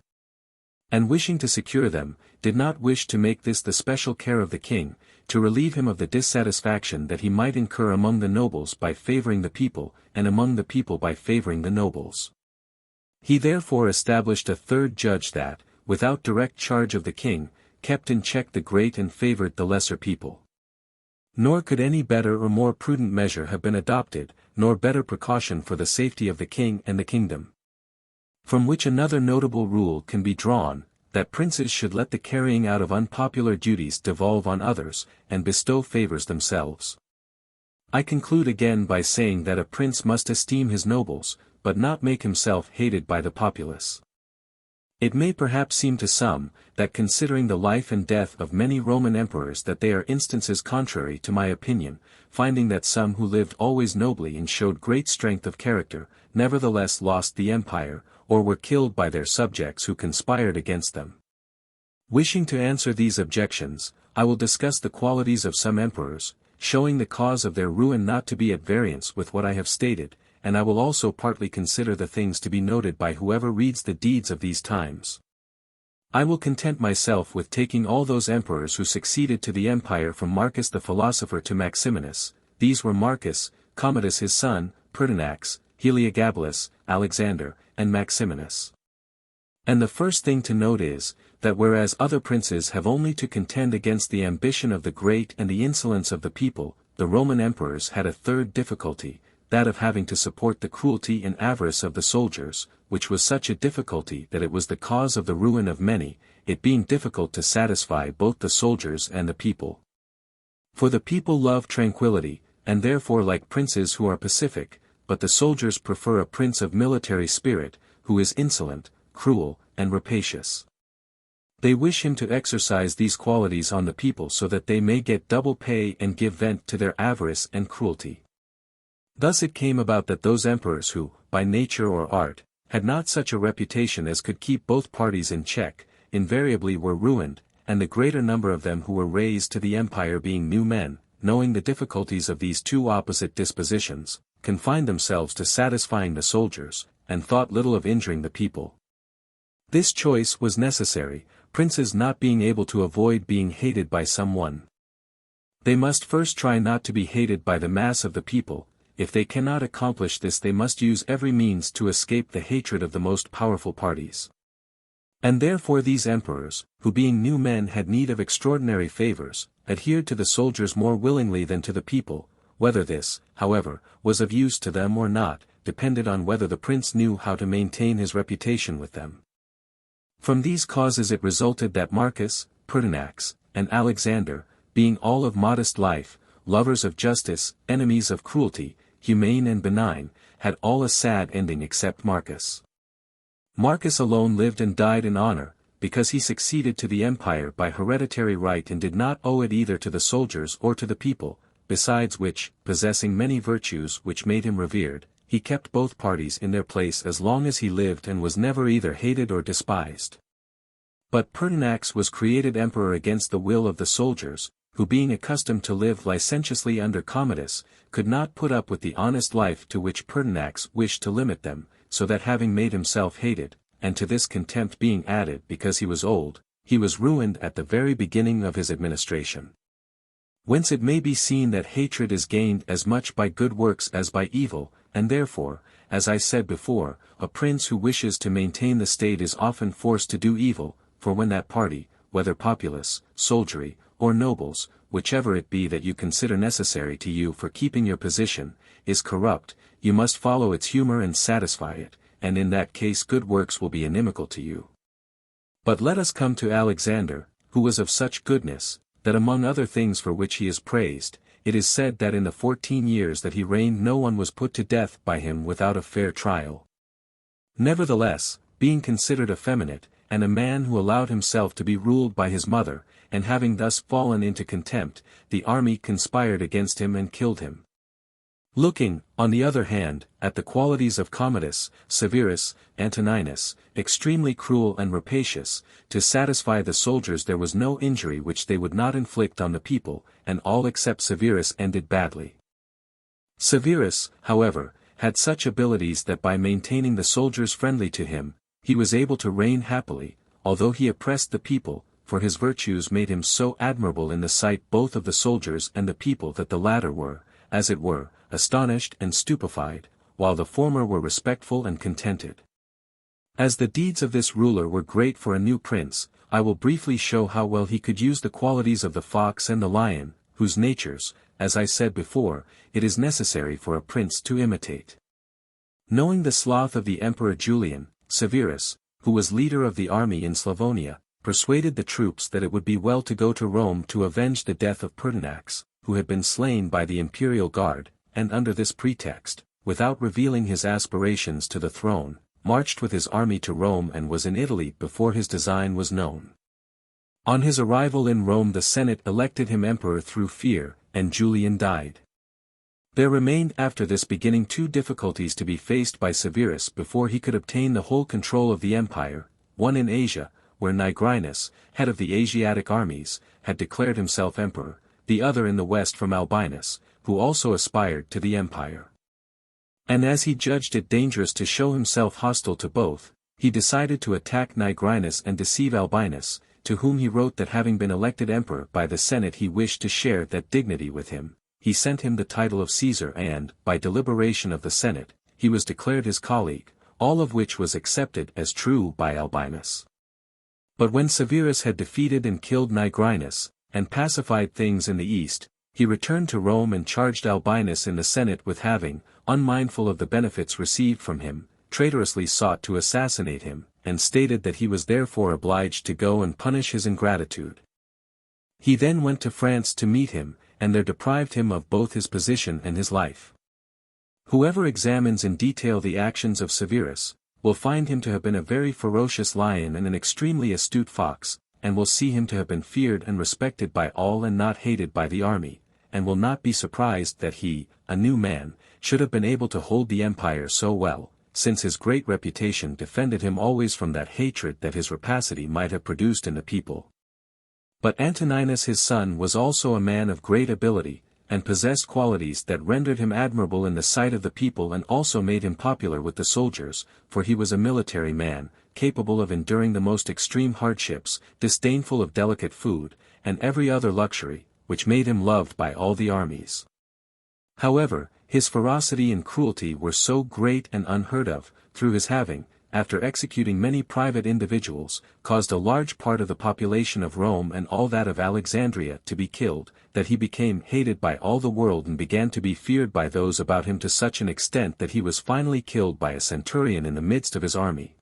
and wishing to secure them, did not wish to make this the special care of the king, to relieve him of the dissatisfaction that he might incur among the nobles by favoring the people, and among the people by favoring the nobles. He therefore established a third judge that, without direct charge of the king, kept in check the great and favored the lesser people. Nor could any better or more prudent measure have been adopted, nor better precaution for the safety of the king and the kingdom. From which another notable rule can be drawn, that princes should let the carrying out of unpopular duties devolve on others, and bestow favors themselves. I conclude again by saying that a prince must esteem his nobles, but not make himself hated by the populace. It may perhaps seem to some, that considering the life and death of many Roman emperors that they are instances contrary to my opinion, finding that some who lived always nobly and showed great strength of character, nevertheless lost the empire, or were killed by their subjects who conspired against them. Wishing to answer these objections, I will discuss the qualities of some emperors, showing the cause of their ruin not to be at variance with what I have stated, and I will also partly consider the things to be noted by whoever reads the deeds of these times. I will content myself with taking all those emperors who succeeded to the empire from Marcus the philosopher to Maximinus. These were Marcus, Commodus his son, Pertinax, Heliogabalus, Alexander, and Maximinus. And the first thing to note is, that whereas other princes have only to contend against the ambition of the great and the insolence of the people, the Roman emperors had a third difficulty, that of having to support the cruelty and avarice of the soldiers, which was such a difficulty that it was the cause of the ruin of many, it being difficult to satisfy both the soldiers and the people. For the people love tranquility, and therefore like princes who are pacific, but the soldiers prefer a prince of military spirit, who is insolent, cruel, and rapacious. They wish him to exercise these qualities on the people so that they may get double pay and give vent to their avarice and cruelty. Thus it came about that those emperors who, by nature or art, had not such a reputation as could keep both parties in check, invariably were ruined, and the greater number of them who were raised to the empire being new men, knowing the difficulties of these two opposite dispositions, confined themselves to satisfying the soldiers, and thought little of injuring the people. This choice was necessary, princes not being able to avoid being hated by someone. They must first try not to be hated by the mass of the people. If they cannot accomplish this they must use every means to escape the hatred of the most powerful parties. And therefore these emperors, who being new men had need of extraordinary favors, adhered to the soldiers more willingly than to the people. Whether this, however, was of use to them or not, depended on whether the prince knew how to maintain his reputation with them. From these causes it resulted that Marcus, Pertinax, and Alexander, being all of modest life, lovers of justice, enemies of cruelty, humane and benign, had all a sad ending except Marcus. Marcus alone lived and died in honor, because he succeeded to the empire by hereditary right and did not owe it either to the soldiers or to the people, besides which, possessing many virtues which made him revered, he kept both parties in their place as long as he lived and was never either hated or despised. But Pertinax was created emperor against the will of the soldiers, who being accustomed to live licentiously under Commodus, could not put up with the honest life to which Pertinax wished to limit them, so that having made himself hated, and to this contempt being added because he was old, he was ruined at the very beginning of his administration. Whence it may be seen that hatred is gained as much by good works as by evil, and therefore, as I said before, a prince who wishes to maintain the state is often forced to do evil, for when that party, whether populace, soldiery, or nobles, whichever it be that you consider necessary to you for keeping your position, is corrupt, you must follow its humor and satisfy it, and in that case good works will be inimical to you. But let us come to Alexander, who was of such goodness, that among other things for which he is praised, it is said that in the 14 years that he reigned no one was put to death by him without a fair trial. Nevertheless, being considered effeminate, and a man who allowed himself to be ruled by his mother, and having thus fallen into contempt, the army conspired against him and killed him. Looking, on the other hand, at the qualities of Commodus, Severus, Antoninus, extremely cruel and rapacious, to satisfy the soldiers there was no injury which they would not inflict on the people, and all except Severus ended badly. Severus, however, had such abilities that by maintaining the soldiers friendly to him, he was able to reign happily, although he oppressed the people, for his virtues made him so admirable in the sight both of the soldiers and the people that the latter were, as it were, astonished and stupefied, while the former were respectful and contented. As the deeds of this ruler were great for a new prince, I will briefly show how well he could use the qualities of the fox and the lion, whose natures, as I said before, it is necessary for a prince to imitate. Knowing the sloth of the Emperor Julian, Severus, who was leader of the army in Slavonia, persuaded the troops that it would be well to go to Rome to avenge the death of Pertinax, who had been slain by the imperial guard, and under this pretext, without revealing his aspirations to the throne, marched with his army to Rome and was in Italy before his design was known. On his arrival in Rome the Senate elected him emperor through fear, and Julian died. There remained after this beginning two difficulties to be faced by Severus before he could obtain the whole control of the empire, one in Asia, where Nigrinus, head of the Asiatic armies, had declared himself emperor, the other in the west from Albinus, who also aspired to the empire. And as he judged it dangerous to show himself hostile to both, he decided to attack Nigrinus and deceive Albinus, to whom he wrote that having been elected emperor by the Senate he wished to share that dignity with him. He sent him the title of Caesar and, by deliberation of the Senate, he was declared his colleague, all of which was accepted as true by Albinus. But when Severus had defeated and killed Nigrinus, and pacified things in the east, he returned to Rome and charged Albinus in the Senate with having, unmindful of the benefits received from him, traitorously sought to assassinate him, and stated that he was therefore obliged to go and punish his ingratitude. He then went to France to meet him, and there deprived him of both his position and his life. Whoever examines in detail the actions of Severus, will find him to have been a very ferocious lion and an extremely astute fox, and will see him to have been feared and respected by all and not hated by the army, and will not be surprised that he, a new man, should have been able to hold the empire so well, since his great reputation defended him always from that hatred that his rapacity might have produced in the people. But Antoninus his son was also a man of great ability, and possessed qualities that rendered him admirable in the sight of the people and also made him popular with the soldiers, for he was a military man, capable of enduring the most extreme hardships, disdainful of delicate food, and every other luxury, which made him loved by all the armies. However, his ferocity and cruelty were so great and unheard of, through his having, after executing many private individuals, caused a large part of the population of Rome and all that of Alexandria to be killed, that he became hated by all the world and began to be feared by those about him to such an extent that he was finally killed by a centurion in the midst of his army.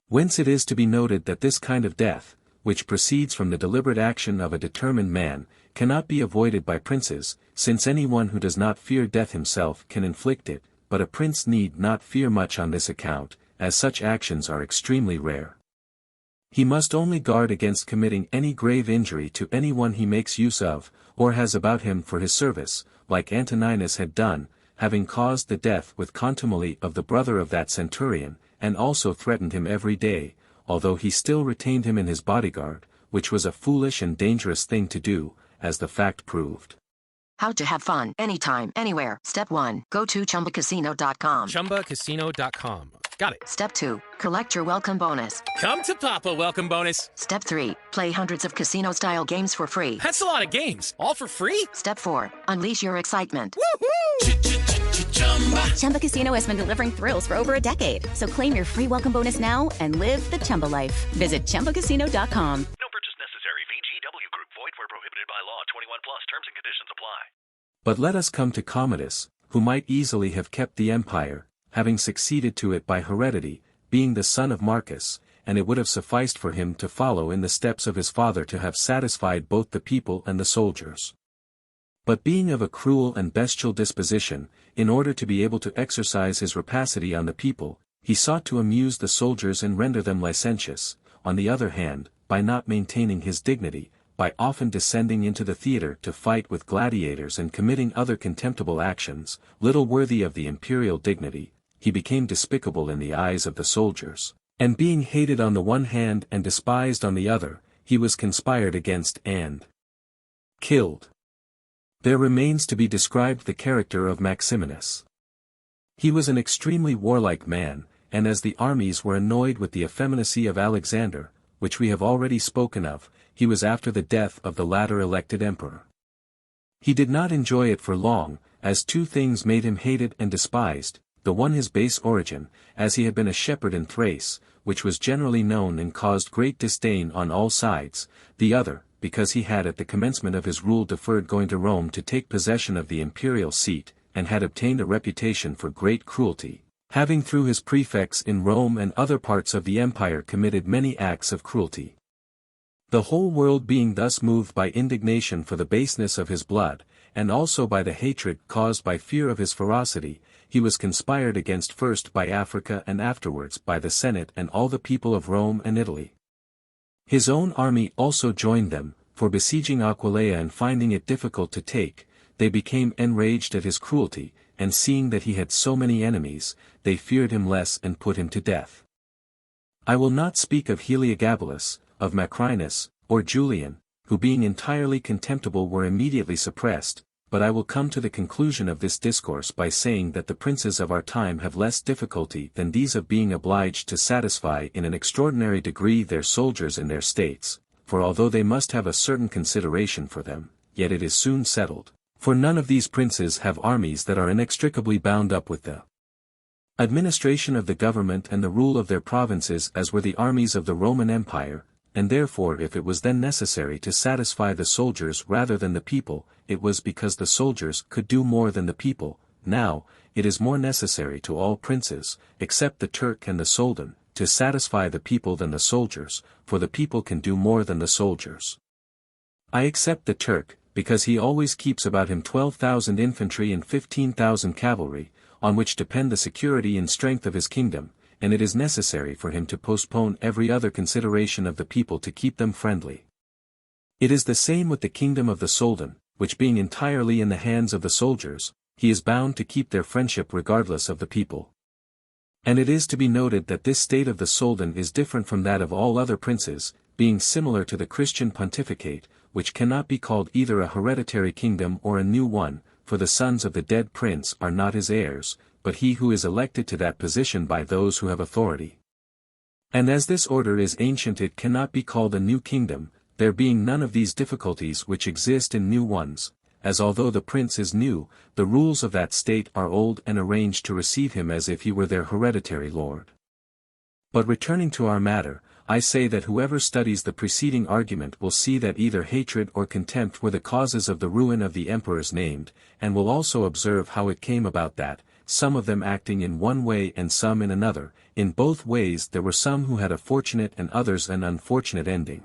Whence it is to be noted that this kind of death, which proceeds from the deliberate action of a determined man, cannot be avoided by princes, since anyone who does not fear death himself can inflict it, but a prince need not fear much on this account, as such actions are extremely rare. He must only guard against committing any grave injury to anyone he makes use of, or has about him for his service, like Antoninus had done, having caused the death with contumely of the brother of that centurion, and also threatened him every day, although he still retained him in his bodyguard, which was a foolish and dangerous thing to do, as the fact proved. How to have fun anytime, anywhere. Step 1. Go to ChumbaCasino.com. ChumbaCasino.com. Got it. Step 2. Collect your welcome bonus. Come to Papa welcome bonus. Step 3. Play hundreds of casino-style games for free. That's a lot of games. All for free? Step 4. Unleash your excitement. Chumba Casino has been delivering thrills for over a decade. So claim your free welcome bonus now and live the Chumba life. Visit ChumbaCasino.com. No purchase necessary. VGW Group. Void where prohibited by law. 21 plus. Terms and conditions apply. But let us come to Commodus, who might easily have kept the empire, having succeeded to it by heredity, being the son of Marcus, and it would have sufficed for him to follow in the steps of his father to have satisfied both the people and the soldiers. But being of a cruel and bestial disposition, in order to be able to exercise his rapacity on the people, he sought to amuse the soldiers and render them licentious, on the other hand, by not maintaining his dignity, by often descending into the theater to fight with gladiators and committing other contemptible actions, little worthy of the imperial dignity, he became despicable in the eyes of the soldiers, and being hated on the one hand and despised on the other, he was conspired against and killed. There remains to be described the character of Maximinus. He was an extremely warlike man, and as the armies were annoyed with the effeminacy of Alexander, which we have already spoken of, he was after the death of the latter elected emperor. He did not enjoy it for long, as two things made him hated and despised, the one his base origin, as he had been a shepherd in Thrace, which was generally known and caused great disdain on all sides, the other, because he had at the commencement of his rule deferred going to Rome to take possession of the imperial seat, and had obtained a reputation for great cruelty, having through his prefects in Rome and other parts of the empire committed many acts of cruelty. The whole world being thus moved by indignation for the baseness of his blood, and also by the hatred caused by fear of his ferocity, he was conspired against first by Africa and afterwards by the Senate and all the people of Rome and Italy. His own army also joined them, for besieging Aquileia and finding it difficult to take, they became enraged at his cruelty, and seeing that he had so many enemies, they feared him less and put him to death. I will not speak of Heliogabalus, of Macrinus, or Julian, who being entirely contemptible were immediately suppressed, but I will come to the conclusion of this discourse by saying that the princes of our time have less difficulty than these of being obliged to satisfy in an extraordinary degree their soldiers in their states, for although they must have a certain consideration for them, yet it is soon settled, for none of these princes have armies that are inextricably bound up with the administration of the government and the rule of their provinces as were the armies of the Roman Empire, and therefore if it was then necessary to satisfy the soldiers rather than the people, it was because the soldiers could do more than the people. Now, it is more necessary to all princes, except the Turk and the Soldan, to satisfy the people than the soldiers, for the people can do more than the soldiers. I except the Turk, because he always keeps about him 12,000 infantry and 15,000 cavalry, on which depend the security and strength of his kingdom, and it is necessary for him to postpone every other consideration of the people to keep them friendly. It is the same with the kingdom of the Soldan, which being entirely in the hands of the soldiers, he is bound to keep their friendship regardless of the people. And it is to be noted that this state of the Soldan is different from that of all other princes, being similar to the Christian pontificate, which cannot be called either a hereditary kingdom or a new one, for the sons of the dead prince are not his heirs, but he who is elected to that position by those who have authority. And as this order is ancient it cannot be called a new kingdom, there being none of these difficulties which exist in new ones, as although the prince is new, the rules of that state are old and arranged to receive him as if he were their hereditary lord. But returning to our matter, I say that whoever studies the preceding argument will see that either hatred or contempt were the causes of the ruin of the emperors named, and will also observe how it came about that, some of them acting in one way and some in another, in both ways there were some who had a fortunate and others an unfortunate ending.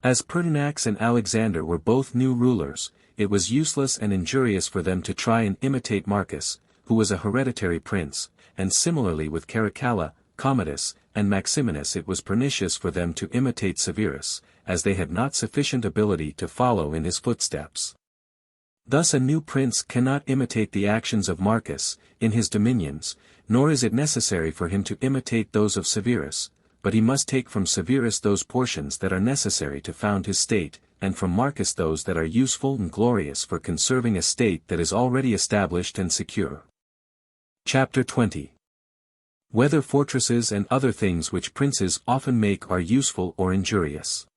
As Pertinax and Alexander were both new rulers, it was useless and injurious for them to try and imitate Marcus, who was a hereditary prince, and similarly with Caracalla, Commodus, and Maximinus it was pernicious for them to imitate Severus, as they had not sufficient ability to follow in his footsteps. Thus a new prince cannot imitate the actions of Marcus, in his dominions, nor is it necessary for him to imitate those of Severus, but he must take from Severus those portions that are necessary to found his state, and from Marcus those that are useful and glorious for conserving a state that is already established and secure. Chapter 20. Whether fortresses and other things which princes often make are useful or injurious.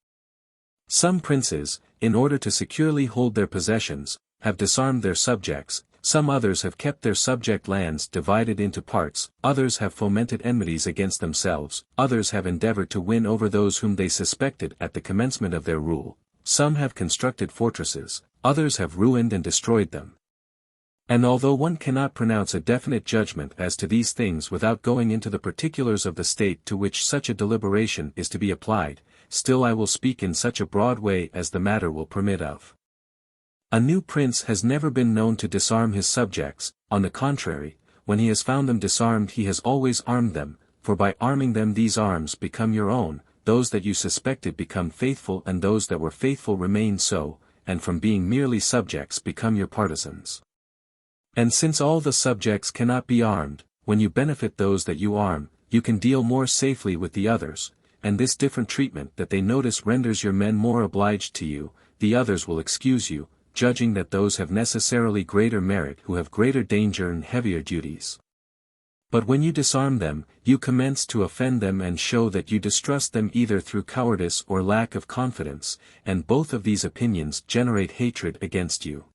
Some princes, in order to securely hold their possessions, have disarmed their subjects, some others have kept their subject lands divided into parts, others have fomented enmities against themselves, others have endeavored to win over those whom they suspected at the commencement of their rule, some have constructed fortresses, others have ruined and destroyed them. And although one cannot pronounce a definite judgment as to these things without going into the particulars of the state to which such a deliberation is to be applied, still I will speak in such a broad way as the matter will permit of. A new prince has never been known to disarm his subjects, on the contrary, when he has found them disarmed he has always armed them, for by arming them these arms become your own, those that you suspected become faithful and those that were faithful remain so, and from being merely subjects become your partisans. And since all the subjects cannot be armed, when you benefit those that you arm, you can deal more safely with the others, and this different treatment that they notice renders your men more obliged to you, the others will excuse you, judging that those have necessarily greater merit who have greater danger and heavier duties. But when you disarm them, you commence to offend them and show that you distrust them either through cowardice or lack of confidence, and both of these opinions generate hatred against you.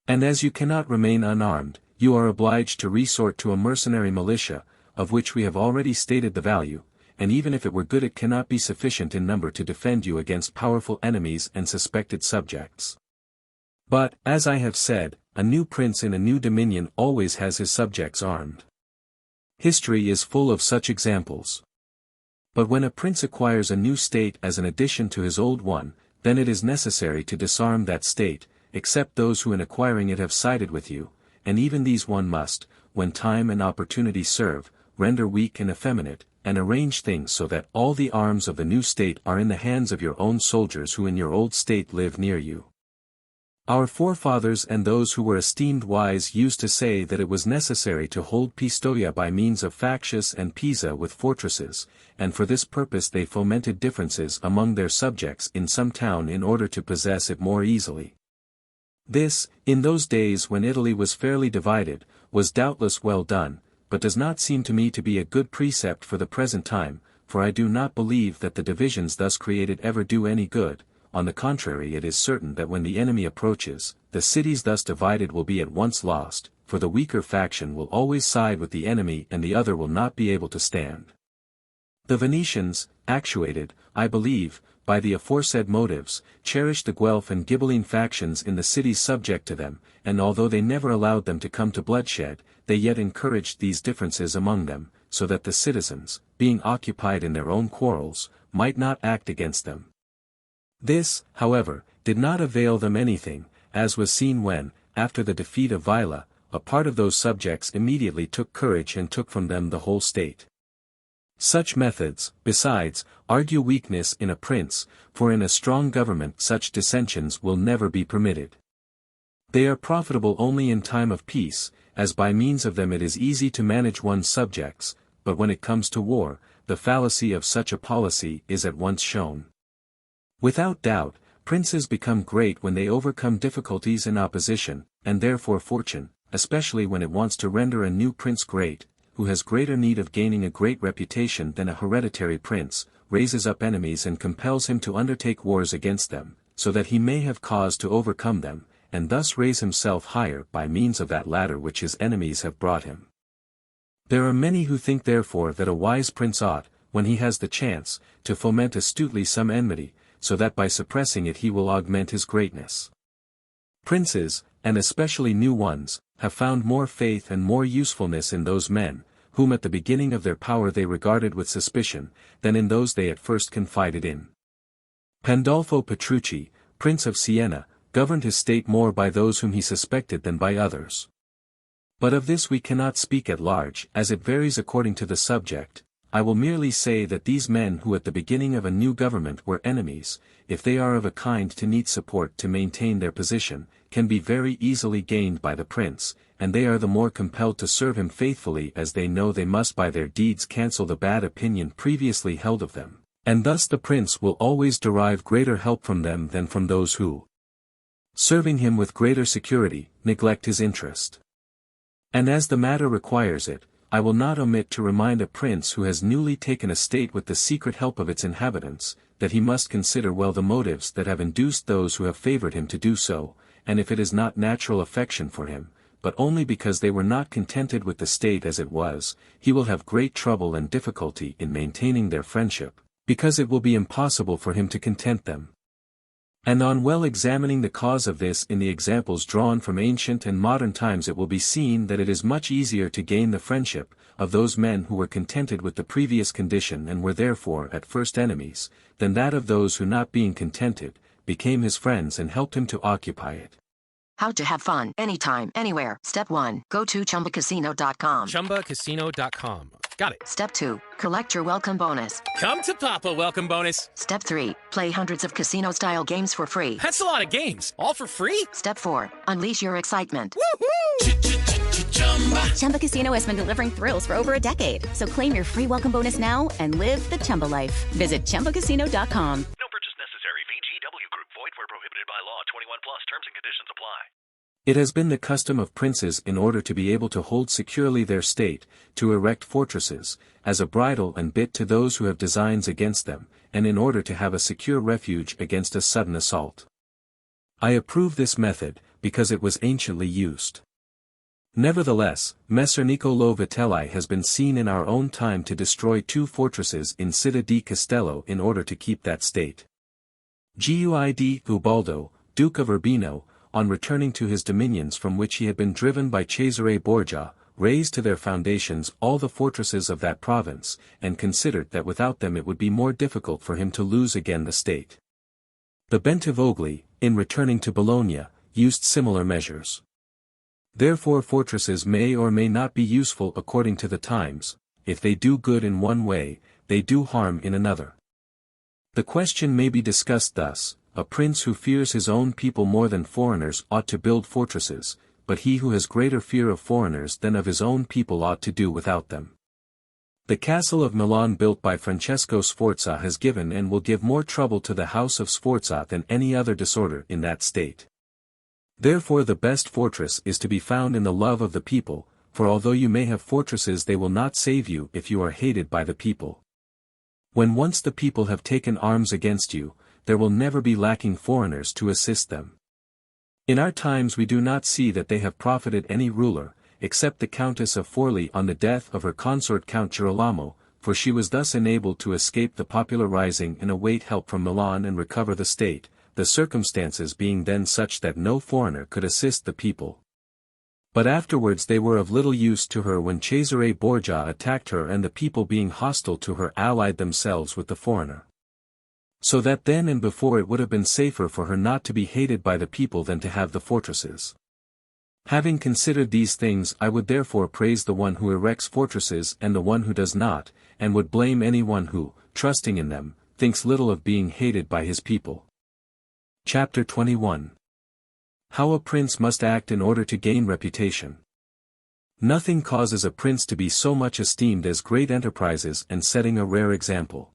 And as you cannot remain unarmed, you are obliged to resort to a mercenary militia, of which we have already stated the value, and even if it were good it cannot be sufficient in number to defend you against powerful enemies and suspected subjects. But, as I have said, a new prince in a new dominion always has his subjects armed. History is full of such examples. But when a prince acquires a new state as an addition to his old one, then it is necessary to disarm that state, except those who in acquiring it have sided with you, and even these one must, when time and opportunity serve, render weak and effeminate, and arrange things so that all the arms of the new state are in the hands of your own soldiers who in your old state live near you. Our forefathers and those who were esteemed wise used to say that it was necessary to hold Pistoia by means of Factius and Pisa with fortresses, and for this purpose they fomented differences among their subjects in some town in order to possess it more easily. This, in those days when Italy was fairly divided, was doubtless well done, but does not seem to me to be a good precept for the present time, for I do not believe that the divisions thus created ever do any good. On the contrary, it is certain that when the enemy approaches, the cities thus divided will be at once lost, for the weaker faction will always side with the enemy and the other will not be able to stand. The Venetians, actuated, I believe, by the aforesaid motives, cherished the Guelph and Ghibelline factions in the cities subject to them, and although they never allowed them to come to bloodshed, they yet encouraged these differences among them, so that the citizens, being occupied in their own quarrels, might not act against them. This, however, did not avail them anything, as was seen when, after the defeat of Villa, a part of those subjects immediately took courage and took from them the whole state. Such methods, besides, argue weakness in a prince, for in a strong government such dissensions will never be permitted. They are profitable only in time of peace, as by means of them it is easy to manage one's subjects, but when it comes to war, the fallacy of such a policy is at once shown. Without doubt, princes become great when they overcome difficulties in opposition, and therefore fortune, especially when it wants to render a new prince great, who has greater need of gaining a great reputation than a hereditary prince, raises up enemies and compels him to undertake wars against them, so that he may have cause to overcome them, and thus raise himself higher by means of that ladder which his enemies have brought him. There are many who think therefore that a wise prince ought, when he has the chance, to foment astutely some enmity, so that by suppressing it he will augment his greatness. Princes, and especially new ones, have found more faith and more usefulness in those men, whom at the beginning of their power they regarded with suspicion, than in those they at first confided in. Pandolfo Petrucci, Prince of Siena, governed his state more by those whom he suspected than by others. But of this we cannot speak at large, as it varies according to the subject. I will merely say that these men who at the beginning of a new government were enemies, if they are of a kind to need support to maintain their position, can be very easily gained by the prince, and they are the more compelled to serve him faithfully as they know they must by their deeds cancel the bad opinion previously held of them, and thus the prince will always derive greater help from them than from those who, serving him with greater security, neglect his interest. And as the matter requires it, I will not omit to remind a prince who has newly taken a state with the secret help of its inhabitants, that he must consider well the motives that have induced those who have favored him to do so, and if it is not natural affection for him, but only because they were not contented with the state as it was, he will have great trouble and difficulty in maintaining their friendship, because it will be impossible for him to content them. And on well examining the cause of this in the examples drawn from ancient and modern times it will be seen that it is much easier to gain the friendship of those men who were contented with the previous condition and were therefore at first enemies, than that of those who not being contented, became his friends and helped him to occupy it. How to have fun anytime, anywhere. Step 1. Go to ChumbaCasino.com. ChumbaCasino.com. Got it. Step 2. Collect your welcome bonus. Come to Papa welcome bonus. Step 3. Play hundreds of casino-style games for free. That's a lot of games. All for free? Step 4. Unleash your excitement. Chumba Casino has been delivering thrills for over a decade. So claim your free welcome bonus now and live the Chumba life. Visit ChumbaCasino.com. No purchase necessary. VGW Group. Void where prohibited by law. 21 plus. Terms and conditions apply. It has been the custom of princes in order to be able to hold securely their state, to erect fortresses, as a bridle and bit to those who have designs against them, and in order to have a secure refuge against a sudden assault. I approve this method, because it was anciently used. Nevertheless, Messer Niccolo Vitelli has been seen in our own time to destroy 2 fortresses in Città di Castello in order to keep that state. Guid Ubaldo, Duke of Urbino, on returning to his dominions from which he had been driven by Cesare Borgia, razed to their foundations all the fortresses of that province, and considered that without them it would be more difficult for him to lose again the state. The Bentivogli, in returning to Bologna, used similar measures. Therefore fortresses may or may not be useful according to the times. If they do good in one way, they do harm in another. The question may be discussed thus: a prince who fears his own people more than foreigners ought to build fortresses, but he who has greater fear of foreigners than of his own people ought to do without them. The castle of Milan built by Francesco Sforza has given and will give more trouble to the house of Sforza than any other disorder in that state. Therefore the best fortress is to be found in the love of the people, for although you may have fortresses they will not save you if you are hated by the people. When once the people have taken arms against you, there will never be lacking foreigners to assist them. In our times we do not see that they have profited any ruler, except the Countess of Forli on the death of her consort Count Girolamo, for she was thus enabled to escape the popular rising and await help from Milan and recover the state, the circumstances being then such that no foreigner could assist the people. But afterwards they were of little use to her when Cesare Borgia attacked her, and the people being hostile to her allied themselves with the foreigner. So that then and before it would have been safer for her not to be hated by the people than to have the fortresses. Having considered these things, I would therefore praise the one who erects fortresses and the one who does not, and would blame anyone who, trusting in them, thinks little of being hated by his people. Chapter 21. How a Prince Must Act in Order to Gain Reputation. Nothing causes a prince to be so much esteemed as great enterprises and setting a rare example.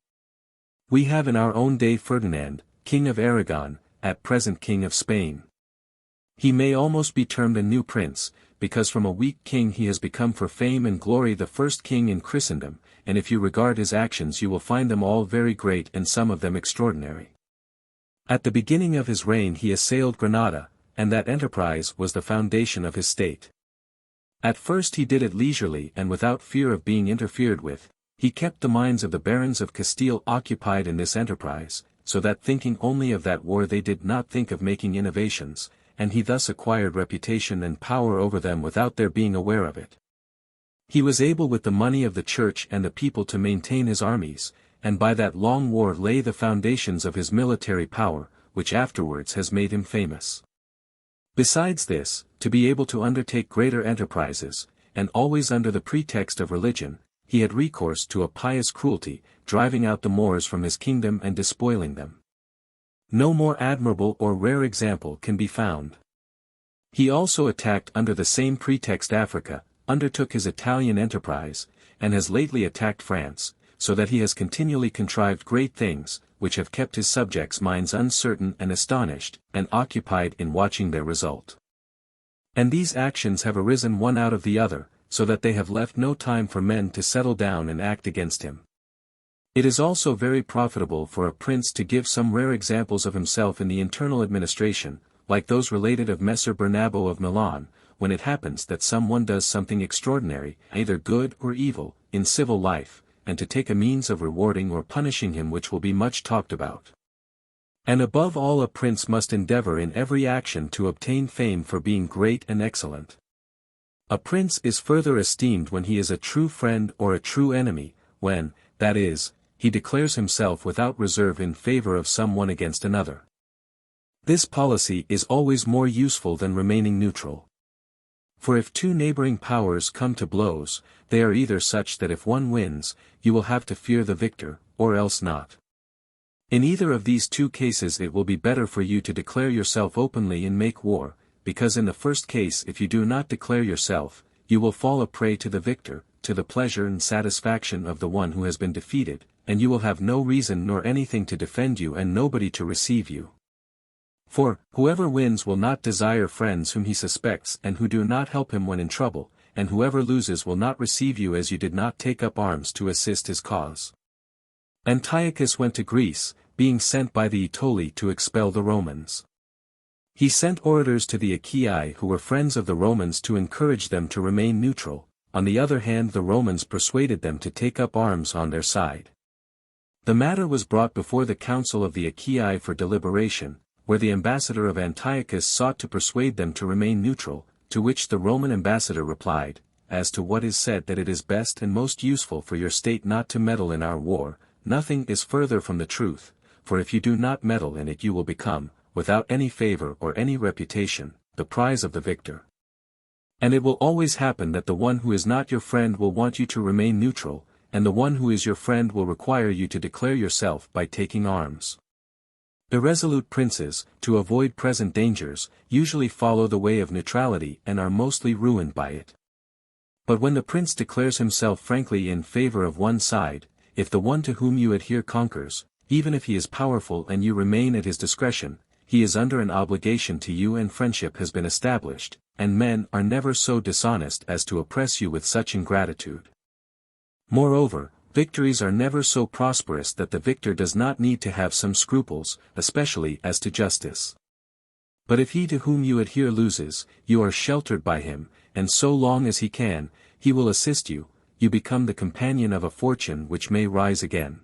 We have in our own day Ferdinand, King of Aragon, at present King of Spain. He may almost be termed a new prince, because from a weak king he has become for fame and glory the first king in Christendom, and if you regard his actions you will find them all very great and some of them extraordinary. At the beginning of his reign he assailed Granada, and that enterprise was the foundation of his state. At first he did it leisurely and without fear of being interfered with. He kept the minds of the barons of Castile occupied in this enterprise, so that thinking only of that war they did not think of making innovations, and he thus acquired reputation and power over them without their being aware of it. He was able with the money of the church and the people to maintain his armies, and by that long war lay the foundations of his military power, which afterwards has made him famous. Besides this, to be able to undertake greater enterprises, and always under the pretext of religion, he had recourse to a pious cruelty, driving out the Moors from his kingdom and despoiling them. No more admirable or rare example can be found. He also attacked under the same pretext Africa, undertook his Italian enterprise, and has lately attacked France, so that he has continually contrived great things, which have kept his subjects' minds uncertain and astonished, and occupied in watching their result. And these actions have arisen one out of the other, so that they have left no time for men to settle down and act against him. It is also very profitable for a prince to give some rare examples of himself in the internal administration, like those related of Messer Bernabo of Milan, when it happens that some one does something extraordinary, either good or evil, in civil life, and to take a means of rewarding or punishing him which will be much talked about. And above all a prince must endeavor in every action to obtain fame for being great and excellent. A prince is further esteemed when he is a true friend or a true enemy, when, that is, he declares himself without reserve in favor of some one against another. This policy is always more useful than remaining neutral. For if two neighboring powers come to blows, they are either such that if one wins, you will have to fear the victor, or else not. In either of these two cases it will be better for you to declare yourself openly and make war, because in the first case if you do not declare yourself, you will fall a prey to the victor, to the pleasure and satisfaction of the one who has been defeated, and you will have no reason nor anything to defend you and nobody to receive you. For, whoever wins will not desire friends whom he suspects and who do not help him when in trouble, and whoever loses will not receive you as you did not take up arms to assist his cause. Antiochus went to Greece, being sent by the Aetoli to expel the Romans. He sent orators to the Achaii who were friends of the Romans to encourage them to remain neutral. On the other hand, the Romans persuaded them to take up arms on their side. The matter was brought before the council of the Achaii for deliberation, where the ambassador of Antiochus sought to persuade them to remain neutral, to which the Roman ambassador replied, "As to what is said that it is best and most useful for your state not to meddle in our war, nothing is further from the truth, for if you do not meddle in it you will become, without any favor or any reputation, the prize of the victor. And it will always happen that the one who is not your friend will want you to remain neutral, and the one who is your friend will require you to declare yourself by taking arms. Irresolute princes, to avoid present dangers, usually follow the way of neutrality and are mostly ruined by it. But when the prince declares himself frankly in favor of one side, if the one to whom you adhere conquers, even if he is powerful and you remain at his discretion, he is under an obligation to you and friendship has been established, and men are never so dishonest as to oppress you with such ingratitude. Moreover, victories are never so prosperous that the victor does not need to have some scruples, especially as to justice. But if he to whom you adhere loses, you are sheltered by him, and so long as he can, he will assist you, you become the companion of a fortune which may rise again.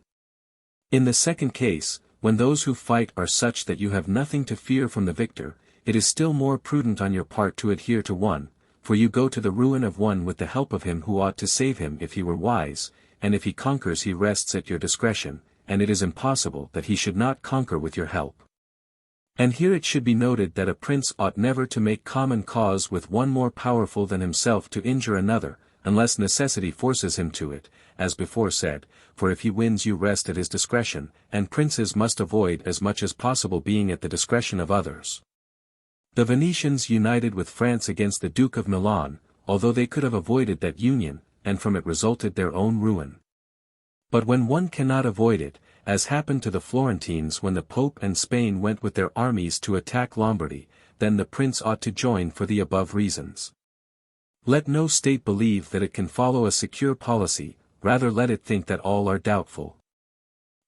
In the second case, when those who fight are such that you have nothing to fear from the victor, it is still more prudent on your part to adhere to one, for you go to the ruin of one with the help of him who ought to save him if he were wise, and if he conquers he rests at your discretion, and it is impossible that he should not conquer with your help. And here it should be noted that a prince ought never to make common cause with one more powerful than himself to injure another, unless necessity forces him to it, as before said, for if he wins you rest at his discretion, and princes must avoid as much as possible being at the discretion of others. The Venetians united with France against the Duke of Milan, although they could have avoided that union, and from it resulted their own ruin. But when one cannot avoid it, as happened to the Florentines when the Pope and Spain went with their armies to attack Lombardy, then the prince ought to join for the above reasons. Let no state believe that it can follow a secure policy, rather let it think that all are doubtful.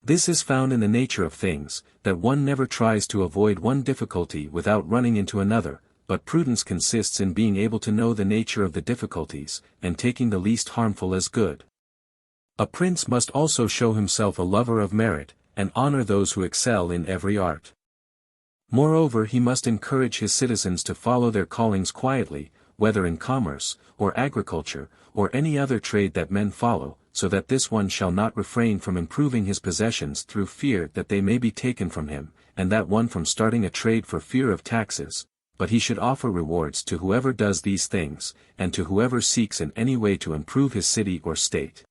This is found in the nature of things, that one never tries to avoid one difficulty without running into another, but prudence consists in being able to know the nature of the difficulties, and taking the least harmful as good. A prince must also show himself a lover of merit, and honor those who excel in every art. Moreover, he must encourage his citizens to follow their callings quietly, whether in commerce, or agriculture, or any other trade that men follow, so that this one shall not refrain from improving his possessions through fear that they may be taken from him, and that one from starting a trade for fear of taxes, but he should offer rewards to whoever does these things, and to whoever seeks in any way to improve his city or state.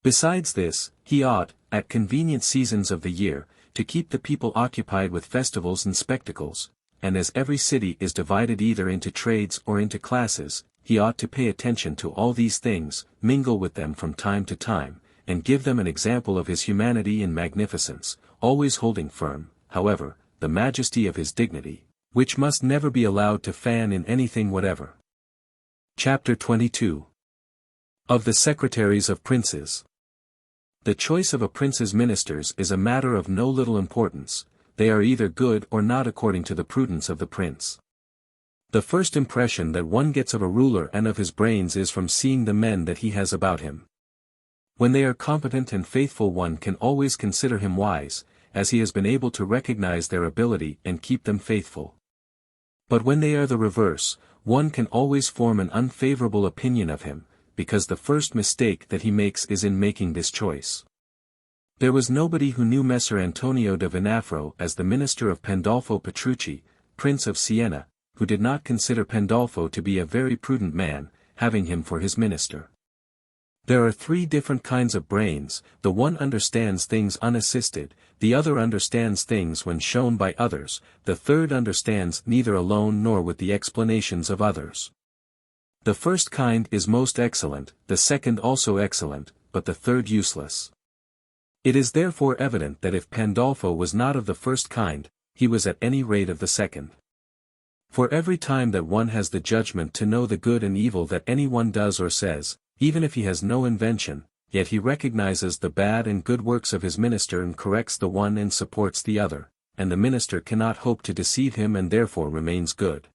Besides this, he ought, at convenient seasons of the year, to keep the people occupied with festivals and spectacles, and as every city is divided either into trades or into classes, he ought to pay attention to all these things, mingle with them from time to time, and give them an example of his humanity and magnificence, always holding firm, however, the majesty of his dignity, which must never be allowed to fan in anything whatever. Chapter 22. Of the Secretaries of Princes. The choice of a prince's ministers is a matter of no little importance, they are either good or not according to the prudence of the prince. The first impression that one gets of a ruler and of his brains is from seeing the men that he has about him. When they are competent and faithful one can always consider him wise, as he has been able to recognize their ability and keep them faithful. But when they are the reverse, one can always form an unfavorable opinion of him, because the first mistake that he makes is in making this choice. There was nobody who knew Messer Antonio da Vinafro as the minister of Pandolfo Petrucci, Prince of Siena, who did not consider Pandolfo to be a very prudent man, having him for his minister. There are 3 different kinds of brains, the one understands things unassisted, the other understands things when shown by others, the third understands neither alone nor with the explanations of others. The first kind is most excellent, the second also excellent, but the third useless. It is therefore evident that if Pandolfo was not of the first kind, he was at any rate of the second. For every time that one has the judgment to know the good and evil that any one does or says, even if he has no invention, yet he recognizes the bad and good works of his minister and corrects the one and supports the other, and the minister cannot hope to deceive him and therefore remains good.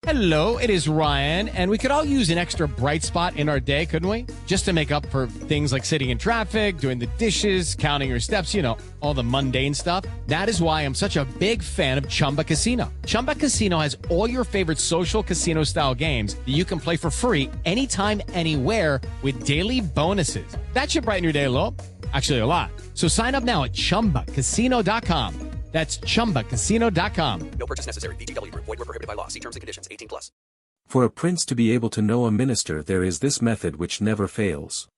Hello, it is Ryan, and we could all use an extra bright spot in our day, couldn't we? Just to make up for things like sitting in traffic, doing the dishes, counting your steps, all the mundane stuff. That is why I'm such a big fan of Chumba Casino. Chumba Casino has all your favorite social casino-style games that you can play for free anytime, anywhere with daily bonuses. That should brighten your day a little. Actually, a lot. So sign up now at ChumbaCasino.com. That's ChumbaCasino.com. No purchase necessary. VGW Group. Void where prohibited by law. See terms and conditions. 18+. For a prince to be able to know a minister there is this method which never fails.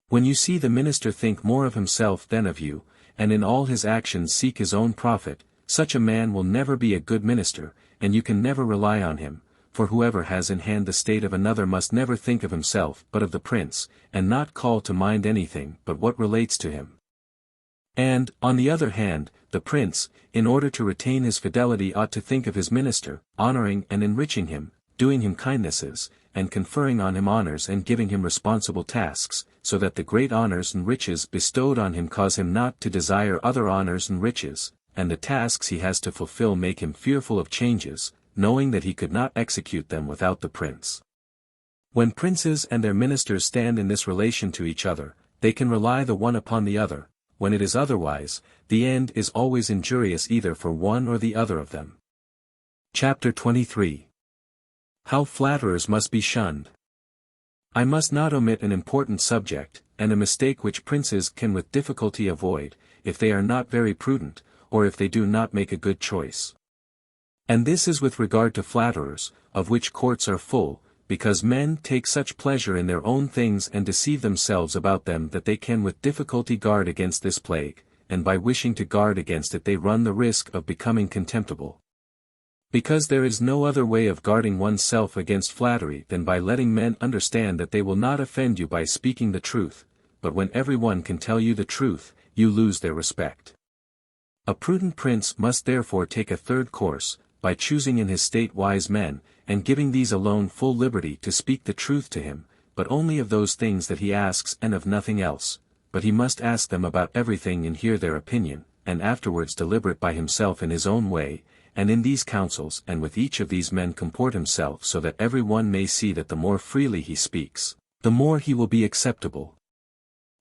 When you see the minister think more of himself than of you, and in all his actions seek his own profit, such a man will never be a good minister, and you can never rely on him, for whoever has in hand the state of another must never think of himself but of the prince, and not call to mind anything but what relates to him. And, on the other hand, the prince, in order to retain his fidelity ought to think of his minister, honoring and enriching him, doing him kindnesses, and conferring on him honors and giving him responsible tasks, so that the great honors and riches bestowed on him cause him not to desire other honors and riches, and the tasks he has to fulfill make him fearful of changes, knowing that he could not execute them without the prince. When princes and their ministers stand in this relation to each other, they can rely the one upon the other. When it is otherwise, the end is always injurious either for one or the other of them. Chapter 23. How Flatterers Must Be Shunned. I must not omit an important subject, and a mistake which princes can with difficulty avoid, if they are not very prudent, or if they do not make a good choice. And this is with regard to flatterers, of which courts are full, because men take such pleasure in their own things and deceive themselves about them that they can with difficulty guard against this plague, and by wishing to guard against it they run the risk of becoming contemptible. Because there is no other way of guarding oneself against flattery than by letting men understand that they will not offend you by speaking the truth, but when everyone can tell you the truth, you lose their respect. A prudent prince must therefore take a third course, by choosing in his state wise men, and giving these alone full liberty to speak the truth to him, but only of those things that he asks and of nothing else, but he must ask them about everything and hear their opinion, and afterwards deliberate by himself in his own way, and in these councils and with each of these men comport himself so that every one may see that the more freely he speaks, the more he will be acceptable.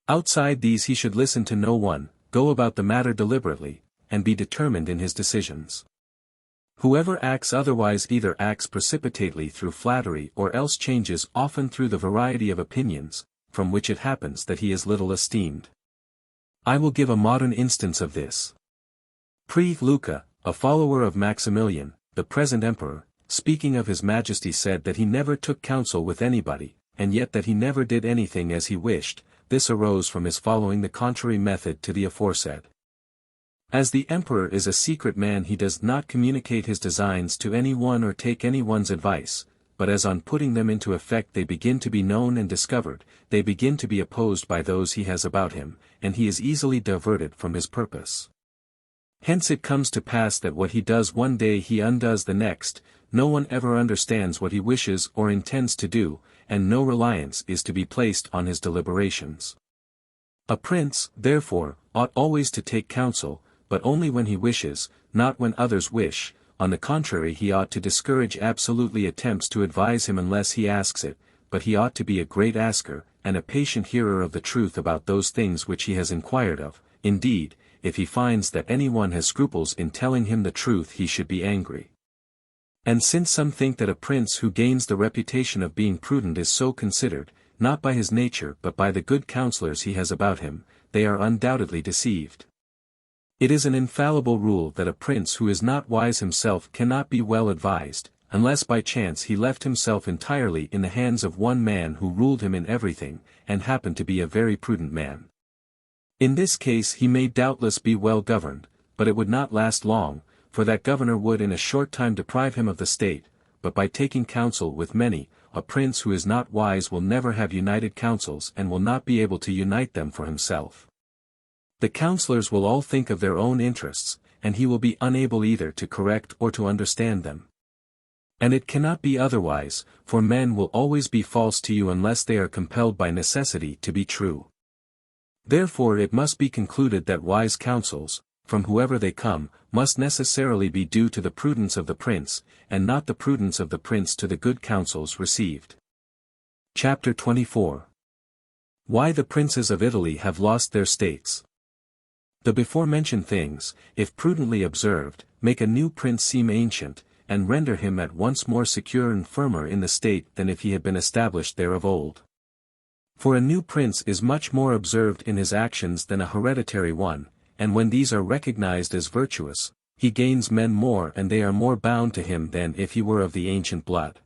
Outside these he should listen to no one, go about the matter deliberately, and be determined in his decisions. Whoever acts otherwise either acts precipitately through flattery or else changes often through the variety of opinions, from which it happens that he is little esteemed. I will give a modern instance of this. Luca, a follower of Maximilian, the present emperor, speaking of his majesty said that he never took counsel with anybody, and yet that he never did anything as he wished. This arose from his following the contrary method to the aforesaid. As the emperor is a secret man he does not communicate his designs to any one or take any one's advice, but as on putting them into effect they begin to be known and discovered, they begin to be opposed by those he has about him, and he is easily diverted from his purpose. Hence it comes to pass that what he does one day he undoes the next, no one ever understands what he wishes or intends to do, and no reliance is to be placed on his deliberations. A prince, therefore, ought always to take counsel, but only when he wishes, not when others wish. On the contrary he ought to discourage absolutely attempts to advise him unless he asks it, but he ought to be a great asker, and a patient hearer of the truth about those things which he has inquired of. Indeed, if he finds that anyone has scruples in telling him the truth he should be angry. And since some think that a prince who gains the reputation of being prudent is so considered, not by his nature but by the good counselors he has about him, they are undoubtedly deceived. It is an infallible rule that a prince who is not wise himself cannot be well advised, unless by chance he left himself entirely in the hands of one man who ruled him in everything, and happened to be a very prudent man. In this case he may doubtless be well governed, but it would not last long, for that governor would in a short time deprive him of the state, but by taking counsel with many, a prince who is not wise will never have united counsels and will not be able to unite them for himself. The counselors will all think of their own interests, and he will be unable either to correct or to understand them. And it cannot be otherwise, for men will always be false to you unless they are compelled by necessity to be true. Therefore it must be concluded that wise counsels, from whoever they come, must necessarily be due to the prudence of the prince, and not the prudence of the prince to the good counsels received. Chapter 24. Why the princes of Italy have lost their states. The before-mentioned things, if prudently observed, make a new prince seem ancient, and render him at once more secure and firmer in the state than if he had been established there of old. For a new prince is much more observed in his actions than a hereditary one, and when these are recognized as virtuous, he gains men more and they are more bound to him than if he were of the ancient blood.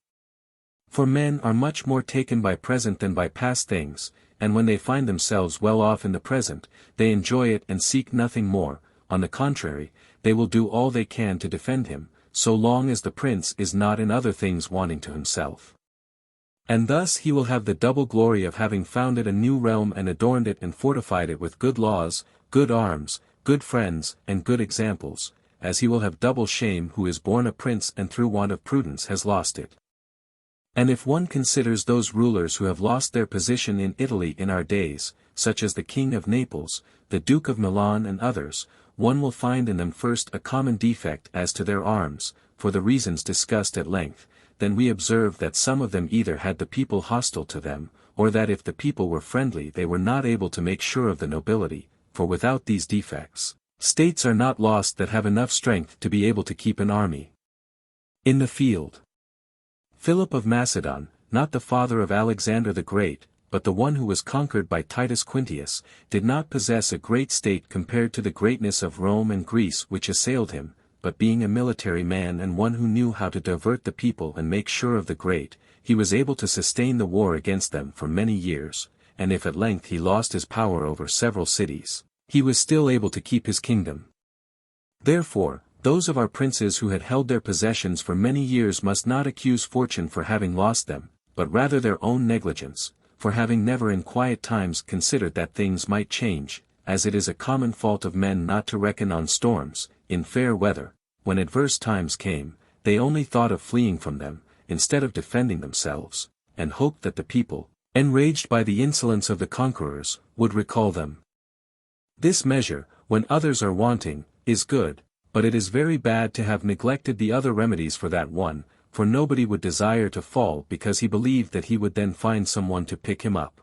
For men are much more taken by present than by past things, and when they find themselves well off in the present, they enjoy it and seek nothing more. On the contrary, they will do all they can to defend him, so long as the prince is not in other things wanting to himself. And thus he will have the double glory of having founded a new realm and adorned it and fortified it with good laws, good arms, good friends, and good examples, as he will have double shame who is born a prince and through want of prudence has lost it. And if one considers those rulers who have lost their position in Italy in our days, such as the King of Naples, the Duke of Milan and others, one will find in them first a common defect as to their arms, for the reasons discussed at length. Then we observe that some of them either had the people hostile to them, or that if the people were friendly they were not able to make sure of the nobility, for without these defects, states are not lost that have enough strength to be able to keep an army in the field. Philip of Macedon, not the father of Alexander the Great, but the one who was conquered by Titus Quintius, did not possess a great state compared to the greatness of Rome and Greece which assailed him, but being a military man and one who knew how to divert the people and make sure of the great, he was able to sustain the war against them for many years, and if at length he lost his power over several cities, he was still able to keep his kingdom. Therefore, those of our princes who had held their possessions for many years must not accuse fortune for having lost them, but rather their own negligence, for having never in quiet times considered that things might change, as it is a common fault of men not to reckon on storms. In fair weather, when adverse times came, they only thought of fleeing from them, instead of defending themselves, and hoped that the people, enraged by the insolence of the conquerors, would recall them. This measure, when others are wanting, is good, but it is very bad to have neglected the other remedies for that one, for nobody would desire to fall because he believed that he would then find someone to pick him up.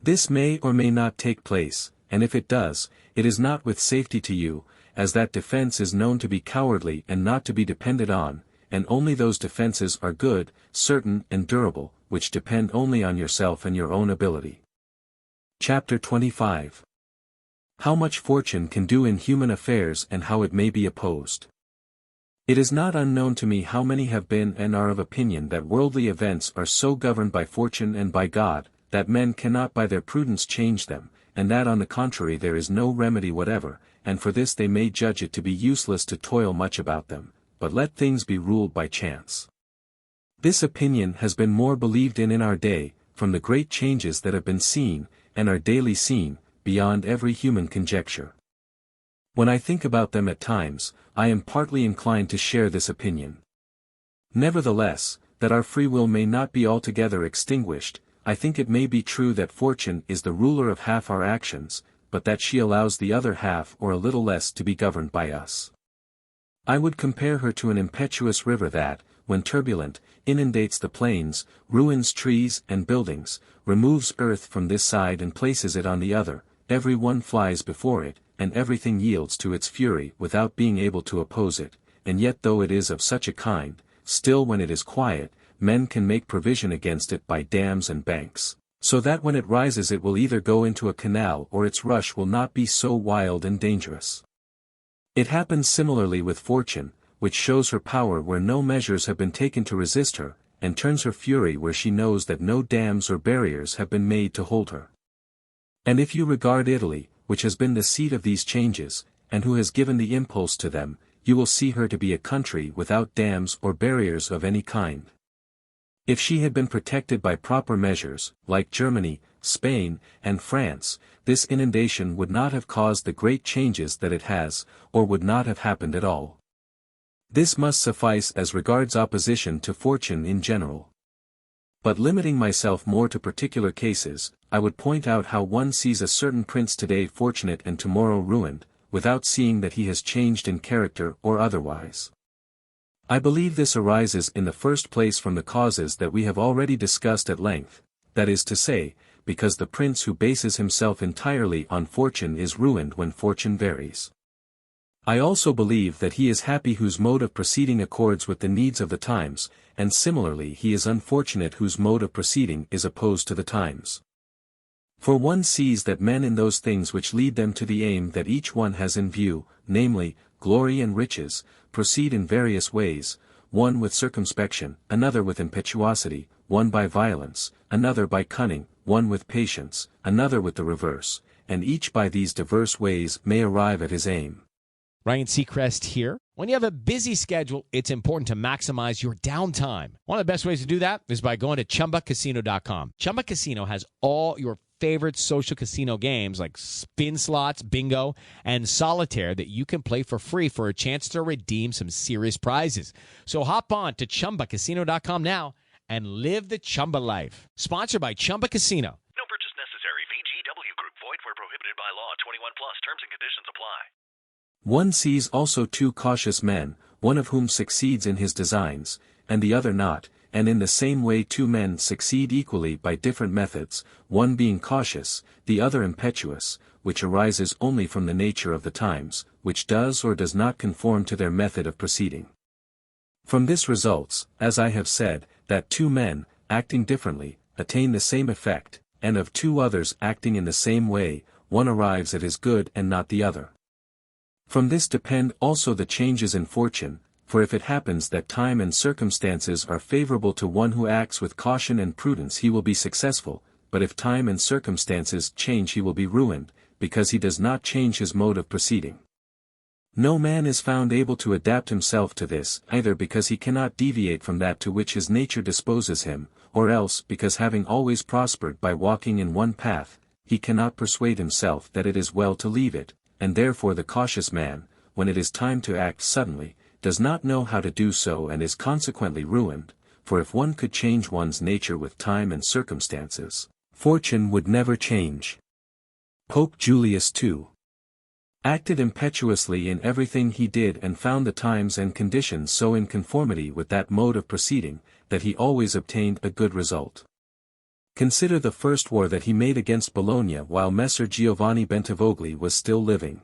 This may or may not take place, and if it does, it is not with safety to you, as that defense is known to be cowardly and not to be depended on, and only those defenses are good, certain and durable, which depend only on yourself and your own ability. Chapter 25. How much fortune can do in human affairs and how it may be opposed. It is not unknown to me how many have been and are of opinion that worldly events are so governed by fortune and by God, that men cannot by their prudence change them, and that on the contrary there is no remedy whatever, and for this they may judge it to be useless to toil much about them, but let things be ruled by chance. This opinion has been more believed in our day, from the great changes that have been seen, and are daily seen, beyond every human conjecture. When I think about them at times, I am partly inclined to share this opinion. Nevertheless, that our free will may not be altogether extinguished, I think it may be true that fortune is the ruler of half our actions, but that she allows the other half or a little less to be governed by us. I would compare her to an impetuous river that, when turbulent, inundates the plains, ruins trees and buildings, removes earth from this side and places it on the other, every one flies before it, and everything yields to its fury without being able to oppose it, and yet though it is of such a kind, still when it is quiet, men can make provision against it by dams and banks, so that when it rises it will either go into a canal or its rush will not be so wild and dangerous. It happens similarly with fortune, which shows her power where no measures have been taken to resist her, and turns her fury where she knows that no dams or barriers have been made to hold her. And if you regard Italy, which has been the seat of these changes, and who has given the impulse to them, you will see her to be a country without dams or barriers of any kind. If she had been protected by proper measures, like Germany, Spain, and France, this inundation would not have caused the great changes that it has, or would not have happened at all. This must suffice as regards opposition to fortune in general. But limiting myself more to particular cases, I would point out how one sees a certain prince today fortunate and tomorrow ruined, without seeing that he has changed in character or otherwise. I believe this arises in the first place from the causes that we have already discussed at length, that is to say, because the prince who bases himself entirely on fortune is ruined when fortune varies. I also believe that he is happy whose mode of proceeding accords with the needs of the times, and similarly he is unfortunate whose mode of proceeding is opposed to the times. For one sees that men in those things which lead them to the aim that each one has in view, namely, glory and riches, proceed in various ways, one with circumspection, another with impetuosity, one by violence, another by cunning, one with patience, another with the reverse, and each by these diverse ways may arrive at his aim. Ryan Seacrest here. When you have a busy schedule, it's important to maximize your downtime. One of the best ways to do that is by going to ChumbaCasino.com. Chumba Casino has all your favorite social casino games like spin slots, bingo, and solitaire that you can play for free for a chance to redeem some serious prizes. So hop on to ChumbaCasino.com now and live the Chumba life. Sponsored by Chumba Casino. No purchase necessary. VGW Group. Void where prohibited by law. 21 plus. Terms and conditions apply. One sees also two cautious men, one of whom succeeds in his designs, and the other not, and in the same way two men succeed equally by different methods, one being cautious, the other impetuous, which arises only from the nature of the times, which does or does not conform to their method of proceeding. From this results, as I have said, that two men, acting differently, attain the same effect, and of two others acting in the same way, one arrives at his good and not the other. From this depend also the changes in fortune, for if it happens that time and circumstances are favorable to one who acts with caution and prudence he will be successful, but if time and circumstances change he will be ruined, because he does not change his mode of proceeding. No man is found able to adapt himself to this, either because he cannot deviate from that to which his nature disposes him, or else because having always prospered by walking in one path, he cannot persuade himself that it is well to leave it, and therefore the cautious man, when it is time to act suddenly, does not know how to do so and is consequently ruined, for if one could change one's nature with time and circumstances, fortune would never change. Pope Julius II acted impetuously in everything he did and found the times and conditions so in conformity with that mode of proceeding, that he always obtained a good result. Consider the first war that he made against Bologna while Messer Giovanni Bentivogli was still living.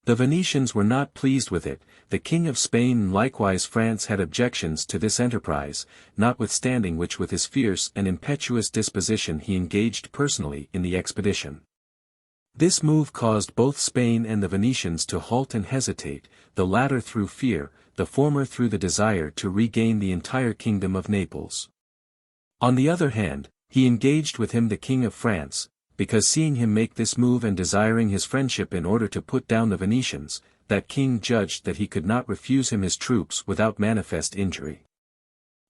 The Venetians were not pleased with it, the King of Spain and likewise France had objections to this enterprise, notwithstanding which with his fierce and impetuous disposition he engaged personally in the expedition. This move caused both Spain and the Venetians to halt and hesitate, the latter through fear, the former through the desire to regain the entire kingdom of Naples. On the other hand, he engaged with him the King of France, because seeing him make this move and desiring his friendship in order to put down the Venetians, that king judged that he could not refuse him his troops without manifest injury.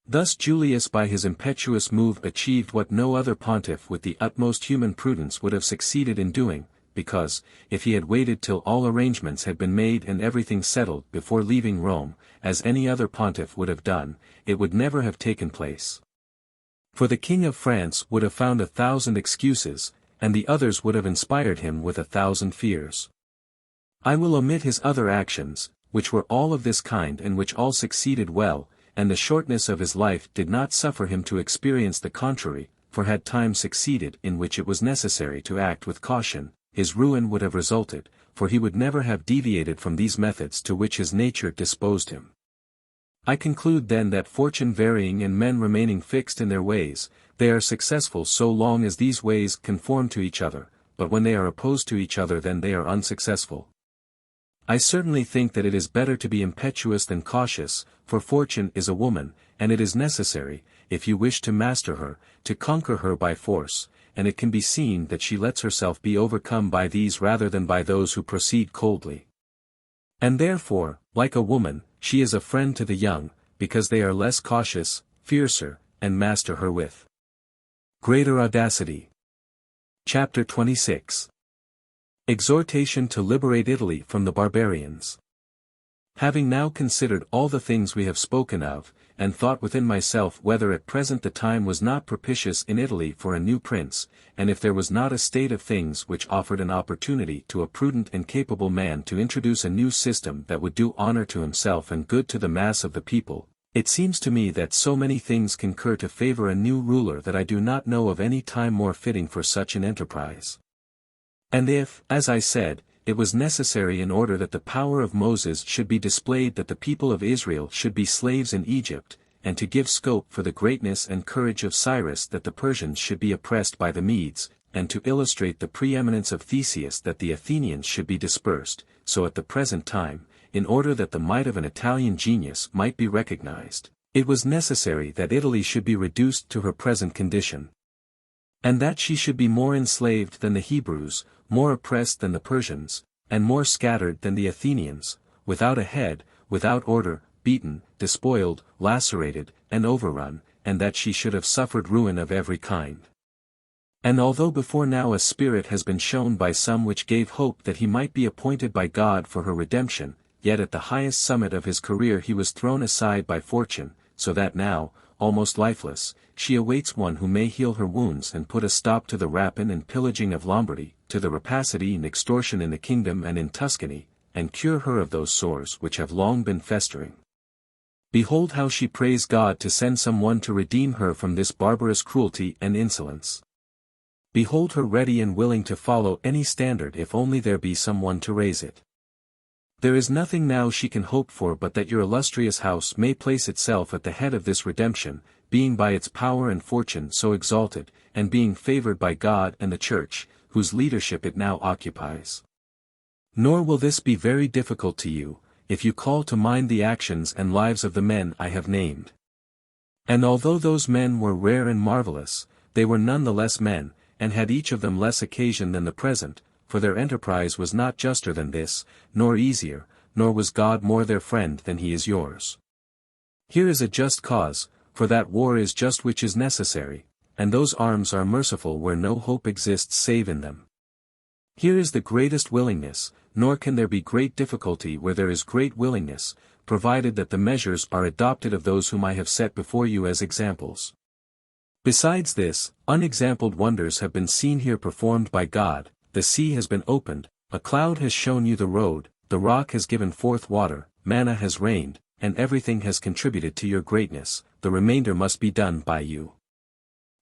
Thus Julius by his impetuous move achieved what no other pontiff with the utmost human prudence would have succeeded in doing, because, if he had waited till all arrangements had been made and everything settled before leaving Rome, as any other pontiff would have done, it would never have taken place. For the King of France would have found 1,000 excuses, and the others would have inspired him with 1,000 fears. I will omit his other actions, which were all of this kind and which all succeeded well, and the shortness of his life did not suffer him to experience the contrary, for had time succeeded in which it was necessary to act with caution, his ruin would have resulted, for he would never have deviated from these methods to which his nature disposed him. I conclude then that fortune varying and men remaining fixed in their ways, they are successful so long as these ways conform to each other, but when they are opposed to each other then they are unsuccessful. I certainly think that it is better to be impetuous than cautious, for fortune is a woman, and it is necessary, if you wish to master her, to conquer her by force, and it can be seen that she lets herself be overcome by these rather than by those who proceed coldly. And therefore, like a woman, she is a friend to the young, because they are less cautious, fiercer, and master her with greater audacity. Chapter 26. Exhortation to liberate Italy from the barbarians. Having now considered all the things we have spoken of, and thought within myself whether at present the time was not propitious in Italy for a new prince, and if there was not a state of things which offered an opportunity to a prudent and capable man to introduce a new system that would do honor to himself and good to the mass of the people, it seems to me that so many things concur to favor a new ruler that I do not know of any time more fitting for such an enterprise. And if, as I said, it was necessary in order that the power of Moses should be displayed that the people of Israel should be slaves in Egypt, and to give scope for the greatness and courage of Cyrus that the Persians should be oppressed by the Medes, and to illustrate the preeminence of Theseus that the Athenians should be dispersed, so at the present time, in order that the might of an Italian genius might be recognized, it was necessary that Italy should be reduced to her present condition. And that she should be more enslaved than the Hebrews, more oppressed than the Persians, and more scattered than the Athenians, without a head, without order, beaten, despoiled, lacerated, and overrun, and that she should have suffered ruin of every kind. And although before now a spirit has been shown by some which gave hope that he might be appointed by God for her redemption, yet at the highest summit of his career he was thrown aside by fortune, so that now, almost lifeless, she awaits one who may heal her wounds and put a stop to the rapine and pillaging of Lombardy, to the rapacity and extortion in the kingdom and in Tuscany, and cure her of those sores which have long been festering. Behold how she prays God to send some one to redeem her from this barbarous cruelty and insolence. Behold her ready and willing to follow any standard if only there be some one to raise it. There is nothing now she can hope for but that your illustrious house may place itself at the head of this redemption, being by its power and fortune so exalted, and being favored by God and the Church, whose leadership it now occupies. Nor will this be very difficult to you, if you call to mind the actions and lives of the men I have named. And although those men were rare and marvelous, they were none the less men, and had each of them less occasion than the present, for their enterprise was not juster than this, nor easier, nor was God more their friend than he is yours. Here is a just cause, for that war is just which is necessary, and those arms are merciful where no hope exists save in them. Here is the greatest willingness, nor can there be great difficulty where there is great willingness, provided that the measures are adopted of those whom I have set before you as examples. Besides this, unexampled wonders have been seen here performed by God. The sea has been opened, a cloud has shown you the road, the rock has given forth water, manna has rained, and everything has contributed to your greatness, the remainder must be done by you.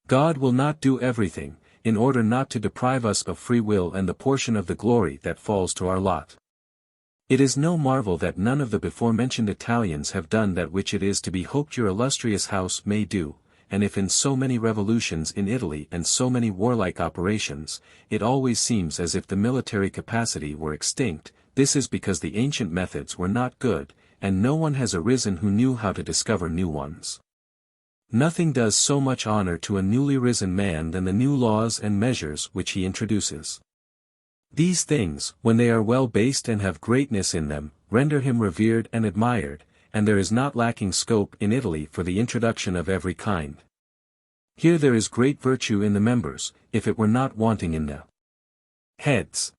God will not do everything, in order not to deprive us of free will and the portion of the glory that falls to our lot. It is no marvel that none of the before-mentioned Italians have done that which it is to be hoped your illustrious house may do. And if in so many revolutions in Italy and so many warlike operations, it always seems as if the military capacity were extinct, this is because the ancient methods were not good, and no one has arisen who knew how to discover new ones. Nothing does so much honor to a newly risen man than the new laws and measures which he introduces. These things, when they are well based and have greatness in them, render him revered and admired, and there is not lacking scope in Italy for the introduction of every kind. Here there is great virtue in the members, if it were not wanting in the heads.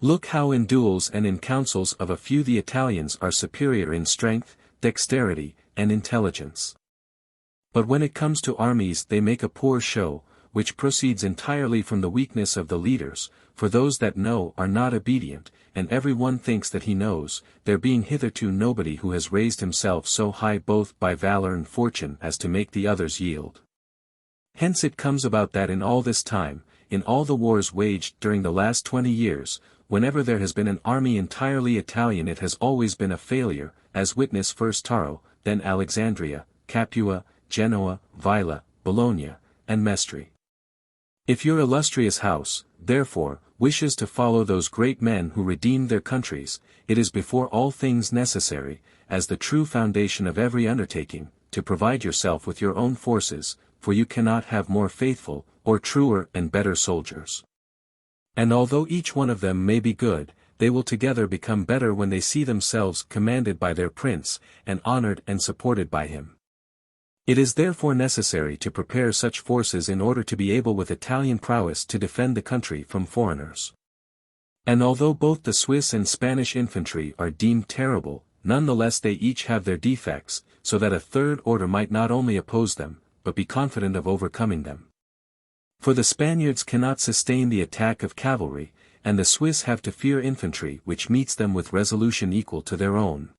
Look how in duels and in councils of a few the Italians are superior in strength, dexterity, and intelligence. But when it comes to armies they make a poor show, which proceeds entirely from the weakness of the leaders, for those that know are not obedient, and every one thinks that he knows, there being hitherto nobody who has raised himself so high both by valor and fortune as to make the others yield. Hence it comes about that in all this time, in all the wars waged during the last 20 years, whenever there has been an army entirely Italian it has always been a failure, as witness first Taro, then Alexandria, Capua, Genoa, Villa, Bologna, and Mestre. If your illustrious house, therefore, wishes to follow those great men who redeemed their countries, it is before all things necessary, as the true foundation of every undertaking, to provide yourself with your own forces, for you cannot have more faithful, or truer and better soldiers. And although each one of them may be good, they will together become better when they see themselves commanded by their prince, and honored and supported by him. It is therefore necessary to prepare such forces in order to be able with Italian prowess to defend the country from foreigners. And although both the Swiss and Spanish infantry are deemed terrible, nonetheless they each have their defects, so that a third order might not only oppose them, but be confident of overcoming them. For the Spaniards cannot sustain the attack of cavalry, and the Swiss have to fear infantry which meets them with resolution equal to their own.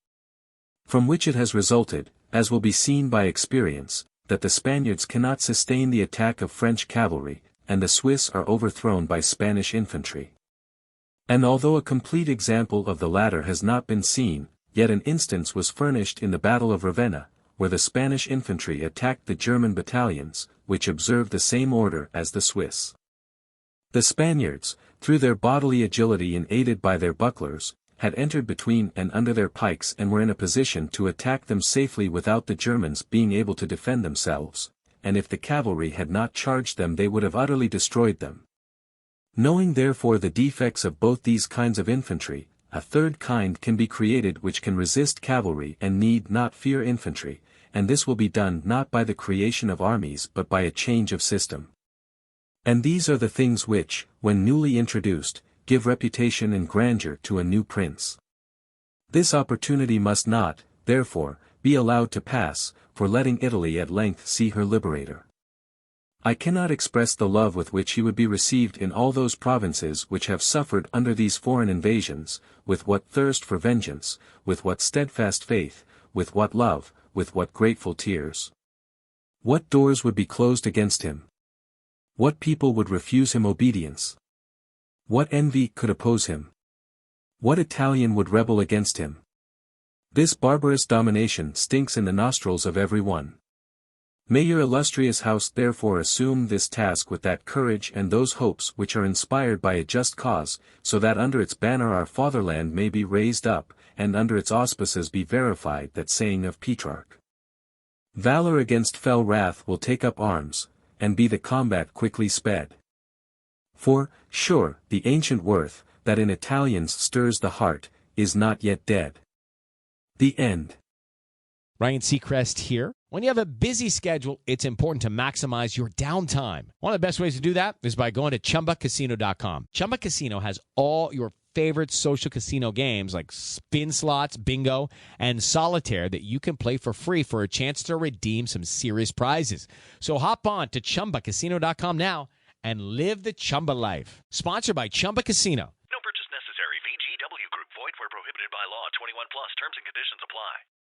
From which it has resulted, as will be seen by experience, that the Spaniards cannot sustain the attack of French cavalry, and the Swiss are overthrown by Spanish infantry. And although a complete example of the latter has not been seen, yet an instance was furnished in the Battle of Ravenna, where the Spanish infantry attacked the German battalions, which observed the same order as the Swiss. The Spaniards, through their bodily agility and aided by their bucklers, had entered between and under their pikes and were in a position to attack them safely without the Germans being able to defend themselves, and if the cavalry had not charged them they would have utterly destroyed them. Knowing therefore the defects of both these kinds of infantry, a third kind can be created which can resist cavalry and need not fear infantry, and this will be done not by the creation of armies but by a change of system. And these are the things which, when newly introduced, give reputation and grandeur to a new prince. This opportunity must not, therefore, be allowed to pass, for letting Italy at length see her liberator. I cannot express the love with which he would be received in all those provinces which have suffered under these foreign invasions, with what thirst for vengeance, with what steadfast faith, with what love, with what grateful tears. What doors would be closed against him? What people would refuse him obedience? What envy could oppose him? What Italian would rebel against him? This barbarous domination stinks in the nostrils of every one. May your illustrious house therefore assume this task with that courage and those hopes which are inspired by a just cause, so that under its banner our fatherland may be raised up, and under its auspices be verified that saying of Petrarch. Valor against fell wrath will take up arms, and be the combat quickly sped. For, sure, the ancient worth, that in Italians stirs the heart, is not yet dead. The end. Ryan Seacrest here. When you have a busy schedule, it's important to maximize your downtime. One of the best ways to do that is by going to ChumbaCasino.com. Chumba Casino has all your favorite social casino games like spin slots, bingo, and solitaire that you can play for free for a chance to redeem some serious prizes. So hop on to ChumbaCasino.com now and live the Chumba life. Sponsored by Chumba Casino. No purchase necessary. VGW Group. Void where prohibited by law. 21 plus. Terms and conditions apply.